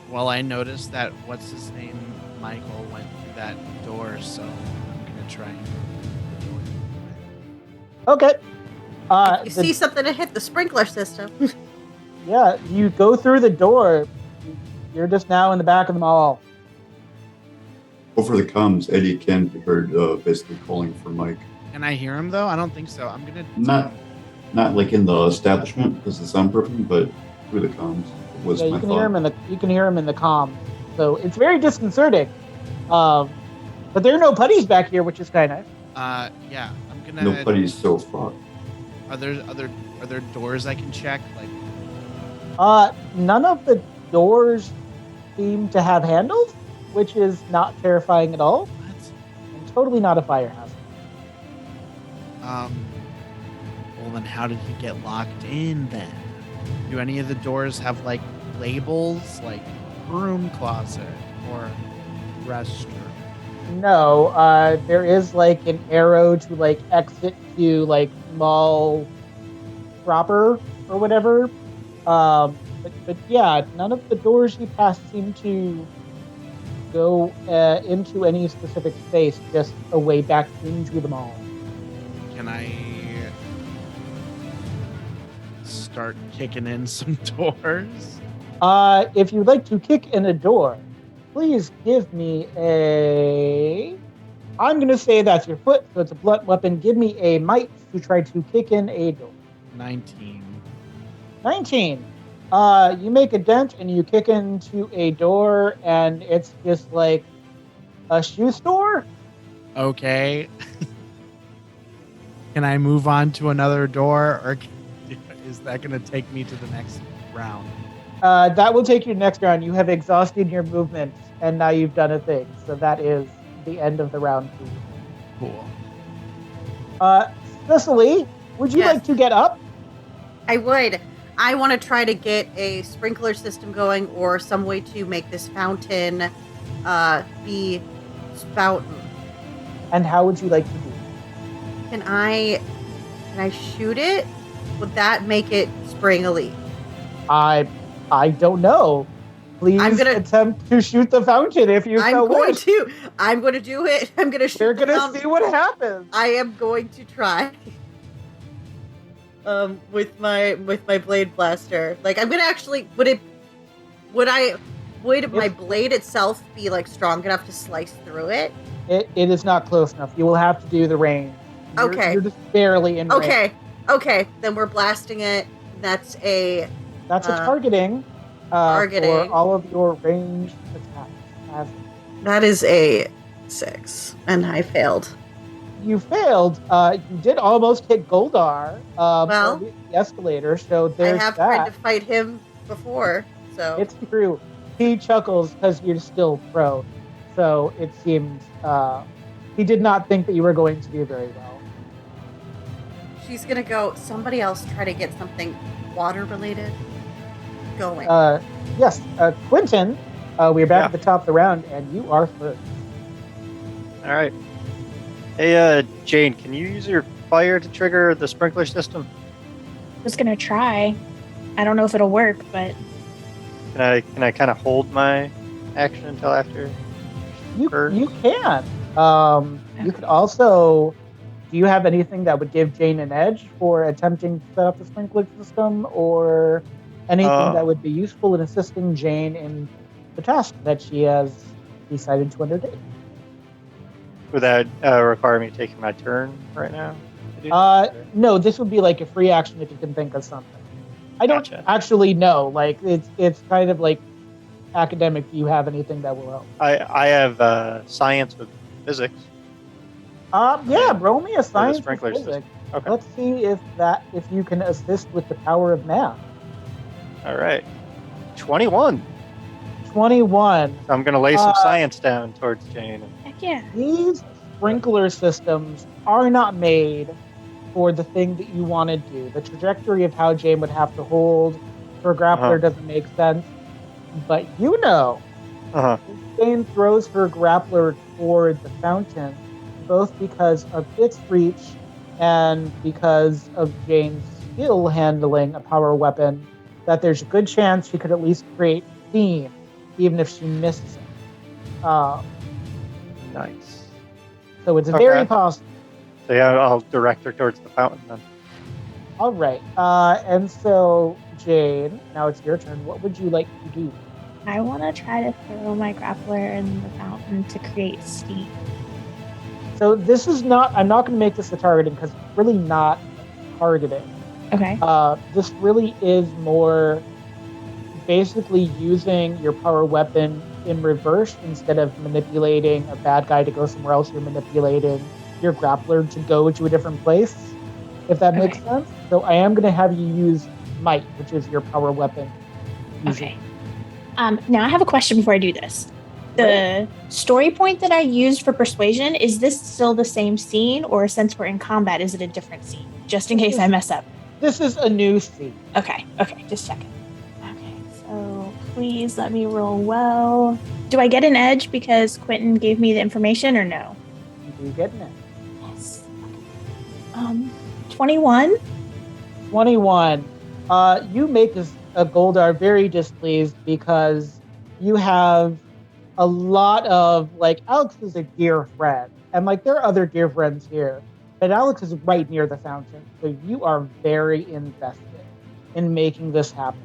Well, I noticed that what's his name, Michael, went through that door, so I'm gonna try and open the door. Okay. You see something to hit the sprinkler system. Yeah, you go through the door. You're just now in the back of the mall. Over the comms, Eddy can be heard basically calling for Mike. Can I hear him though? I don't think so. I'm gonna Not like in the establishment because it's soundproofing, but through the comms was Yeah, my you can thought. hear him in the comms. So it's very disconcerting. But there are no putties back here, which is kind of nice. Yeah, I'm gonna. Nobody's so far. Are there doors I can check? Like, None of the doors seem to have handles, which is not terrifying at all, what? and totally not a fire hazard. Well then, how did he get locked in then? Do any of the doors have like labels, like broom closet or restroom? No, there is like an arrow to like exit to like mall proper or whatever. But yeah, none of the doors you pass seem to go into any specific space, just a way back into the mall. Can I start kicking in some doors? If you'd like to kick in a door, please give me a... I'm going to say that's your foot, so it's a blunt weapon. Give me a might to try to kick in a door. 19. 19. You make a dent and you kick into a door, and it's just like a shoe store. Okay. Can I move on to another door, or is that going to take me to the next round? That will take you next round. You have exhausted your movement, and now you've done a thing. So that is the end of the round for you. Cool. Cecily, would you Yes. like to get up? I would. I want to try to get a sprinkler system going or some way to make this fountain be spouting. And how would you like to do it? Can I shoot it? Would that make it spring a leak? I don't know. Please attempt to shoot the fountain if you so wish. I'm going to do it. I'm going to shoot We're the going to fountain. see what happens. I am going to try. With my blade blaster. Like, I'm gonna actually would my blade itself be like strong enough to slice through it? It is not close enough. You will have to do the range. Okay. You're just barely in range. Okay. Then we're blasting it. That's a targeting. For all of your ranged attacks. That is a 6, and I failed. You failed. You did almost hit Goldar. Well, the escalator. So there's I have that. tried to fight him before, so It's true. He chuckles because you're still prone. So it seems he did not think that you were going to do very well. she's gonna go. Somebody else try to get something water related going. Yes, Quentin. We're back at the top of the round, and you are first. All right. Hey, Jane, can you use your fire to trigger the sprinkler system? Just gonna try. I don't know if it'll work, but Can I kind of hold my action until after? You can. You could also. Do you have anything that would give Jane an edge for attempting to set up the sprinkler system, or anything that would be useful in assisting Jane in the task that she has decided to undertake? Would that require me taking my turn right now? No, this would be like a free action if you can think of something. I don't actually know. Like it's kind of like academic. Do you have anything that will help? I have science with physics. Yeah, roll me a science with sprinkler physics. system. Okay. Let's see if you can assist with the power of math. All right. 21. 21. So I'm going to lay some science down towards Jane. heck yeah. These sprinkler systems are not made for the thing that you want to do. The trajectory of how Jane would have to hold her grappler doesn't make sense. But if Jane throws her grappler toward the fountain, both because of its reach and because of Jane's skill handling a power weapon, that there's a good chance she could at least create steam, even if she misses it. Nice. So it's very possible. So yeah, I'll direct her towards the fountain then. All right. And so, Jane, now it's your turn. What would you like to do? I want to try to throw my grappler in the fountain. weapon to create steam. So this is not, I'm not going to make this a targeting because it's really not targeting. Okay. This really is more basically using your power weapon in reverse. Instead of manipulating a bad guy to go somewhere else, you're manipulating your grappler to go to a different place, if that makes sense. So I am going to have you use might, which is your power weapon. Okay. Now I have a question before I do this. The story point that I used for persuasion, is this still the same scene, or since we're in combat, is it a different scene? Just in case I mess up. This is a new scene. Okay, just checking. Okay, so please let me roll well. Do I get an edge because Quentin gave me the information, or no? You do get an edge. Yes. 21. 21. You make a Goldar very displeased because you have a lot of, like, Alex is a dear friend, and like there are other dear friends here, but Alex is right near the fountain, so you are very invested in making this happen.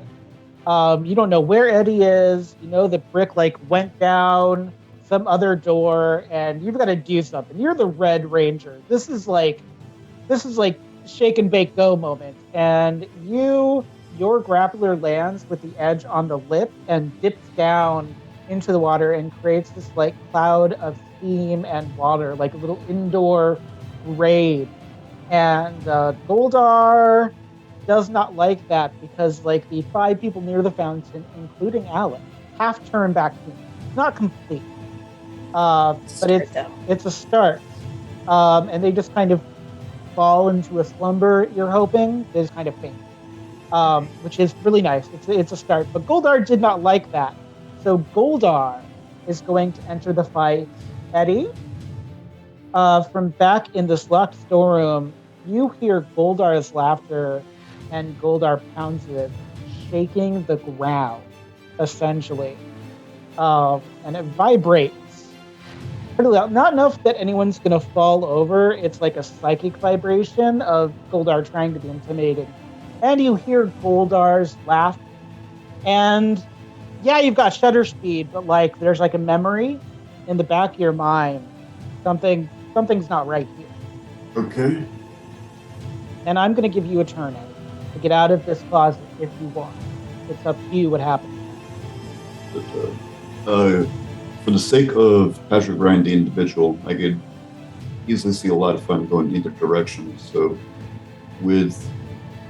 You don't know where Eddy is. You know the brick like went down some other door, and you've got to do something. You're the Red Ranger. This is like shake and bake go moment, and your grappler lands with the edge on the lip and dips down into the water and creates this like cloud of steam and water, like a little indoor raid. And Goldar does not like that because like the 5 people near the fountain, including Alex, half turn back to you. It's not complete, but it's a start. And they just kind of fall into a slumber. You're hoping they just kind of faint, which is really nice. It's a start. But Goldar did not like that. So Goldar is going to enter the fight. Eddy, from back in this locked storeroom, you hear Goldar's laughter, and Goldar pounds it, shaking the ground, essentially. And it vibrates pretty loud. Not enough that anyone's going to fall over. It's like a psychic vibration of Goldar trying to be intimidating. And you hear Goldar's laugh, and yeah, you've got shutter speed, but like there's like a memory in the back of your mind. Something's not right here. Okay. And I'm going to give you a turn, Eddy, to get out of this closet if you want. It's up to you what happens. But, for the sake of Patrick Ryan, the individual, I could easily see a lot of fun going either direction. So with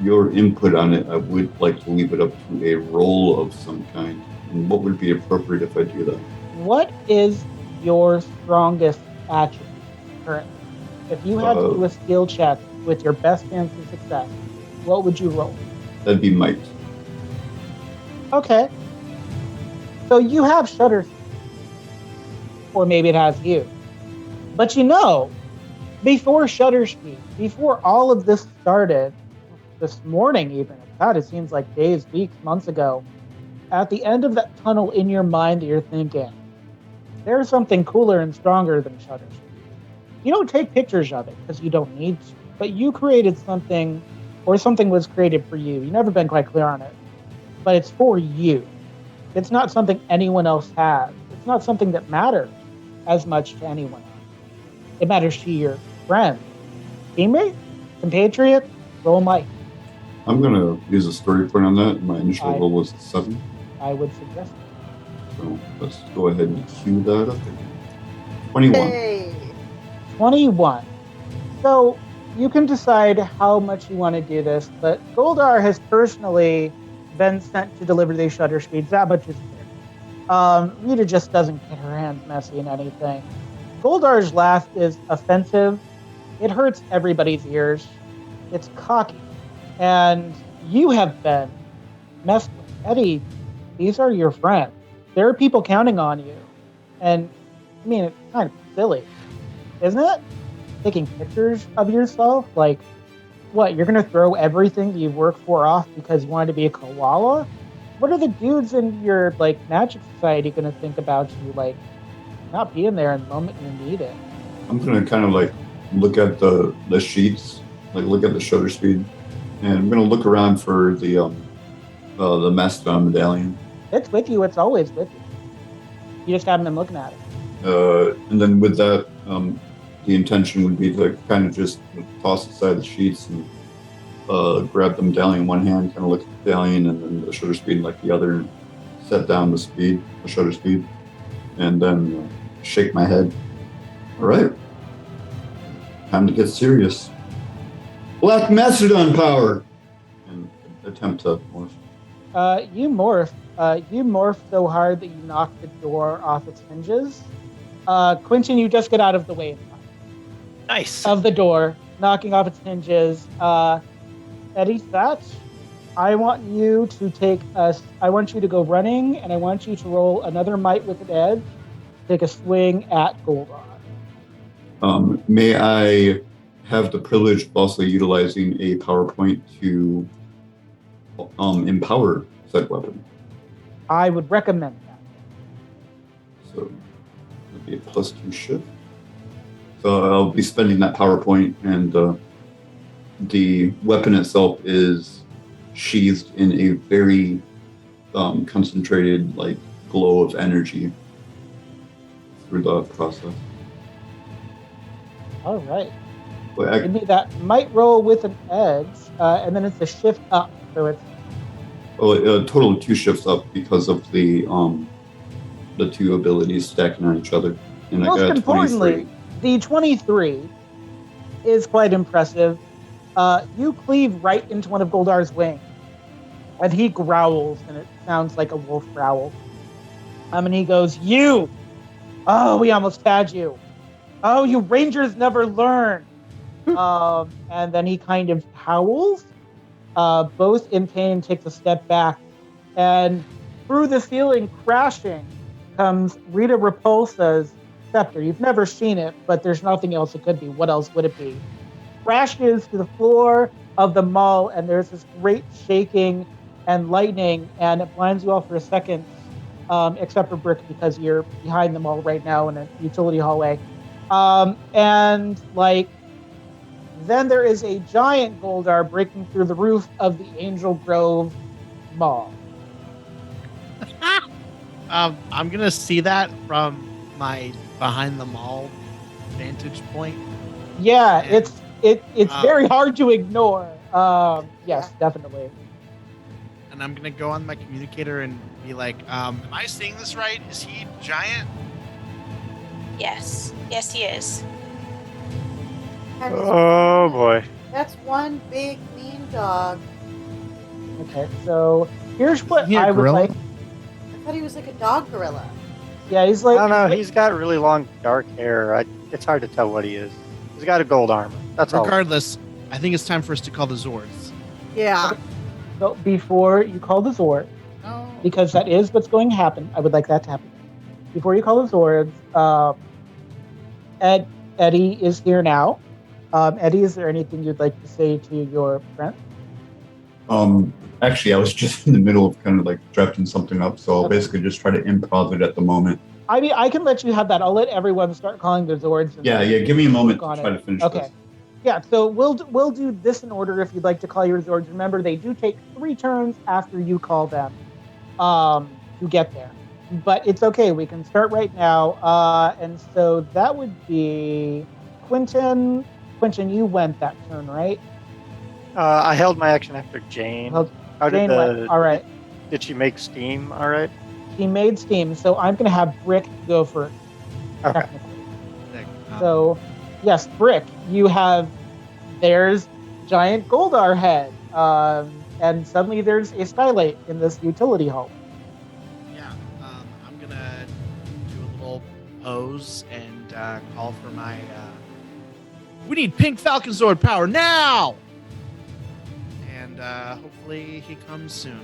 your input on it, I would like to leave it up to a roll of some kind. And what would be appropriate if I do that? What is your strongest attribute currently? If you had to do a skill check with your best chance of success, what would you roll? That'd be might. Okay. So you have shutter speed. Or maybe it has you. But you know, before shutter speed, before all of this started, this morning even, God, it seems like days, weeks, months ago, at the end of that tunnel in your mind that you're thinking, there's something cooler and stronger than shutter speed. You don't take pictures of it because you don't need to, but you created something, or something was created for you. You've never been quite clear on it, but it's for you. It's not something anyone else has. It's not something that matters as much to anyone else. It matters to your friend, teammate, compatriot, roll might. I'm going to use a story point on that. My initial roll was 7. I would suggest it. So let's go ahead and cue that up. 21. Hey. 21. So you can decide how much you want to do this, but Goldar has personally been sent to deliver these shutter speeds. That much is clear. Rita just doesn't get her hands messy in anything. Goldar's laugh is offensive. It hurts everybody's ears. It's cocky. And you have been messed with. Eddy, these are your friends. There are people counting on you. And, I mean, it's kind of silly, isn't it? Taking pictures of yourself? Like, what, you're going to throw everything that you've worked for off because you wanted to be a koala? What are the dudes in your, like, magic society going to think about you, like, not being there in the moment you need it? I'm going to kind of, like, look at the sheets, like, look at the shutter speed, and I'm going to look around for the Mastodon medallion. It's with you. It's always with you. You just haven't been looking at it. And then with that, the intention would be to kind of just toss aside the sheets and grab the medallion in one hand, kind of look at the medallion, and then the shutter speed like the other, and set down the shutter speed, and then shake my head. All right, time to get serious. Black Mastodon power, and attempt to morph. You morph. You morph so hard that you knock the door off its hinges. Quentin, you just get out of the way Nice. of the door, knocking off its hinges. Eddy, Thatch, I want you to go running, and I want you to roll another might with an edge. Take a swing at Goldar. May I have the privilege of also utilizing a PowerPoint to empower said weapon? I would recommend that. So it'll be a +2 shift. So I'll be spending that PowerPoint, and the weapon itself is sheathed in a very concentrated glow of energy through the process. All right. But Give me that might roll with an edge, and then it's a shift up. So it's a total of 2 shifts up because of the 2 abilities stacking on each other. And most I got importantly, 23. the 23 is quite impressive. You cleave right into one of Goldar's wings, and he growls, and it sounds like a wolf growl. And he goes, "You! Oh, we almost had you. Oh, you Rangers never learn." And then he kind of howls, both in pain, takes a step back, and through the ceiling, crashing, comes Rita Repulsa's scepter. You've never seen it, but there's nothing else it could be. What else would it be? Crashes to the floor of the mall, and there's this great shaking and lightning, and it blinds you all for a second, except for Brick, because you're behind the mall right now in a utility hallway. Then there is a giant Goldar breaking through the roof of the Angel Grove Mall. I'm gonna see that from my behind the mall vantage point. Yeah, And, it's very hard to ignore. Yes, definitely. And I'm gonna go on my communicator and be like, "Am I seeing this right? Is he giant?" Yes, he is. Oh boy. That's one big mean dog. Okay, so here's what Isn't he a I would gorilla? like. I thought he was like a dog gorilla. Yeah, he's I like. don't know. He's got really long dark hair. It's hard to tell what he is. He's got a gold armor. That's all. Regardless, I think it's time for us to call the Zords. Yeah. So before you call the Zord, No. because that is what's going to happen. I would like that to happen. Before you call the Zords, Eddy is here now. Eddy, is there anything you'd like to say to your friend? Actually, I was just in the middle of kind of drafting something up, so I'll basically just try to improv it at the moment. I mean, I can let you have that. I'll let everyone start calling their Zords. Yeah, give me a moment to work on try it. to finish Okay. this. Yeah, so we'll do this in order if you'd like to call your Zords. Remember, they do take 3 turns after you call them to get there. But it's okay. We can start right now. And so that would be Quentin. Quentin, you went that turn, right? I held my action after Jane. Held- How did Jane went. All right. Did she make steam? All right. He made steam, so I'm going to have Brick go first, Okay. technically. Sick. So, yes, Brick, there's giant Goldar head. And suddenly there's a skylight in this utility hall. Yeah, I'm gonna do a little pose and call for my. We need Pink Falcon Zord power now, and hopefully he comes soon.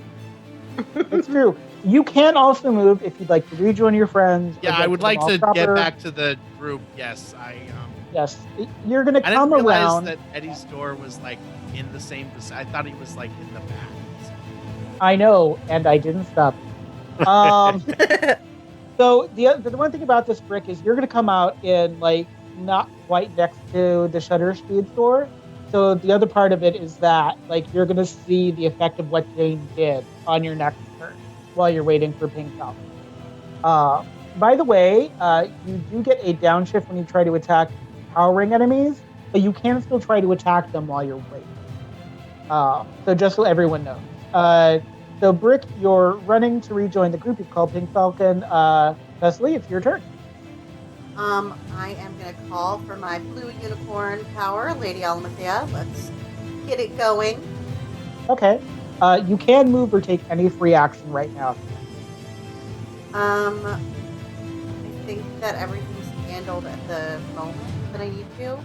It's true. You can also move if you'd like to rejoin your friends. or Yeah, get I would the like mall to proper. get back to the group. Yes, Yes, you're going to I didn't come realize around. that Eddie's door was in the same. I thought he was in the back. I know, and I didn't stop. So the one thing about this Brick is you're going to come out in not quite next to the shutter speed store. So the other part of it is that you're going to see the effect of what Jane did on your next turn while you're waiting for Pink Falcon. by the way, you do get a downshift when you try to attack powering enemies, but you can still try to attack them while you're waiting. So just so everyone knows. So Brick, you're running to rejoin the group. You've called Pink Falcon. Cecily, it's your turn. I am going to call for my blue unicorn power, Lady Alamathea. Let's get it going. Okay. You can move or take any free action right now. I think that everything's handled at the moment that I need to.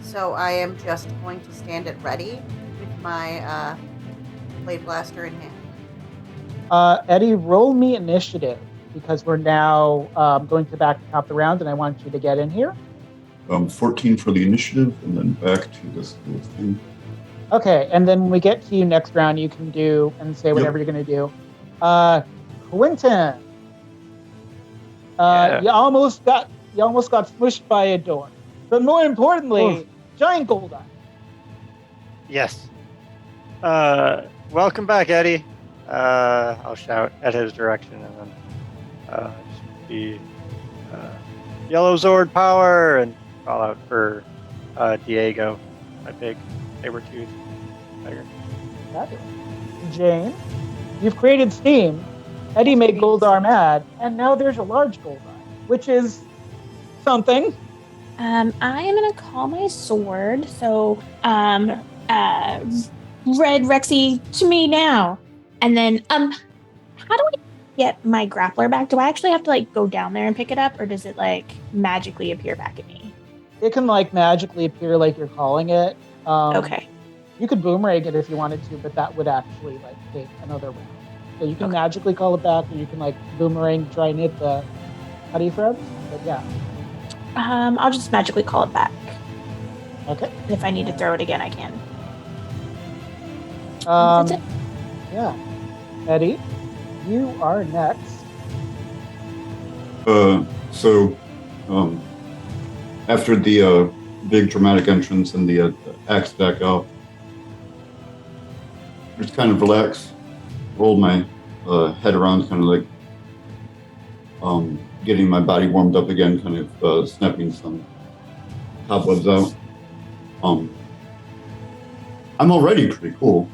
So I am just going to stand at ready with my blade blaster in hand. Eddy, roll me initiative because we're now going to the back top of the round, and I want you to get in here. 14 for the initiative, and then back to this little thing. Okay, and then when we get to you next round, you can do and say whatever you're going to do. Quentin, you almost got smushed by a door, but more importantly, giant gold eye. Yes. Welcome back, Eddy. I'll shout at his direction and then just be yellow Zord power and call out for Diego, my big saber-tooth tiger. Fabulous. Jane, you've created steam. Eddy made Goldar mad, and now there's a large Goldar, which is something. I am gonna call my sword. So, Red Rexy to me now. And then, how do I get my grappler back? Do I actually have to like go down there and pick it up, or does it like magically appear back at me? It can like magically appear like you're calling it. Okay. You could boomerang it if you wanted to, but that would actually like take another round. So you can magically call it back, or you can like boomerang, try and hit the putty threads. But yeah. I'll just magically call it back. Okay. And if I need to throw it again, I can. That's it. Yeah. Eddy, you are next. After the big dramatic entrance and the axe back out, just kind of relax, roll my head around, kind of like getting my body warmed up again, kind of snapping some cobwebs out. I'm already pretty cool.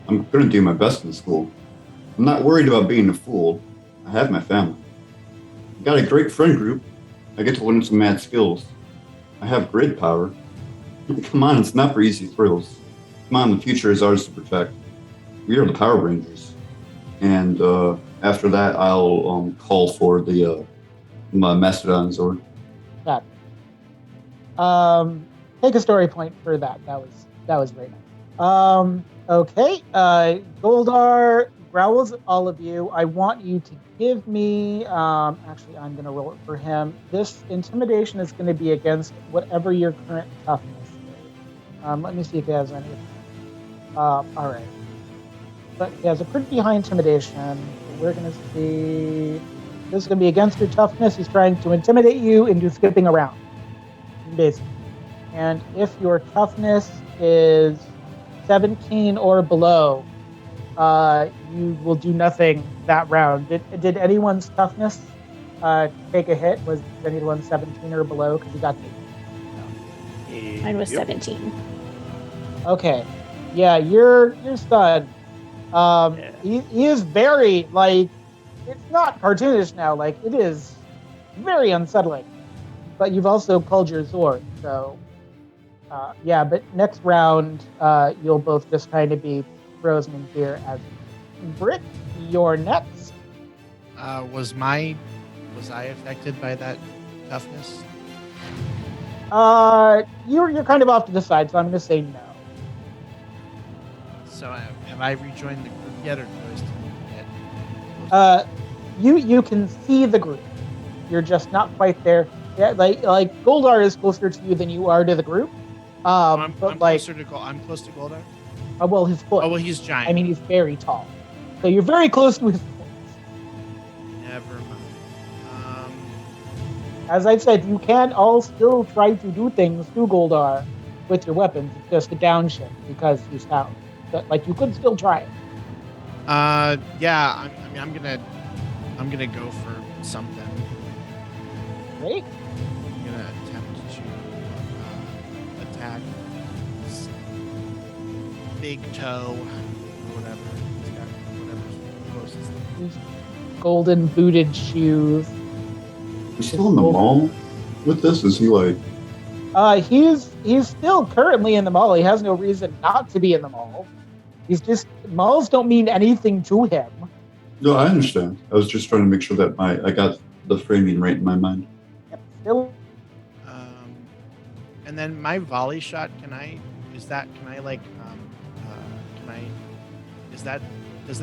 I'm going to do my best in school. I'm not worried about being a fool. I have my family. I got a great friend group. I get to learn some mad skills. I have grid power. Come on, it's not for easy thrills. Come on, the future is ours to protect. We are the Power Rangers. And after that, I'll call for the Mastodon Zord. Take a story point for that. That was very nice. Okay. Goldar growls at all of you. I want you to give me. Actually, I'm going to roll it for him. This intimidation is going to be against whatever your current toughness is. Let me see if he has any. All right. But he has a pretty high intimidation. We're going to see. This is going to be against your toughness. He's trying to intimidate you into skipping around, basically. And if your toughness is 17 or below, you will do nothing that round. Did anyone's toughness take a hit? Was anyone 17 or below? Because you got the 8. Mine was 17. Okay. Yeah, you're stunned. He is very, like, it's not cartoonish now. Like, it is very unsettling. But you've also called your Zord, so... yeah, but next round, you'll both just kind of be frozen in fear as Brick, you're next. Was I affected by that toughness? You're kind of off to the side, so I'm going to say no. So have I rejoined the group yet, or do I still get? You can see the group. You're just not quite there. Yeah, like Goldar is closer to you than you are to the group. I'm but like, closer to I'm close to Goldar. Well, his foot. Oh well, he's giant. I mean, he's very tall, so you're very close to his foot. Never mind. As I said, you can all still try to do things to Goldar with your weapons. It's just a downshift because he's down. But like, you could still try it. Yeah. I'm gonna go for something. Great. I'm gonna attempt to attack this big toe or whatever. He's got whatever's closest. These golden booted shoes. He's still in the mall with this? Is he like... He's still currently in the mall. He has no reason not to be in the mall. He's just malls don't mean anything to him. No, I understand. I was just trying to make sure that I got the framing right in my mind. Yep, still. And then my volley shot, does that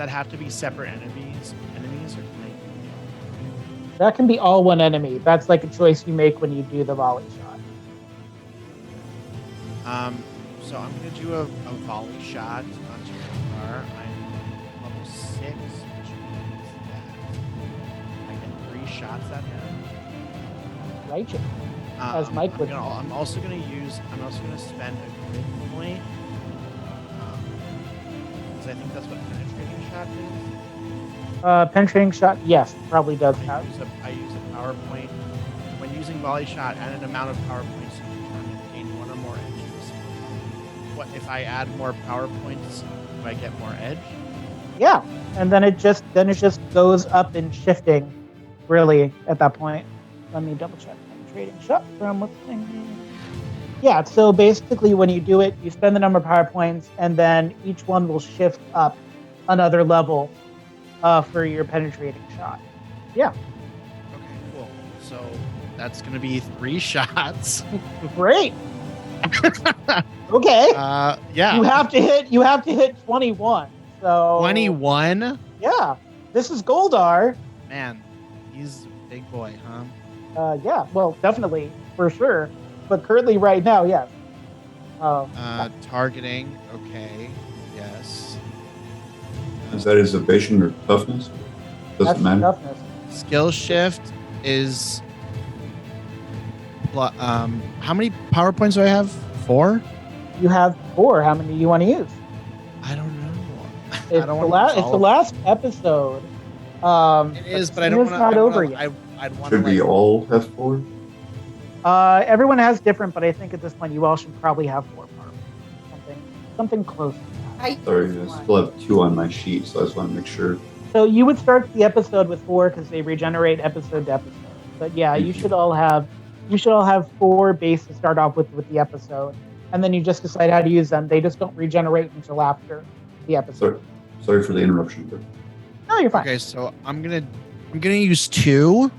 have to be separate enemies or can I? That can be all one enemy. That's like a choice you make when you do the volley shot. So I'm gonna do a volley shot onto your car. I'm level 6, which means that I get 3 shots at him. Righteous. As Mike would. I'm also gonna spend a grid point. Because I think that's what penetrating shot is. Penetrating shot, yes, probably does have. I use a power point. When using volley shot, add an amount of power points you determine gain 1 or more edges. What if I add more power points? Do I get more edge? Yeah, and then it just goes up in shifting, really, at that point. Let me double check. Penetrating shot from what's thing. Yeah, so basically when you do it, you spend the number of power points, and then each one will shift up another level for your penetrating shot. Yeah. Okay, cool. So that's gonna be 3 shots. Great. Okay. Yeah. You have to hit 21. So 21? Yeah. This is Goldar. Man, he's a big boy, huh? Yeah, well, definitely, for sure. But currently, right now, yes. Targeting, okay, yes. Is that his evasion or toughness? Doesn't matter. Toughness. Skill shift is... how many power points do I have? 4? You have 4. How many do you want to use? I don't know. It's the last episode. It is, but I don't want to... It's not over yet. Should we all have 4? Everyone has different, but I think at this point you all should probably have 4 power. Something close to that. Sorry, I still have 2 on my sheet, so I just want to make sure. So you would start the episode with 4 because they regenerate episode to episode. But yeah, you should all have 4 base to start off with the episode, and then you just decide how to use them. They just don't regenerate until after the episode. Sorry for the interruption. But... No, you're fine. Okay, so I'm gonna use 2.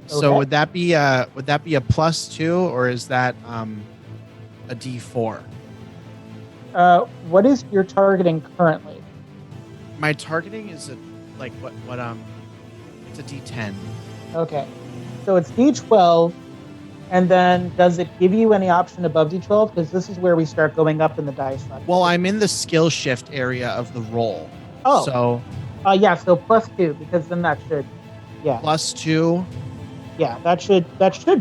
Okay. So would that be a +2 or is that a D4? What is your targeting currently? My targeting is it's a D10. Okay, so it's D12, and then does it give you any option above D12? Because this is where we start going up in the dice. Well, I'm in the skill shift area of the roll. Oh, so yeah, so +2 because then that should, yeah, +2. Yeah, that should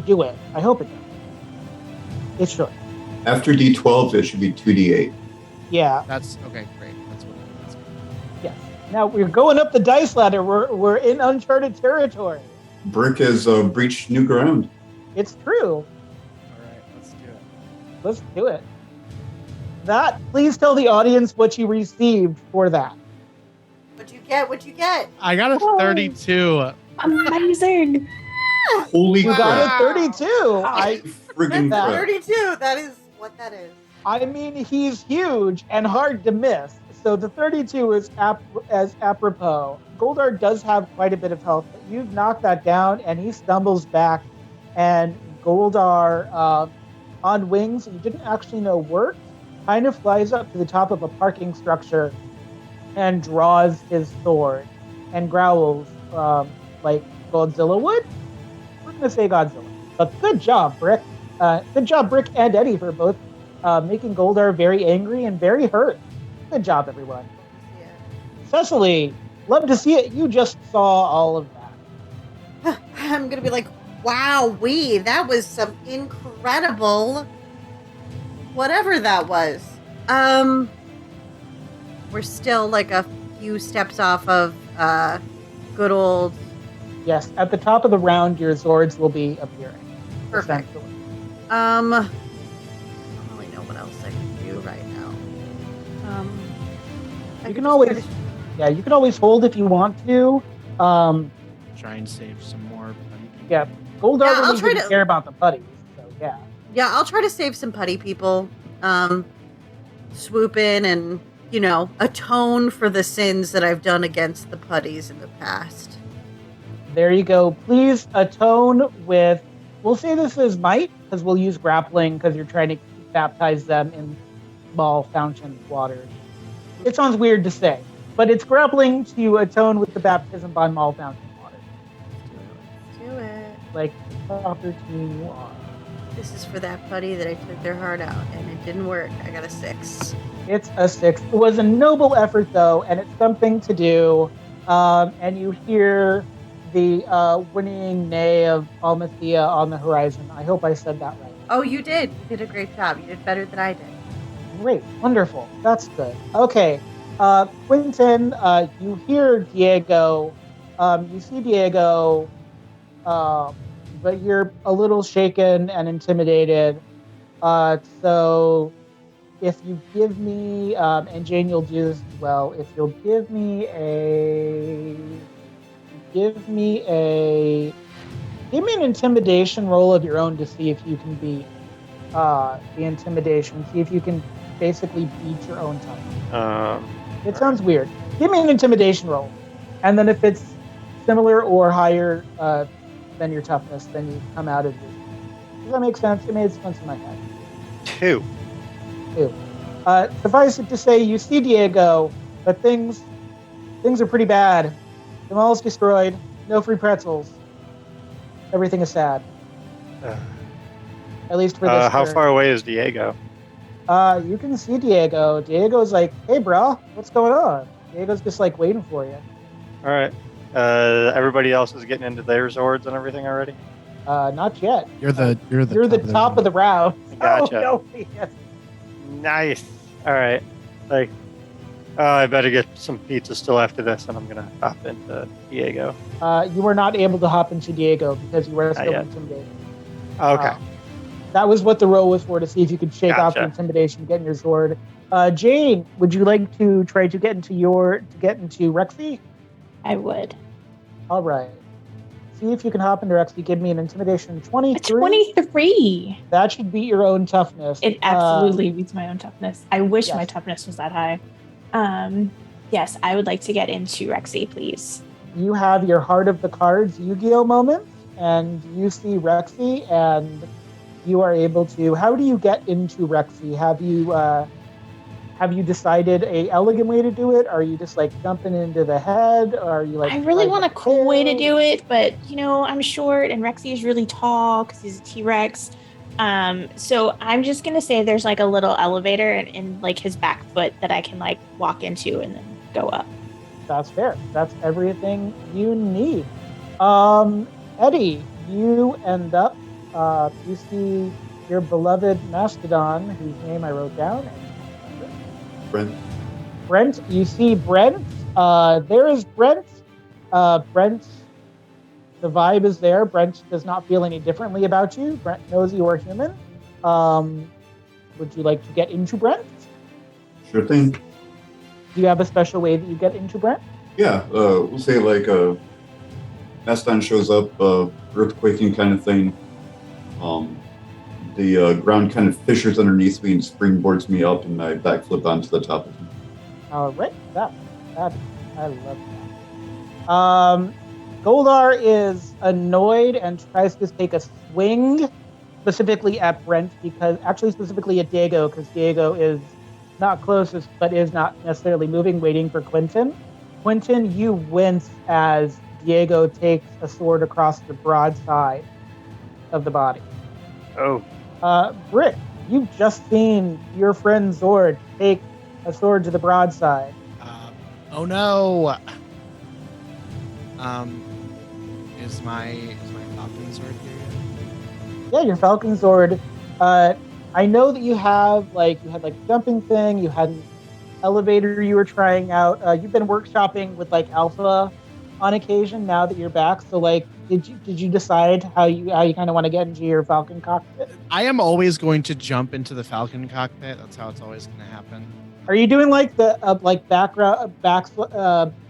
do it. I hope it does. It should. After D12, it should be 2D8. Yeah. That's okay. Great. That's good. Yes. Now we're going up the dice ladder. We're in uncharted territory. Brick has breached new ground. It's true. All right. Let's do it. Let's do it. Please tell the audience what you received for that. What'd you get? I got a 32. Amazing. Holy You crap. got a 32. I friggin' crap. 32. That is what that is. I mean, he's huge and hard to miss. So the 32 is as apropos. Goldar does have quite a bit of health, but you've knocked that down, and he stumbles back. And Goldar, on wings, you didn't actually know worked, kind of flies up to the top of a parking structure and draws his sword and growls like Godzilla would. We're going to say Godzilla. But good job, Brick. Good job, Brick and Eddy, for both making Goldar very angry and very hurt. Good job, everyone. Yeah. Cecily, love to see it. You just saw all of that. I'm going to be like, wow, that was some incredible whatever that was. We're still like a few steps off of good old Yes, at the top of the round, your Zords will be appearing. Perfect. Essentially. I don't really know what else I can do right now. I You could can just always, try to- yeah, you can always hold if you want to. Try and save some more putty people. Yeah, Goldar Yeah, I'll really try didn't to- care about the putties, so yeah. Yeah, I'll try to save some putty people. Swoop in and, atone for the sins that I've done against the putties in the past. There you go. Please atone with, we'll say this is might, because we'll use grappling because you're trying to baptize them in small fountain waters. It sounds weird to say, but it's grappling to atone with the baptism by small fountain water. Let's do it. Like the proper team you are. This is for that putty that I took their heart out, and it didn't work. I got a 6. It's a 6. It was a noble effort, though, and it's something to do. And you hear the whinnying neigh of Almathea on the horizon. I hope I said that right. Oh, you did. You did a great job. You did better than I did. Great. Wonderful. That's good. Okay. Quentin, you hear Diego. You see Diego, but you're a little shaken and intimidated. So if you give me, and Jane, you'll do this as well. If you'll give me an intimidation roll of your own to see if you can beat the intimidation. See if you can basically beat your own toughness. It sounds weird. Give me an intimidation roll, and then if it's similar or higher than your toughness, then you come out of it. Does that make sense? It made sense in my head. 2. Suffice it to say, you see Diego, but things are pretty bad. The mall is destroyed. No free pretzels. Everything is sad. At least for this. How turn. far away is Diego? You can see Diego. Diego's like, "Hey, bro, what's going on?" Diego's just like waiting for you. All right. Everybody else is getting into their Zords and everything already? Not yet. You're the top of the round. Gotcha. Oh, no, yes. Nice. All right. I better get some pizza still after this, and I'm going to hop into Diego. You were not able to hop into Diego because you were still yet. intimidated. Okay. That was what the roll was for, to see if you could shake off the Gotcha. intimidation, get in your Zord. Jane, would you like to try to get into Rexy? I would. All right. See if you can hop into Rexy. Give me an intimidation 23. 23. That should beat your own toughness. It absolutely beats my own toughness. I wish yes. my toughness was that high. Yes, I would like to get into Rexy, please. You have your Heart of the Cards Yu-Gi-Oh moment, and you see Rexy, and you are able to. How do you get into Rexy? Have you decided a elegant way to do it? Are you just like jumping into the head? Or are you like? I really want a cool way to tail? do it, but I'm short and Rexy is really tall because he's a T-Rex. So I'm just gonna say there's like a little elevator in like his back foot that I can like walk into and then go up. That's fair. That's everything you need. Eddy, you end up. You see your beloved Mastodon, whose name I wrote down. Brent, you see Brent. There is Brent. Brent, the vibe is there. Brent does not feel any differently about you. Brent knows you are human. Would you like to get into Brent? Sure thing. Do you have a special way that you get into Brent? Yeah, we'll say like Mastodon shows up, earthquaking kind of thing. The ground kind of fissures underneath me and springboards me up, and I backflip onto the top of him. All right, that I love that. Goldar is annoyed and tries to take a swing, specifically at Brent, specifically at Diego, because Diego is not closest, but is not necessarily moving, waiting for Quentin. Quentin, you wince as Diego takes a sword across the broad side of the body. Oh. Britt, you've just seen your friend Zord take a sword to the broadside. Oh no! Is my Falcon Sword here yet? Yeah, your Falcon Zord. I know that you had jumping thing. You had an elevator you were trying out. You've been workshopping with like Alpha on occasion now that you're back. So like, did you decide how you kind of want to get into your Falcon cockpit? I am always going to jump into the Falcon cockpit. That's how it's always going to happen. Are you doing like the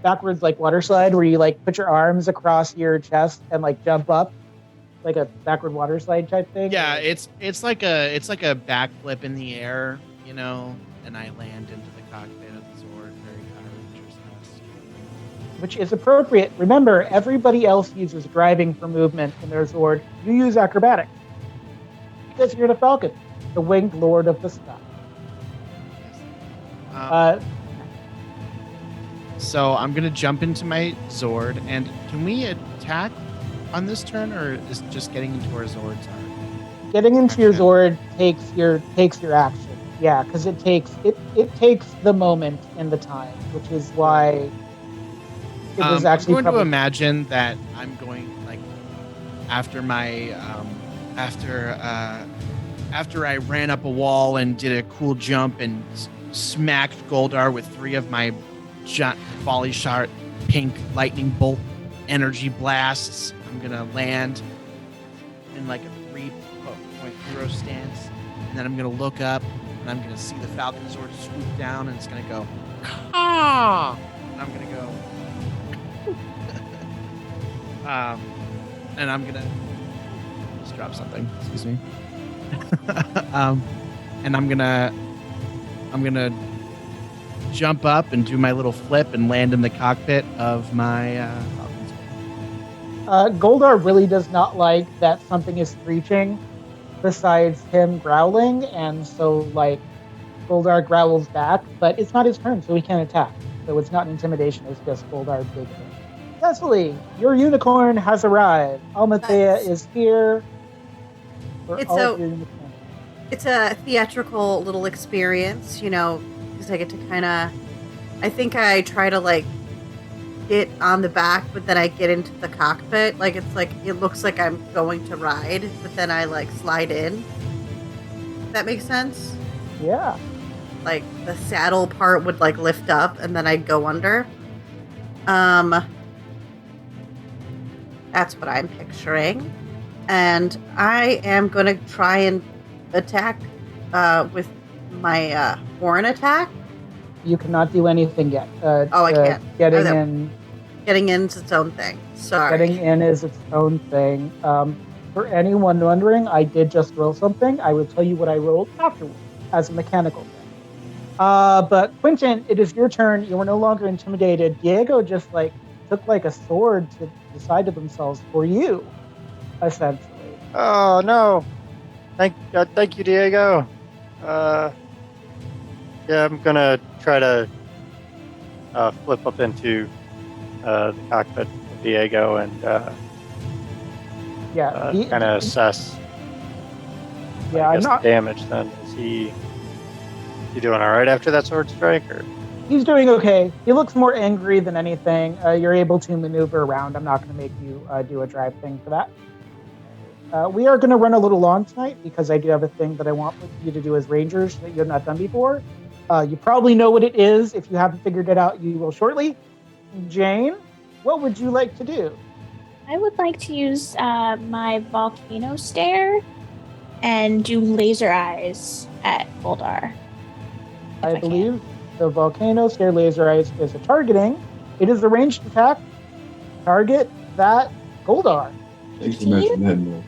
backwards like water slide where you like put your arms across your chest and like jump up, like a backward water slide type thing? Yeah, it's like a backflip in the air, and I land into the cockpit of the Zord, very Power Rangers-esque. Which is appropriate. Remember, everybody else uses driving for movement in their Zord. You use acrobatics because you're the Falcon, the winged lord of the sky. So I'm gonna jump into my Zord, and can we attack on this turn, or is just getting into our Zords hard? Getting into your Zord takes your action. Yeah, because it takes the moment and the time, which is why it was actually. I'm going to imagine that I'm going like after my after I ran up a wall and did a cool jump and smacked Goldar with 3 of my giant volley shot pink lightning bolt energy blasts. I'm gonna land in like a 3.0 stance, and then I'm gonna look up and I'm gonna see the Falcon Zord swoop down, and it's gonna go ah, and I'm gonna go and I'm gonna just drop something. Excuse me. And I'm gonna jump up and do my little flip and land in the cockpit of my Falcon Zord. Goldar really does not like that something is screeching besides him growling, and so like Goldar growls back, but it's not his turn, so he can't attack. So it's not intimidation, it's just Goldar big hit. Cecily, your unicorn has arrived. Almathea is here. It's a theatrical little experience, because I get to I think I try to like get on the back, but then I get into the cockpit. Like it looks like I'm going to ride, but then I like slide in. That makes sense? Yeah. Like the saddle part would like lift up and then I'd go under. That's what I'm picturing. And I am going to try and attack with my horn attack. You cannot do anything yet. I can't. Getting in is its own thing. Sorry. Getting in is its own thing. For anyone wondering, I did just roll something. I will tell you what I rolled afterwards as a mechanical thing. But Quentin, it is your turn. You are no longer intimidated. Diego just took a sword to the side of themselves for you, essentially. Oh no! Thank you, Diego. Yeah, I'm gonna try to flip up into the cockpit of Diego and kind of assess. Yeah, I'm not the damage. Then is he doing all right after that sword strike, or? He's doing okay. He looks more angry than anything. You're able to maneuver around. I'm not going to make you do a drive thing for that. We are going to run a little long tonight because I do have a thing that I want you to do as Rangers that you have not done before. You probably know what it is. If you haven't figured it out, you will shortly. Jane, what would you like to do? I would like to use my volcano stare and do laser eyes at Goldar. I believe the volcano stare laser eyes is a targeting. It is a ranged attack. Target that Goldar. Thanks for mentioning that more.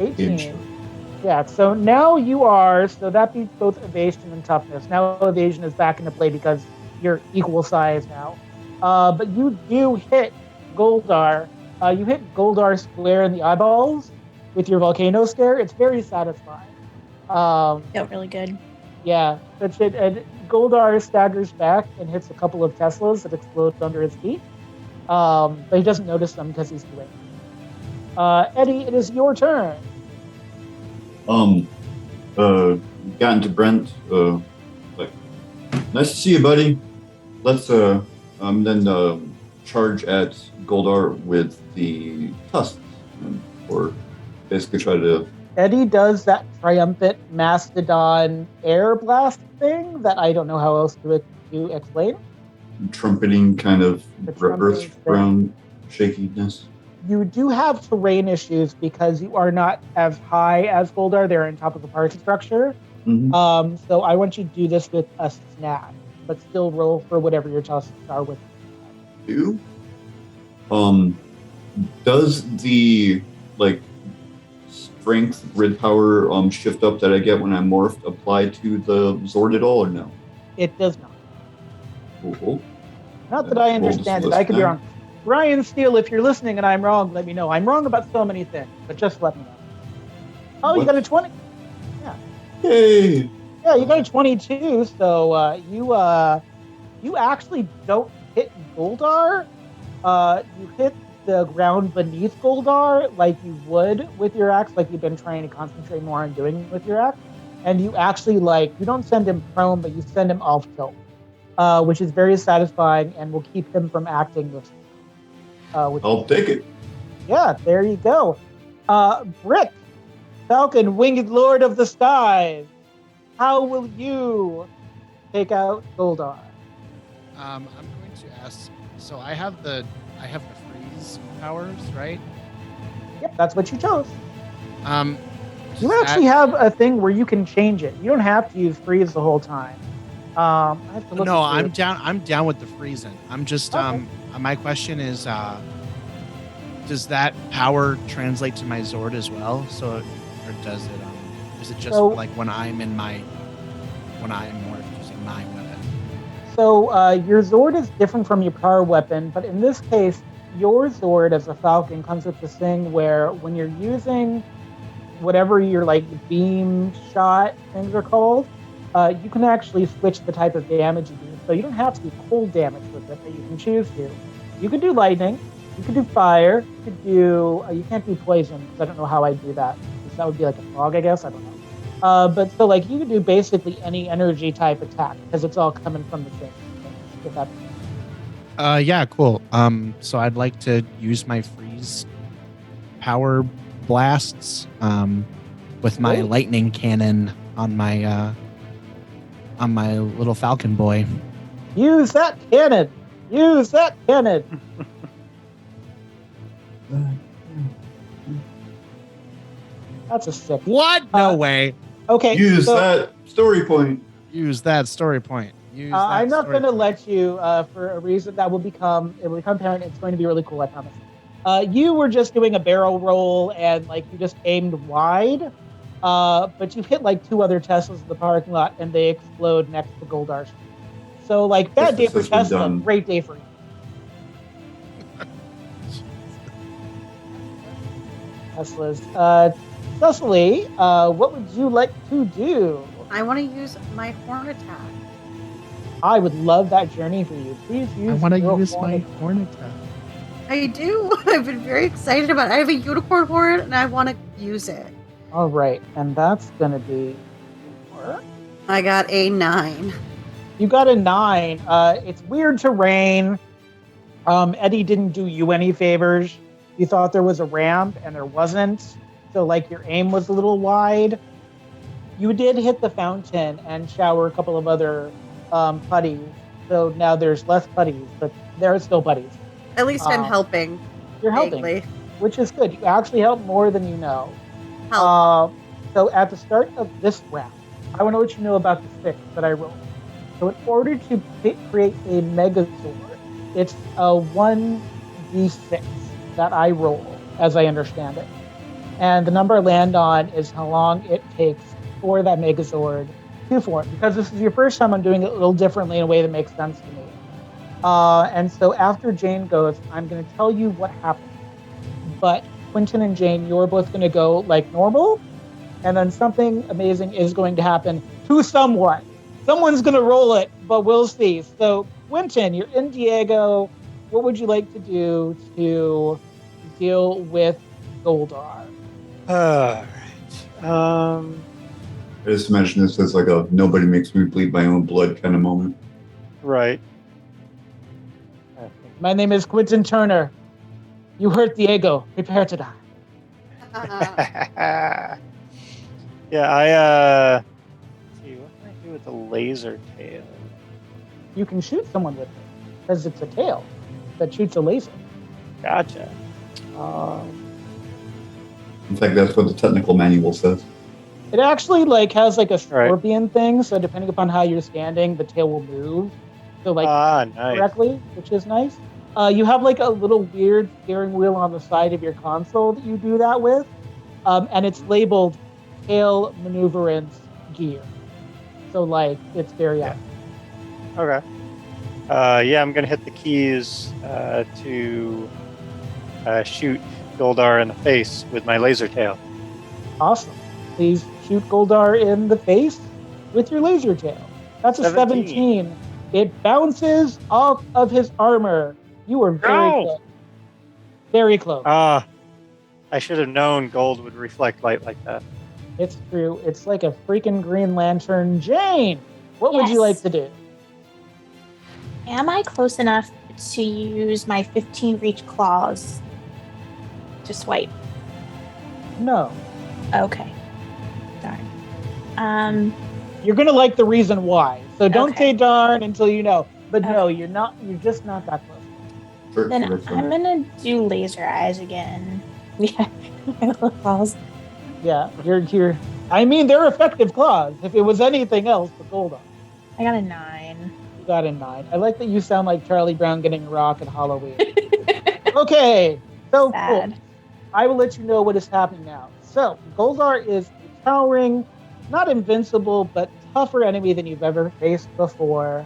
18. Yeah, so now you are, so that beats both evasion and toughness. Now evasion is back into play because you're equal size now. But you do hit Goldar. You hit Goldar square in the eyeballs with your volcano stare. It's very satisfying. Felt really good. Yeah, that's it. And Goldar staggers back and hits a couple of Teslas that explode under his feet. But he doesn't notice them because he's away. Eddy, it is your turn. Gotten to Brent. Nice to see you, buddy. Let's then charge at Goldar with the tusks, or basically try to. Eddy does that triumphant mastodon air blast thing that I don't know how else to explain. trumpeting kind of The trumpeting earth thing. ground shakiness. You do have terrain issues because you are not as high as Goldar. They're on top of the park structure. Mm-hmm. So I want you to do this with a snack, but still roll for whatever your tests are with. Does the strength grid power shift up that I get when I'm morphed apply to the Zord at all or no? It does not. Cool. Not that I understand it. I could be wrong. Ryan Steele, if you're listening and I'm wrong, let me know. I'm wrong about so many things, but just let me know. Oh, What? You got a 20? Yeah. Yay! Yeah, you got a 22, so you actually don't hit Goldar. You hit the ground beneath Goldar like you would with your axe, like you've been trying to concentrate more on doing with your axe. And you actually you don't send him prone, but you send him off tilt, which is very satisfying and will keep him from acting this. I'll take it. Yeah, there you go. Brick, Falcon, winged lord of the skies. How will you take out Goldar? I'm going to ask. So I have the freeze powers, right? Yep, that's what you chose. You Does actually have a thing where you can change it. You don't have to use freeze the whole time. I have to look. No, I'm down. I'm down with the freezing. I'm just. Okay. My question is, does that power translate to my Zord as well? So, or does it? Is it just like when I'm more using my weapon? So your Zord is different from your power weapon, but in this case, your Zord as a Falcon comes with this thing where when you're using whatever your beam shot things are called, you can actually switch the type of damage you do. So you don't have to do cold damage with it, but you can choose to. You could do lightning, you could do fire, you could do. You can't do poison because I don't know how I do that. Because that would be like a fog, I guess. I don't know. But so you could do basically any energy type attack because it's all coming from the same thing. If that. Yeah, cool. So I'd like to use my freeze power blasts with my lightning cannon on my little Falcon boy. Use that cannon. Use that cannon. That's a sick. What? No way. Okay. Use that story point. Use that story point. I'm not going to let you for a reason that will become apparent. It's going to be really cool, I promise. You were just doing a barrel roll and you just aimed wide, but you hit 2 other Teslas in the parking lot and they explode next to Goldar's. So bad day for Tesla, great day for you. Teslas. Cecily, what would you like to do? I want to use my horn attack. I would love that journey for you. Please use. I want to use my horn attack. I do. I've been very excited about it. I have a unicorn horn and I want to use it. All right, and that's gonna be 4. I got a 9. You got a 9. It's weird terrain. Eddy didn't do you any favors. You thought there was a ramp and there wasn't. So your aim was a little wide. You did hit the fountain and shower a couple of other putties. So now there's less putties, but there are still putties. At least I'm helping. You're helping, vaguely. Which is good. You actually help more than you know. So at the start of this round, I want to let you know about the 6 that I rolled. So in order to create a Megazord, it's a 1d6 that I roll, as I understand it. And the number I land on is how long it takes for that Megazord to form. Because this is your first time, I'm doing it a little differently in a way that makes sense to me. And so after Jane goes, I'm going to tell you what happened. But Quentin and Jane, you're both going to go like normal. And then something amazing is going to happen to someone. Someone's going to roll it, but we'll see. So Quentin, you're in Diego. What would you like to do to deal with Goldar? All right. I just imagine this as a nobody makes me bleed my own blood kind of moment. Right. My name is Quentin Turner. You hurt Diego. Prepare to die. Yeah, let's see, what can I do with the laser tail? You can shoot someone with it. because it's a tail that shoots a laser. Gotcha. In fact, that's what the technical manual says. It actually has a scorpion thing, so depending upon how you're standing, the tail will move. So nice. correctly, which is nice. You have a little weird steering wheel on the side of your console that you do that with, and it's labeled tail maneuverance gear. So it's very accurate. Okay. I'm gonna hit the keys to shoot Goldar in the face with my laser tail. Awesome. Please shoot Goldar in the face with your laser tail. That's a 17. It bounces off of his armor. You were very close. Very close. I should have known gold would reflect light like that. It's true. It's like a freaking Green Lantern. Jane, what would you like to do? Am I close enough to use my 15 reach claws to swipe? No. Okay. Darn. You're gonna like the reason why. So don't say darn until you know. But Okay. no, you're not. You're just not that close. Sure, Then sure. I'm gonna do laser eyes again. Yeah, my little claws. Yeah, you're. I mean, they're effective claws. If it was anything else, but Goldar. I got a 9. You got a 9. I like that you sound like Charlie Brown getting a rock at Halloween. Okay, so Sad. cool. I will let you know what is happening now. So Goldar is a towering, not invincible, but tougher enemy than you've ever faced before.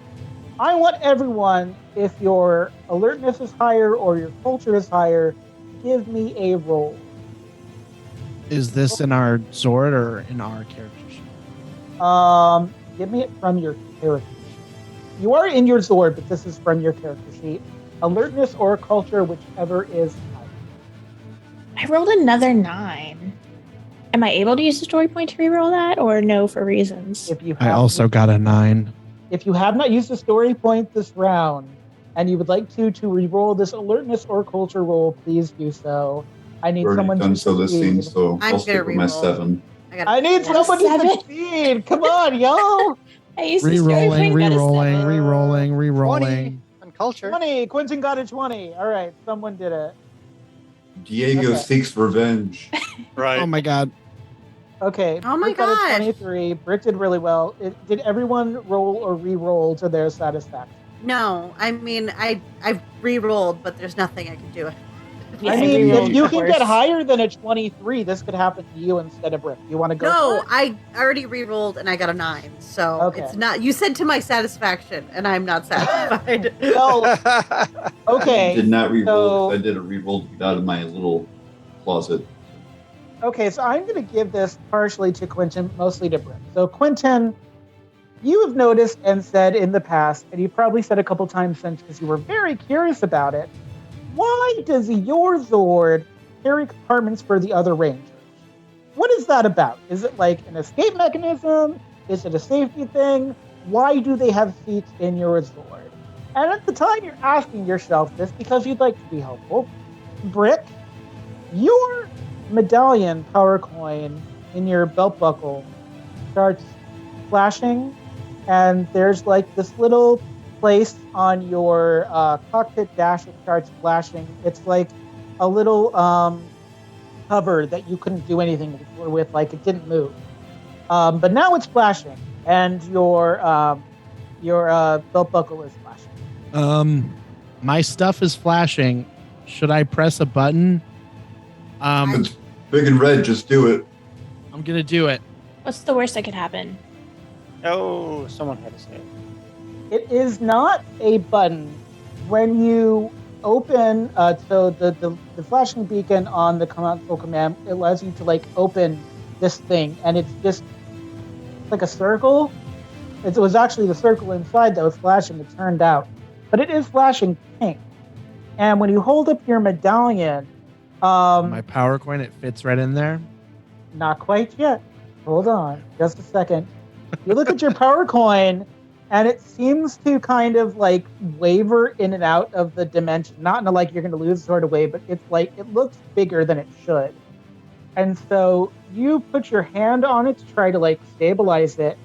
I want everyone, if your alertness is higher or your culture is higher, give me a roll. Is this in our Zord or in our character sheet? Give me it from your character sheet. You are in your Zord, but this is from your character sheet. Alertness or culture, whichever is higher. I rolled another 9. Am I able to use the story point to reroll that, or no for reasons? If you I have also got a 9. If you have not used a story point this round, and you would like to re-roll this alertness or culture roll, please do so. I need We've someone already done to so this succeed. scene, so I'm I'll stick gonna with my reroll. 7. I need someone to 7. succeed. Come on, yo. I used the story Rerolling, point, got a rerolling, 7. rerolling, 20 rerolling. on culture. 20. Quentin got a 20. All right, someone did it. Diego Okay. seeks revenge. Right. Oh my god. Okay. Oh my Brick got a gosh. 23. Brick did really well. Did everyone roll or re-roll to their satisfaction? No, I mean, I've re-rolled, but there's nothing I can do. Yeah, I mean, re-rolled if you got can worse. get higher than a 23, this could happen to you instead of Brick. You want to go? No, for it? I already re-rolled and I got a 9. So Okay. it's not. You said to my satisfaction, and I'm not satisfied. Well, okay. I did not re-roll. so- I did a re-roll to get out of my little closet. Okay, so I'm going to give this partially to Quentin, mostly to Britt. So Quentin, you have noticed and said in the past, and you probably said a couple times since because you were very curious about it, why does your Zord carry compartments for the other Rangers? What is that about? Is it like an escape mechanism? Is it a safety thing? Why do they have seats in your Zord? And at the time you're asking yourself this because you'd like to be helpful, Brick, your medallion power coin in your belt buckle starts flashing, and there's this little place on your cockpit dash that starts flashing. It's like a little cover that you couldn't do anything with, it didn't move. But now it's flashing, and your belt buckle is flashing. My stuff is flashing. Should I press a button? It's big and red. Just do it. I'm gonna do it. What's the worst that could happen? Oh, someone had to say it. It is not a button. When you open, so the flashing beacon on the console command, it allows you to open this thing, and it's just like a circle. It was actually the circle inside that was flashing. It turned out, but it is flashing pink. And when you hold up your medallion, My power coin, it fits right in there. not quite yet. Hold on, just a second. You look at your power coin, and it seems to kind of waver in and out of the dimension. Not in a you're going to lose sort of way, but it's it looks bigger than it should. And so you put your hand on it to try to stabilize it,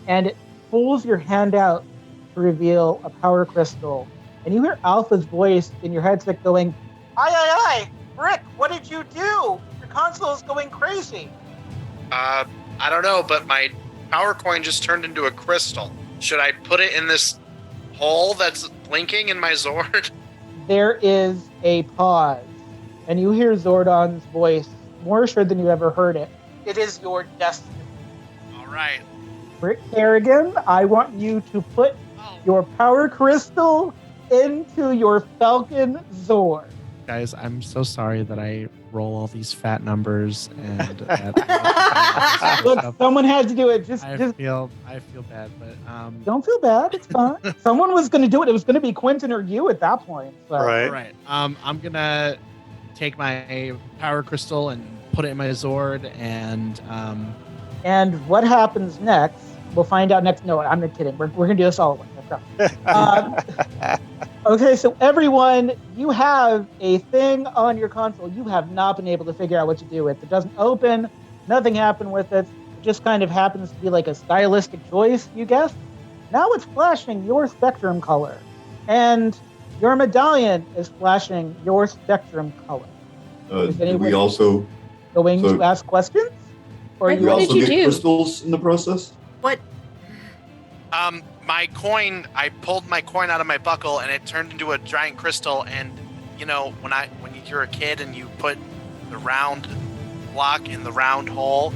and it pulls your hand out to reveal a power crystal and you hear Alpha's voice in your headset going, "Aye, aye, aye! Brick, what did you do? Your console is going crazy." I don't know, but my power coin just turned into a crystal. Should I put it in this hole that's blinking in my Zord? There is a pause, and you hear Zordon's voice, more assured than you ever heard it. "It is your destiny." All right. Brick Kerrigan, I want you to put your power crystal into your Falcon Zord. Guys, I'm so sorry that I roll all these fat numbers and Look, someone had to do it. Just I feel bad, but don't feel bad. It's fine. Someone was going to do it. It was going to be Quentin or you at that point. So. Right. all right. I'm gonna take my power crystal and put it in my Zord, And what happens next? We'll find out next. No, I'm not kidding. We're going to do this all at once. Okay, so everyone, you have a thing on your console you have not been able to figure out what to do with. It doesn't open. Nothing happened with it. It just kind of happens to be like a stylistic choice, you guess. Now it's flashing your spectrum color. And your medallion is flashing your spectrum color. Do we also Going to ask questions? Or do we What also did you get do? crystals in the process? What? My coin, I pulled my coin out of my buckle and it turned into a giant crystal. And, when you're a kid and you put the round block in the round hole,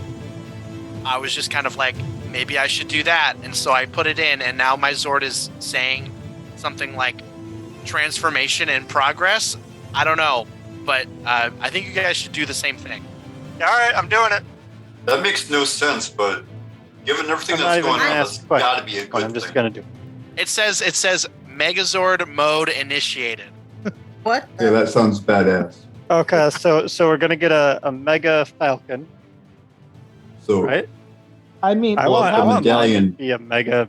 I was just kind of like, maybe I should do that. And so I put it in, and now my Zord is saying something like transformation in progress. I don't know, but I think you guys should do the same thing. All right, I'm doing it. That makes no sense, but given everything I'm not that's even going on, gonna that's ask questions, got to be a but good I'm just thing. gonna do. It says Megazord mode initiated. What? Yeah, that sounds badass. Okay, so we're gonna get a Mega Falcon, So, right? I mean, I Well, want the mine medallion- to be a Mega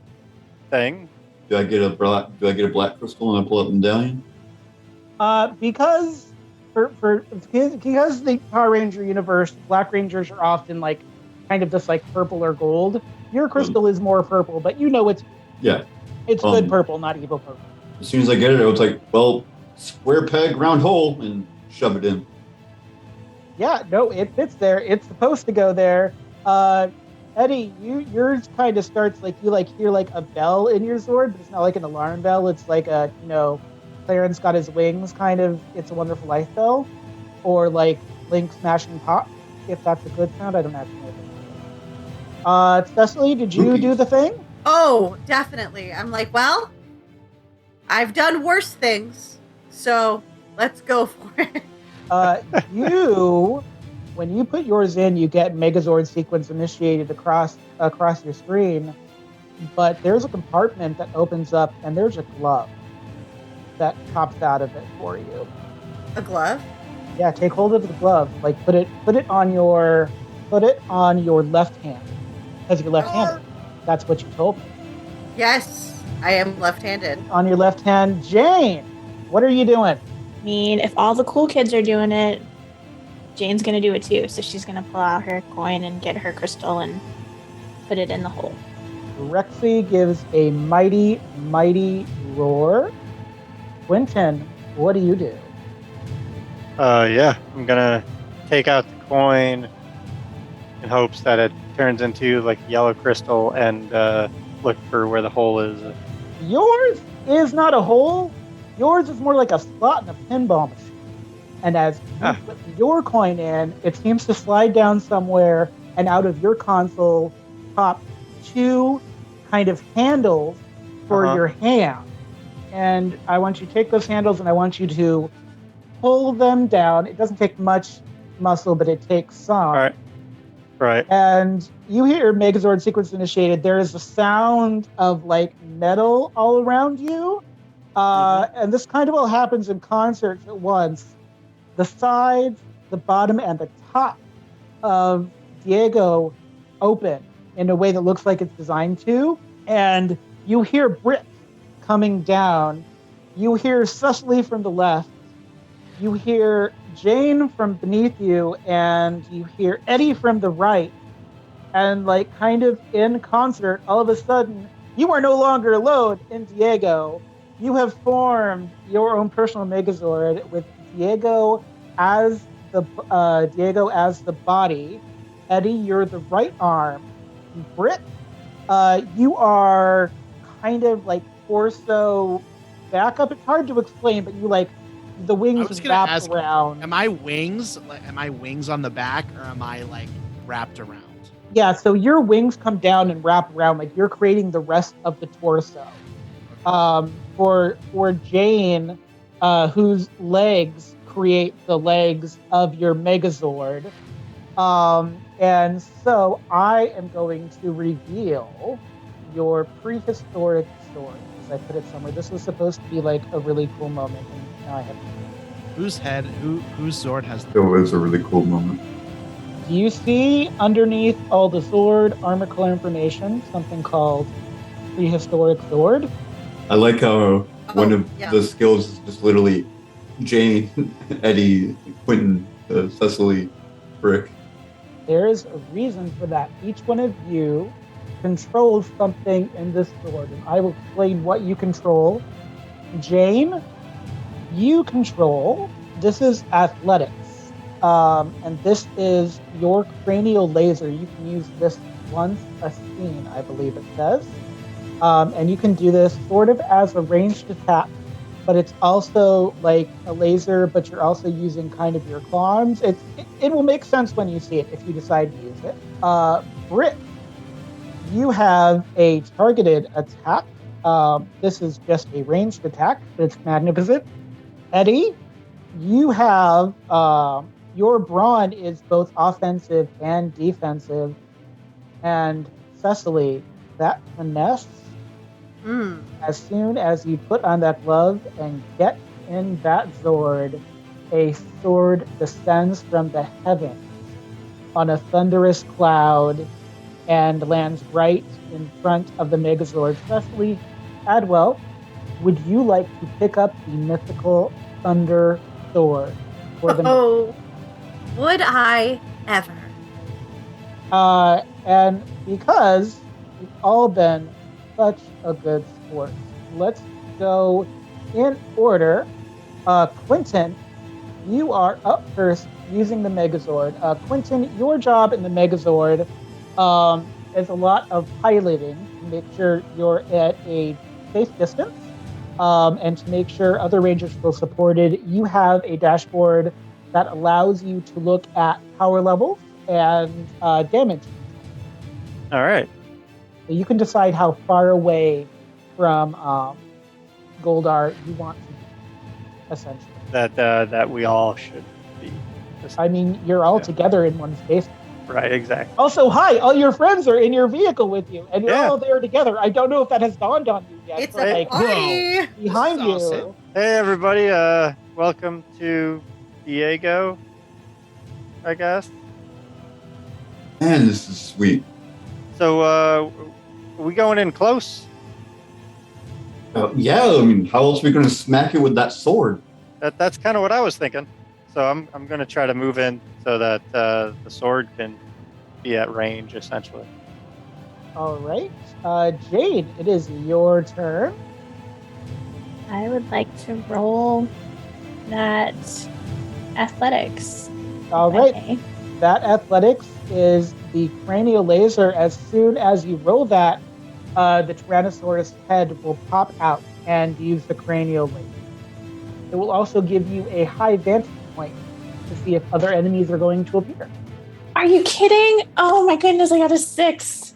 thing. do I get a black crystal and I pull out the medallion? Because the Power Ranger universe, Black Rangers are often like kind of just like purple or gold. Your crystal is more purple, but Yeah. it's good purple, not evil purple. As soon as I get it, I was like, well, square peg, round hole, and shove it in. Yeah, no, it fits there. It's supposed to go there. Eddy, yours kind of starts like you hear like a bell in your Zord, but it's not like an alarm bell. It's like a Clarence got his wings kind of It's a Wonderful Life bell, or like Link smashing pop. If that's a good sound, I don't actually know. Cecily, did you do the thing? Oh, definitely. I'm like, well, I've done worse things, so let's go for it. When you put yours in, you get Megazord sequence initiated across your screen, but there's a compartment that opens up, and there's a glove that pops out of it for you. A glove? Yeah, take hold of the glove. Like put it on your left hand, because you're left-handed. That's what you told me. Yes, I am left-handed. On your left hand, Jane. What are you doing? I mean, if all the cool kids are doing it, Jane's gonna do it too. So she's gonna pull out her coin and get her crystal and put it in the hole. Rexy gives a mighty, mighty roar. Quentin, what do you do? Yeah, I'm gonna take out the coin in hopes that it turns into like yellow crystal and look for where the hole is. Yours is not a hole. Yours is more like a slot in a pinball machine. And as you put your coin in, it seems to slide down somewhere, and out of your console pop two kind of handles for your hand. And I want you to take those handles and I want you to pull them down. It doesn't take much muscle, but it takes some. All right. Right. And you hear Megazord sequence initiated. There is a sound of like metal all around you. And this kind of all happens in concerts at once. The sides, the bottom, and the top of Diego open in a way that looks like it's designed to. And you hear Britt coming down. You hear Cecily from the left. You hear Jane from beneath you, and you hear Eddy from the right. And like kind of in concert, all of a sudden, you are no longer alone in Diego. you have formed your own personal Megazord with Diego as the body. Eddy, you're the right arm. Britt, you are kind of like torso back up. It's hard to explain, but you like the I wings was gonna wrap ask, around. am I wings? Am I wings on the back, or am I like wrapped around? Yeah, so your wings come down and wrap around, like you're creating the rest of the torso. For Jane, whose legs create the legs of your Megazord. And so I am going to reveal your prehistoric sword, as I put it somewhere. This was supposed to be like a really cool moment, and now I have. Whose Zord has? It was a really cool moment. Do you see underneath all the Zord armor color information something called prehistoric sword? I like how one of yeah. the skills is just literally Jane, Eddy, Quentin, Cecily, Brick. There is a reason for that. Each one of you controls something in this sword, and I will explain what you control. Jane, you control, this is athletics, and this is your cranial laser. You can use this once a scene, I believe it says. And you can do this sort of as a ranged attack, but it's also like a laser, but you're also using kind of your claw arms. It will make sense when you see it if you decide to use it. Britt, you have a targeted attack. This is just a ranged attack, but it's magnificent. Eddy, you have your brawn is both offensive and defensive. And Cecily, that finesse, as soon as you put on that glove and get in that Zord, a sword descends from the heavens on a thunderous cloud and lands right in front of the Megazord. Cecily, Adwell, would you like to pick up the mythical Thunder Sword? Oh, would I ever? And because we've all been such a good sport, let's go in order. Quentin, you are up first using the Megazord. Quentin, your job in the Megazord is a lot of piloting to make sure you're at a safe distance, and to make sure other rangers feel supported. You have a dashboard that allows you to look at power levels and damage. All right. So you can decide how far away from Goldar you want to be, essentially. That we all should be. I mean, you're all together in one space. Right, exactly. Also, hi, all your friends are in your vehicle with you, and you're Yeah. all there together. I don't know if that has dawned on you yet. It's but, a like, party. behind This you. is awesome. Hey, everybody. Welcome to Diego, I guess. Man, this is sweet. So, are we going in close? Yeah, I mean, how else are we going to smack you with that sword? That's kind of what I was thinking. So I'm going to try to move in so that the sword can be at range, essentially. All right. Jade, it is your turn. I would like to roll that athletics. All right. Okay. That athletics is the cranial laser. As soon as you roll that, the Tyrannosaurus head will pop out and use the cranial laser. It will also give you a high vantage point to see if other enemies are going to appear. Are you kidding? Oh my goodness, I got a 6.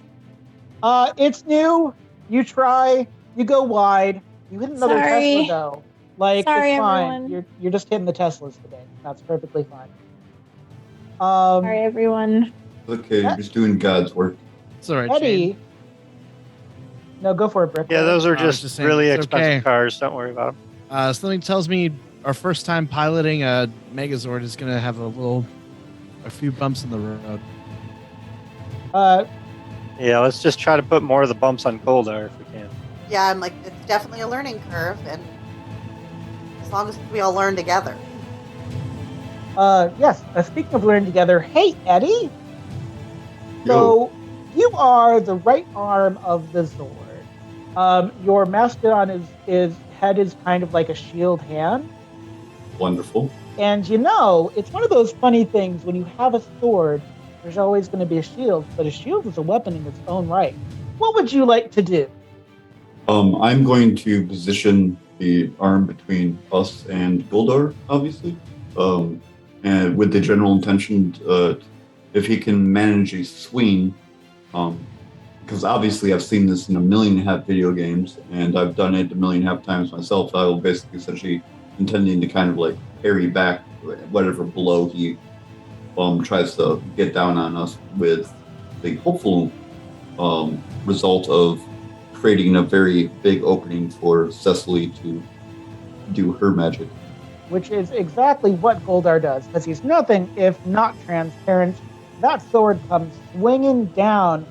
It's new. You try. You go wide. You hit another Sorry. Tesla though. Like, Sorry, it's fine. everyone. You're just hitting the Teslas today. That's perfectly fine. Sorry, everyone. Okay, you're just doing God's work. It's all right, Eddie. Shane. No, go for it, Brick. Yeah, those are I was just just saying, really it's expensive okay. cars. Don't worry about them. Something tells me our first time piloting a Megazord is going to have a few bumps in the road. Yeah, let's just try to put more of the bumps on Goldar if we can. Yeah, I'm like, it's definitely a learning curve, and as long as we all learn together. Yes. Speaking of learning together, hey, Eddy. So you are the right arm of the Zord. Your mastodon is head is kind of like a shield hand. Wonderful. And it's one of those funny things when you have a sword, there's always going to be a shield, but a shield is a weapon in its own right. What would you like to do? I'm going to position the arm between us and Goldar, obviously, and with the general intention, if he can manage a swing, because obviously I've seen this in 1.5 million video games, and I've done it 1.5 million times myself. I will basically essentially intending to kind of like parry back whatever blow he tries to get down on us, with the hopeful result of creating a very big opening for Cecily to do her magic. Which is exactly what Goldar does, because he's nothing if not transparent. That sword comes swinging down.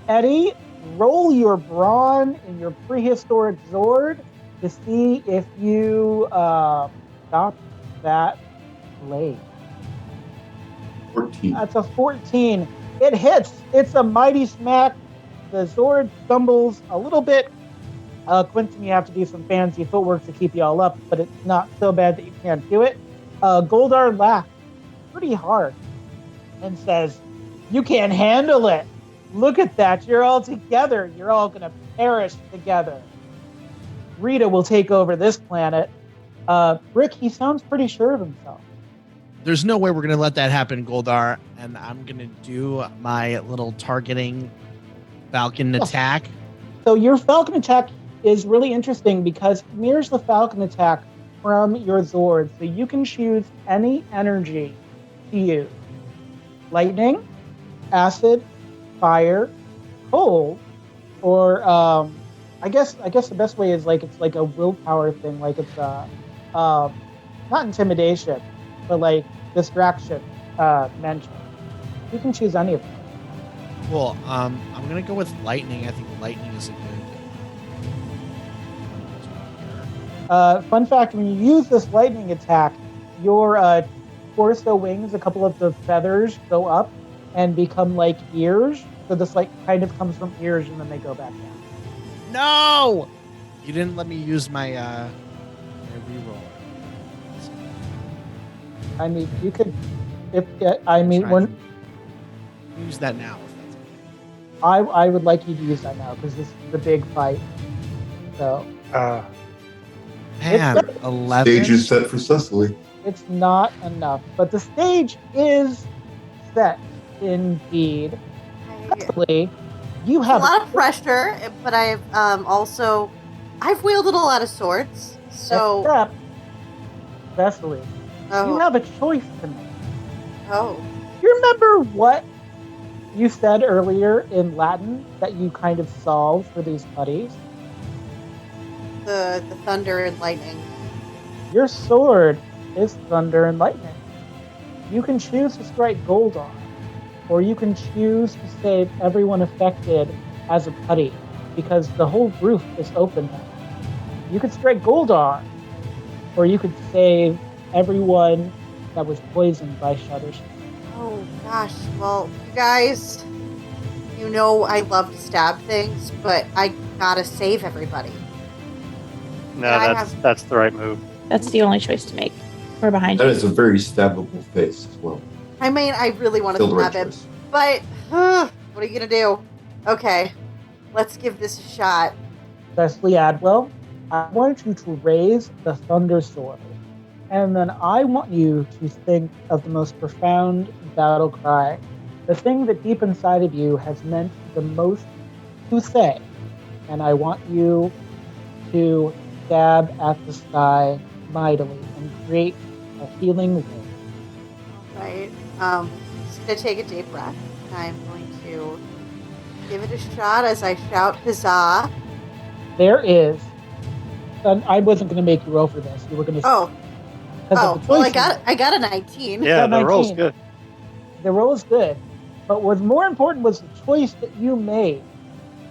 Eddy, roll your brawn in your prehistoric Zord to see if you stop that blade. 14. That's a 14. It hits. It's a mighty smack. The Zord stumbles a little bit. Quentin, you have to do some fancy footwork to keep you all up, but it's not so bad that you can't do it. Goldar laughs pretty hard and says, "You can't handle it. Look at that. You're all together. You're all going to perish together. Rita will take over this planet." Rick, he sounds pretty sure of himself. There's no way we're going to let that happen, Goldar. And I'm going to do my little targeting Falcon attack. So your Falcon attack is really interesting because it mirrors the Falcon attack from your Zord. So you can choose any energy to use. Lightning, acid, fire, cold, or I guess the best way is like it's like a willpower thing, like it's not intimidation, but like distraction mention. You can choose any of them. Cool. I'm gonna go with lightning. I think lightning is a good. Fun fact: when you use this lightning attack, your torso wings, a couple of the feathers go up and become like ears. So this like kind of comes from ears and then they go back down. No, you didn't let me use my reroll. I mean, you could. When use that now. I would like you to use that now because this is the big fight. So. Man, 11. Stage is set for Cecily. It's not enough, but the stage is set indeed. Cecily, you have a lot of pressure, but I've wielded a lot of swords. So, except, Cecily, you have a choice to make. Oh. You remember what you said earlier in Latin that you kind of solved for these putties? The thunder and lightning. Your sword is thunder and lightning. You can choose to strike Goldar, or you can choose to save everyone affected as a putty, because the whole roof is open now. You could strike Goldar, or you could save everyone that was poisoned by Shudder's. Oh gosh, well, you guys, I love to stab things, but I gotta save everybody. No, that's the right move. That's the only choice to make. We're behind That you. is a very stabbable face as well. I mean, I really want to Still the right stab him, choice. but what are you gonna do? Okay, let's give this a shot. Cecily Adwell, I want you to raise the Thunder Sword, and then I want you to think of the most profound battle cry, the thing that deep inside of you has meant the most to say, and I want you to stab at the sky mightily and create a healing wind. All right, I'm just gonna take a deep breath. I'm going to give it a shot as I shout huzzah. There is, and I wasn't going to make you roll for this. You were going to. Oh, well, I got a 19. Yeah, the 19. roll's good. The roll is good, but what's more important was the choice that you made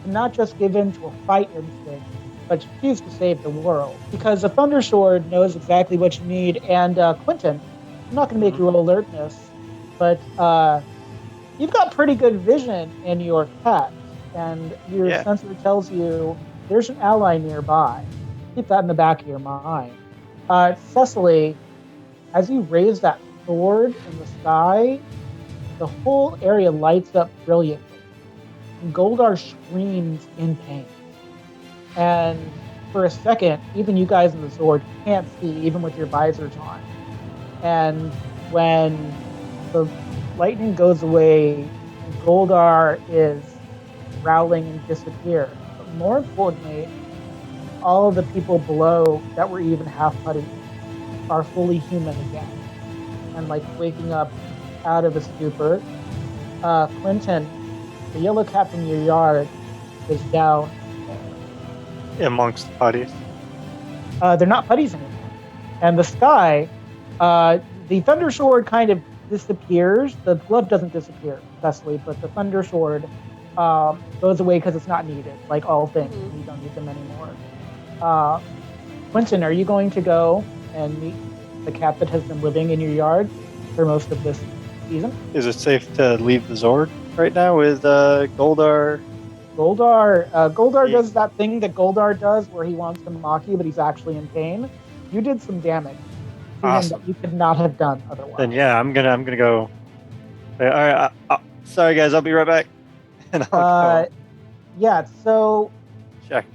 to not just give in to a fight instinct, but to choose to save the world. Because a Thunder Sword knows exactly what you need, and Quentin, I'm not going to make you roll alertness, but you've got pretty good vision in your cat, and your sensor tells you there's an ally nearby. keep that in the back of your mind. Cecily, as you raise that sword in the sky, the whole area lights up brilliantly. And Goldar screams in pain. And for a second, even you guys in the Zord can't see, even with your visors on. And when the lightning goes away, Goldar is growling and disappear. But more importantly, all of the people below that were even half putty are fully human again. And like waking up out of a stupor. Quentin, the yellow cap in your yard, is down there. Amongst the putties. They're not putties anymore. And the sky, the Thunder Sword kind of disappears. The glove doesn't disappear, Cecily, but the Thunder Sword goes away because it's not needed. Like all things, you don't need them anymore. Quentin, are you going to go and meet the cat that has been living in your yard for most of this season? Is it safe to leave the Zord right now with Goldar? Goldar does that thing that Goldar does where he wants to mock you, but he's actually in pain. You did some damage to him that you could not have done otherwise. Then yeah, I'm gonna go. All right, sorry guys, I'll be right back. And I'll go. Yeah, so Check.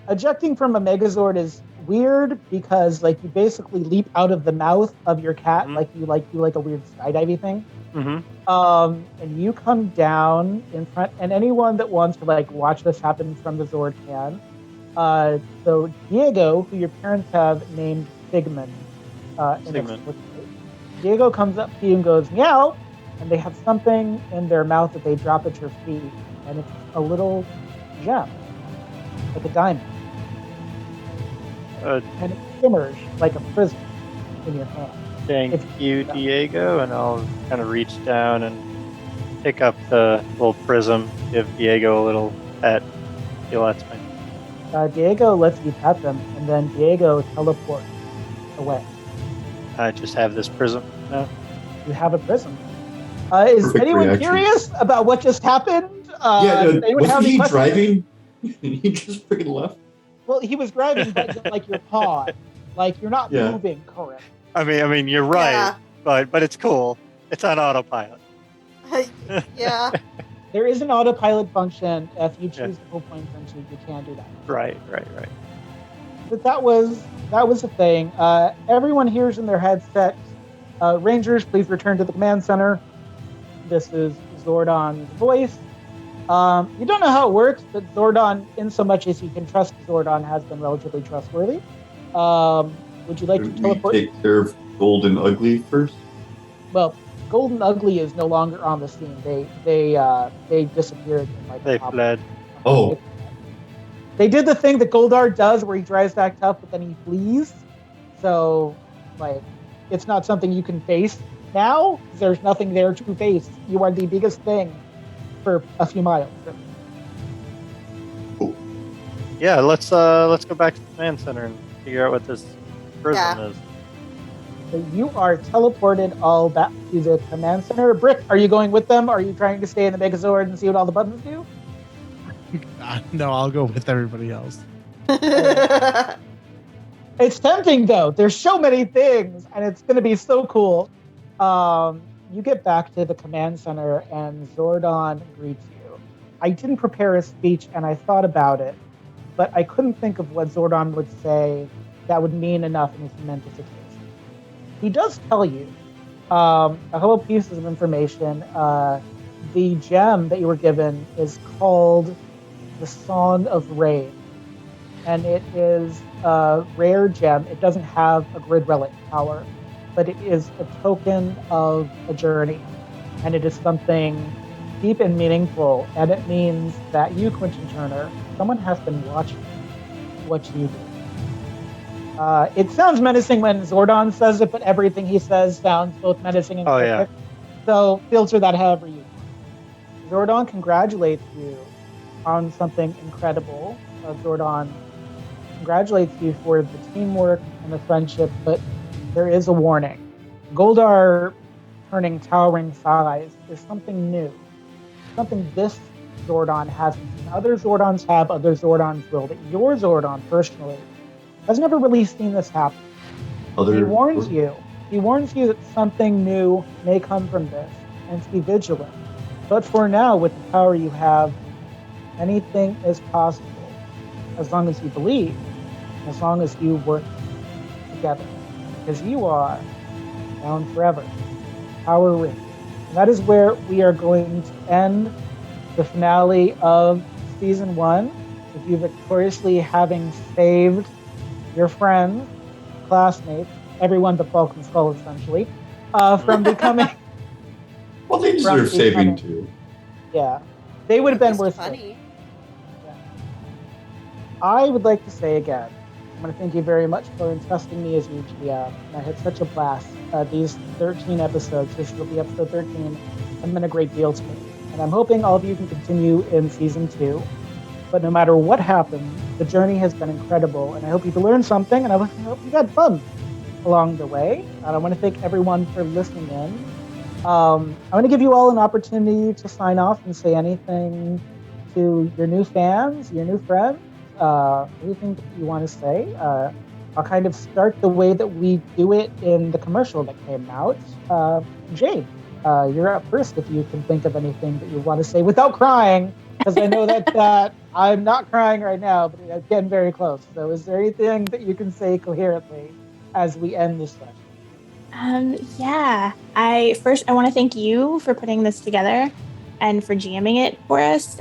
ejecting from a Megazord is weird because like you basically leap out of the mouth of your cat, like you like a weird skydiving thing. And you come down in front, and anyone that wants to like watch this happen from the Zord can. So Diego, who your parents have named Figment, Diego comes up to you and goes meow, and they have something in their mouth that they drop at your feet, and it's a little gem, like a diamond, and it shimmers like a prism in your hand. Thank you, Diego, and I'll kind of reach down and pick up the little prism, give Diego a little pet. He lets me. Diego lets you pet them, and then Diego teleports away. I just have this prism now. You have a prism. Is Perfect anyone reaction. curious about what just happened? Wasn't he driving? He just freaking left. Well, he was driving, but like your pod, like you're not moving correct. I mean, you're right, but it's cool. It's on autopilot. Yeah. There is an autopilot function. If you choose to pull points into, you can do that. Right. But that was the thing. Everyone hears in their headsets, Rangers, please return to the command center. This is Zordon's voice. You don't know how it works, but Zordon, in so much as you can trust Zordon, has been relatively trustworthy. Would you like to teleport? Take care of Golden Ugly first? Well, Golden Ugly is no longer on the scene. They disappeared. In like They fled. Oh. They did the thing that Goldar does where he tries to act tough, but then he flees. So, like, it's not something you can face now. There's nothing there to face. You are the biggest thing for a few miles. Yeah, let's go back to the command center and figure out what this prism is. So you are teleported all back to the command center. Brick, are you going with them? Are you trying to stay in the Megazord and see what all the buttons do? No, I'll go with everybody else. It's tempting though. There's so many things, and it's going to be so cool. You get back to the command center, and Zordon greets you. I didn't prepare a speech, and I thought about it, but I couldn't think of what Zordon would say that would mean enough in this momentous situation. He does tell you a couple pieces of information. The gem that you were given is called the Song of Rain, and it is a rare gem. It doesn't have a grid relic power, but it is a token of a journey, and it is something deep and meaningful, and it means that you, Quentin Turner, someone has been watching what you do. It sounds menacing when Zordon says it, but everything he says sounds both menacing and cryptic. So filter that however you want. Zordon congratulates you on something incredible. Zordon congratulates you for the teamwork and the friendship, but there is a warning. Goldar turning towering size is something new. Something this Zordon hasn't seen. Other Zordons have, other Zordons will, but your Zordon personally has never really seen this happen. He warns you. He warns you that something new may come from this, and to be vigilant. But for now, with the power you have, anything is possible, as long as you believe, as long as you work together. Because you are bound forever, power rich. And that is where we are going to end the finale of season 1, with you victoriously having saved your friends, classmates, everyone but Bulk and Skull, essentially, from becoming. Well, they deserve saving too. Yeah, they would have been worth funny. Yeah. I would like to say again, I want to thank you very much for entrusting me as your GM. I had such a blast. These 13 episodes, this will be episode 13, have meant a great deal to me. And I'm hoping all of you can continue in season 2. But no matter what happens, the journey has been incredible. And I hope you've learned something, and I hope you had fun along the way. And I want to thank everyone for listening in. I want to give you all an opportunity to sign off and say anything to your new fans, your new friends, anything that you want to say. I'll kind of start the way that we do it in the commercial that came out. Jade, you're up first if you can think of anything that you want to say without crying, because I know that I'm not crying right now, but I'm getting very close. So is there anything that you can say coherently as we end this session? Yeah. I want to thank you for putting this together and for jamming it for us.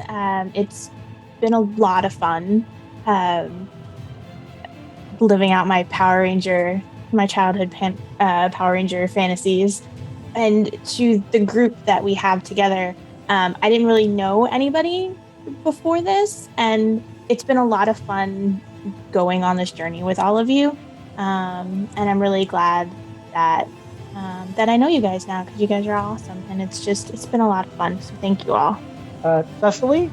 It's been a lot of fun. Living out my my childhood Power Ranger fantasies, and to the group that we have together. I didn't really know anybody before this, and it's been a lot of fun going on this journey with all of you. And I'm really glad that I know you guys now, because you guys are awesome, and it's been a lot of fun. So thank you all. Cecily,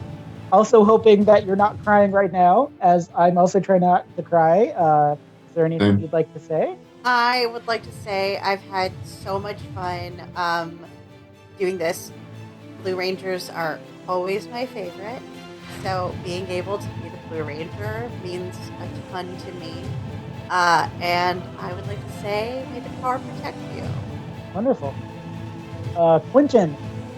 also hoping that you're not crying right now, as I'm also trying not to cry. Is there anything you'd like to say? I would like to say I've had so much fun doing this. Blue Rangers are always my favorite, so being able to be the Blue Ranger means a ton to me. And I would like to say, may the power protect you. Wonderful. Quentin,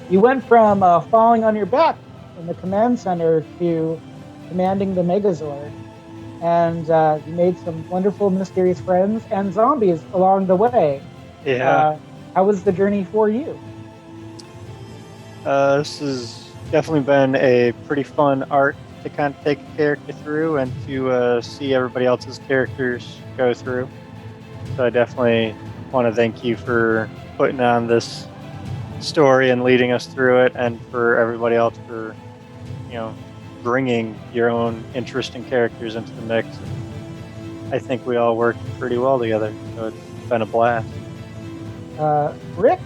you went from falling on your back in the command center to commanding the Megazord. And you made some wonderful, mysterious friends and zombies along the way. Yeah. How was the journey for you? This has definitely been a pretty fun arc to kind of take a character through and to see everybody else's characters go through. So I definitely want to thank you for putting on this story and leading us through it, and for everybody else for, bringing your own interesting characters into the mix. I think we all worked pretty well together, so it's been a blast. Rick,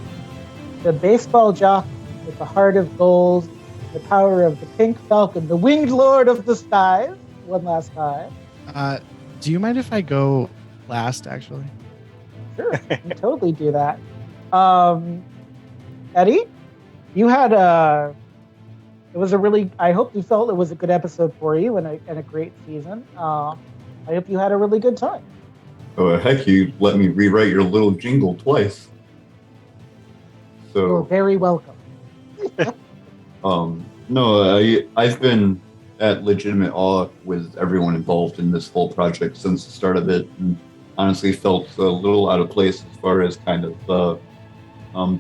the baseball jock with the heart of gold, the power of the pink falcon, the winged lord of the skies, one last time. Do you mind if I go last, actually? Sure, you can totally do that. Eddy, you had I hope you felt it was a good episode for you and a great season. I hope you had a really good time. Oh, heck, you let me rewrite your little jingle twice. So You're very welcome. No, I've been at legitimate awe with everyone involved in this whole project since the start of it, and honestly felt a little out of place as far as kind of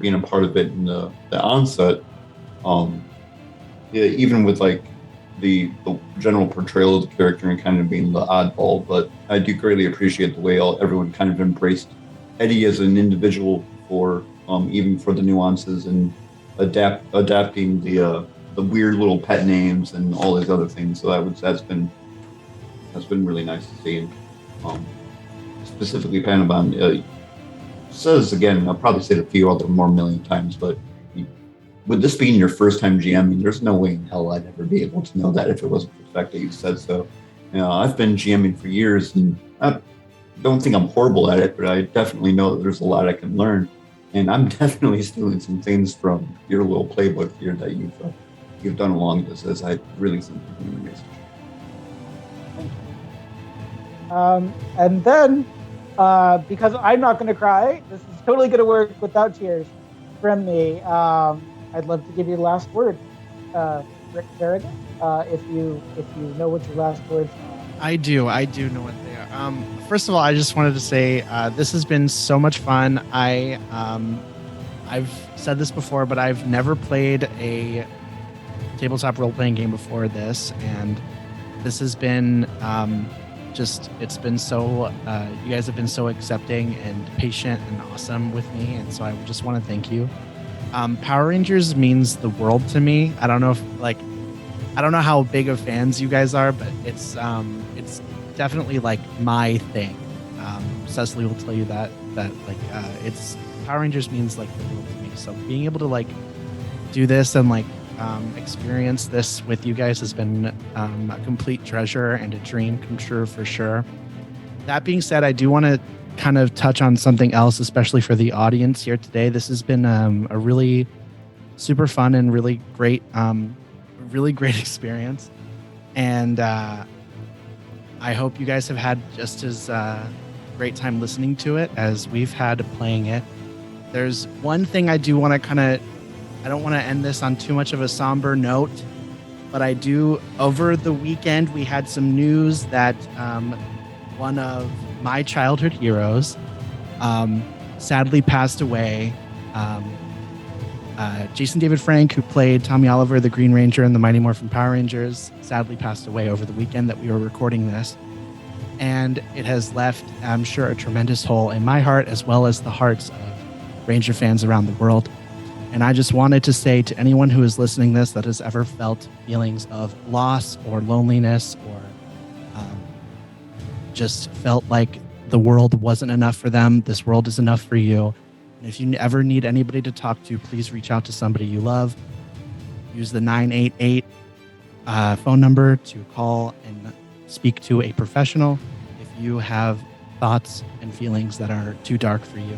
being a part of it in the onset. Even with like the general portrayal of the character and kind of being the oddball, but I do greatly appreciate the way everyone kind of embraced Eddy as an individual for even for the nuances and adapting the weird little pet names and all these other things. So that's been really nice to see. And specifically, Panabon says again, I'll probably say it a few other more million times, but with this being your first time GMing, there's no way in hell I'd ever be able to know that if it wasn't for the fact that you said so. I've been GMing for years, and I don't think I'm horrible at it, but I definitely know that there's a lot I can learn. And I'm definitely stealing some things from your little playbook here that you've done along this, as I really think you're doing amazing. And then, because I'm not going to cry, this is totally going to work without tears from me. I'd love to give you the last word, Rick Kerrigan, if you know what your last words are. I do know what they are. First of all, I just wanted to say this has been so much fun. I've said this before, but I've never played a tabletop role-playing game before this, and this has been it's been so you guys have been so accepting and patient and awesome with me, and so I just want to thank you. Power Rangers means the world to me. I don't know how big of fans you guys are, but it's definitely like my thing. Cecily will tell you that it's Power Rangers means like the world to me. So being able to like do this and like experience this with you guys has been a complete treasure and a dream come true for sure. That being said, I do want to kind of touch on something else, especially for the audience here today. This has been a really super fun and really great experience, and I hope you guys have had just as great time listening to it as we've had playing it. There's one thing I do want to I don't want to end this on too much of a somber note, but I do. Over the weekend, we had some news that one of my childhood heroes sadly passed away. Jason David Frank, who played Tommy Oliver, the Green Ranger in the Mighty Morphin Power Rangers, sadly passed away over the weekend that we were recording this. And it has left, I'm sure, a tremendous hole in my heart as well as the hearts of Ranger fans around the world. And I just wanted to say to anyone who is listening to this that has ever felt feelings of loss or loneliness or just felt like the world wasn't enough for them, this world is enough for you. And if you ever need anybody to talk to, please reach out to somebody you love. Use the 988 phone number to call and speak to a professional if you have thoughts and feelings that are too dark for you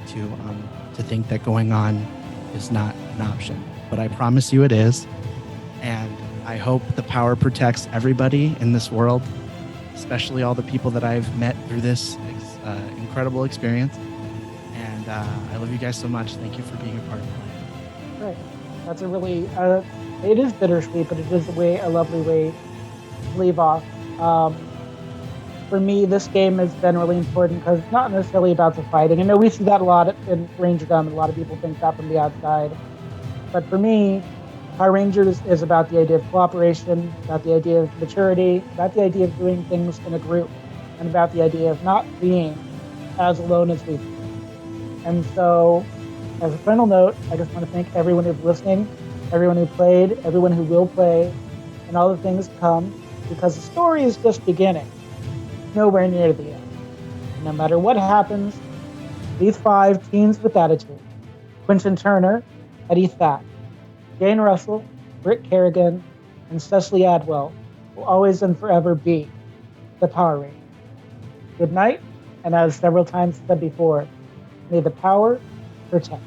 to think that going on is not an option. But I promise you it is. And I hope the power protects everybody in this world, especially all the people that I've met through this incredible experience. And I love you guys so much. Thank you for being a part of it. Right. That's a really, it is bittersweet, but it is a lovely way to leave off. For me, this game has been really important because it's not necessarily about the fighting. I know we see that a lot in Rangerdom, and a lot of people think that from the outside. But for me, Power Rangers is about the idea of cooperation, about the idea of maturity, about the idea of doing things in a group, and about the idea of not being as alone as we feel. And so, as a final note, I just want to thank everyone who's listening, everyone who played, everyone who will play, and all the things to come, because the story is just beginning, nowhere near the end. And no matter what happens, these 5 teens with attitude, Quentin Turner, Eddy Thatch, Jane Russell, Rick Kerrigan, and Cecily Adwell will always and forever be the Power Rangers. Good night, and as several times said before, may the power protect.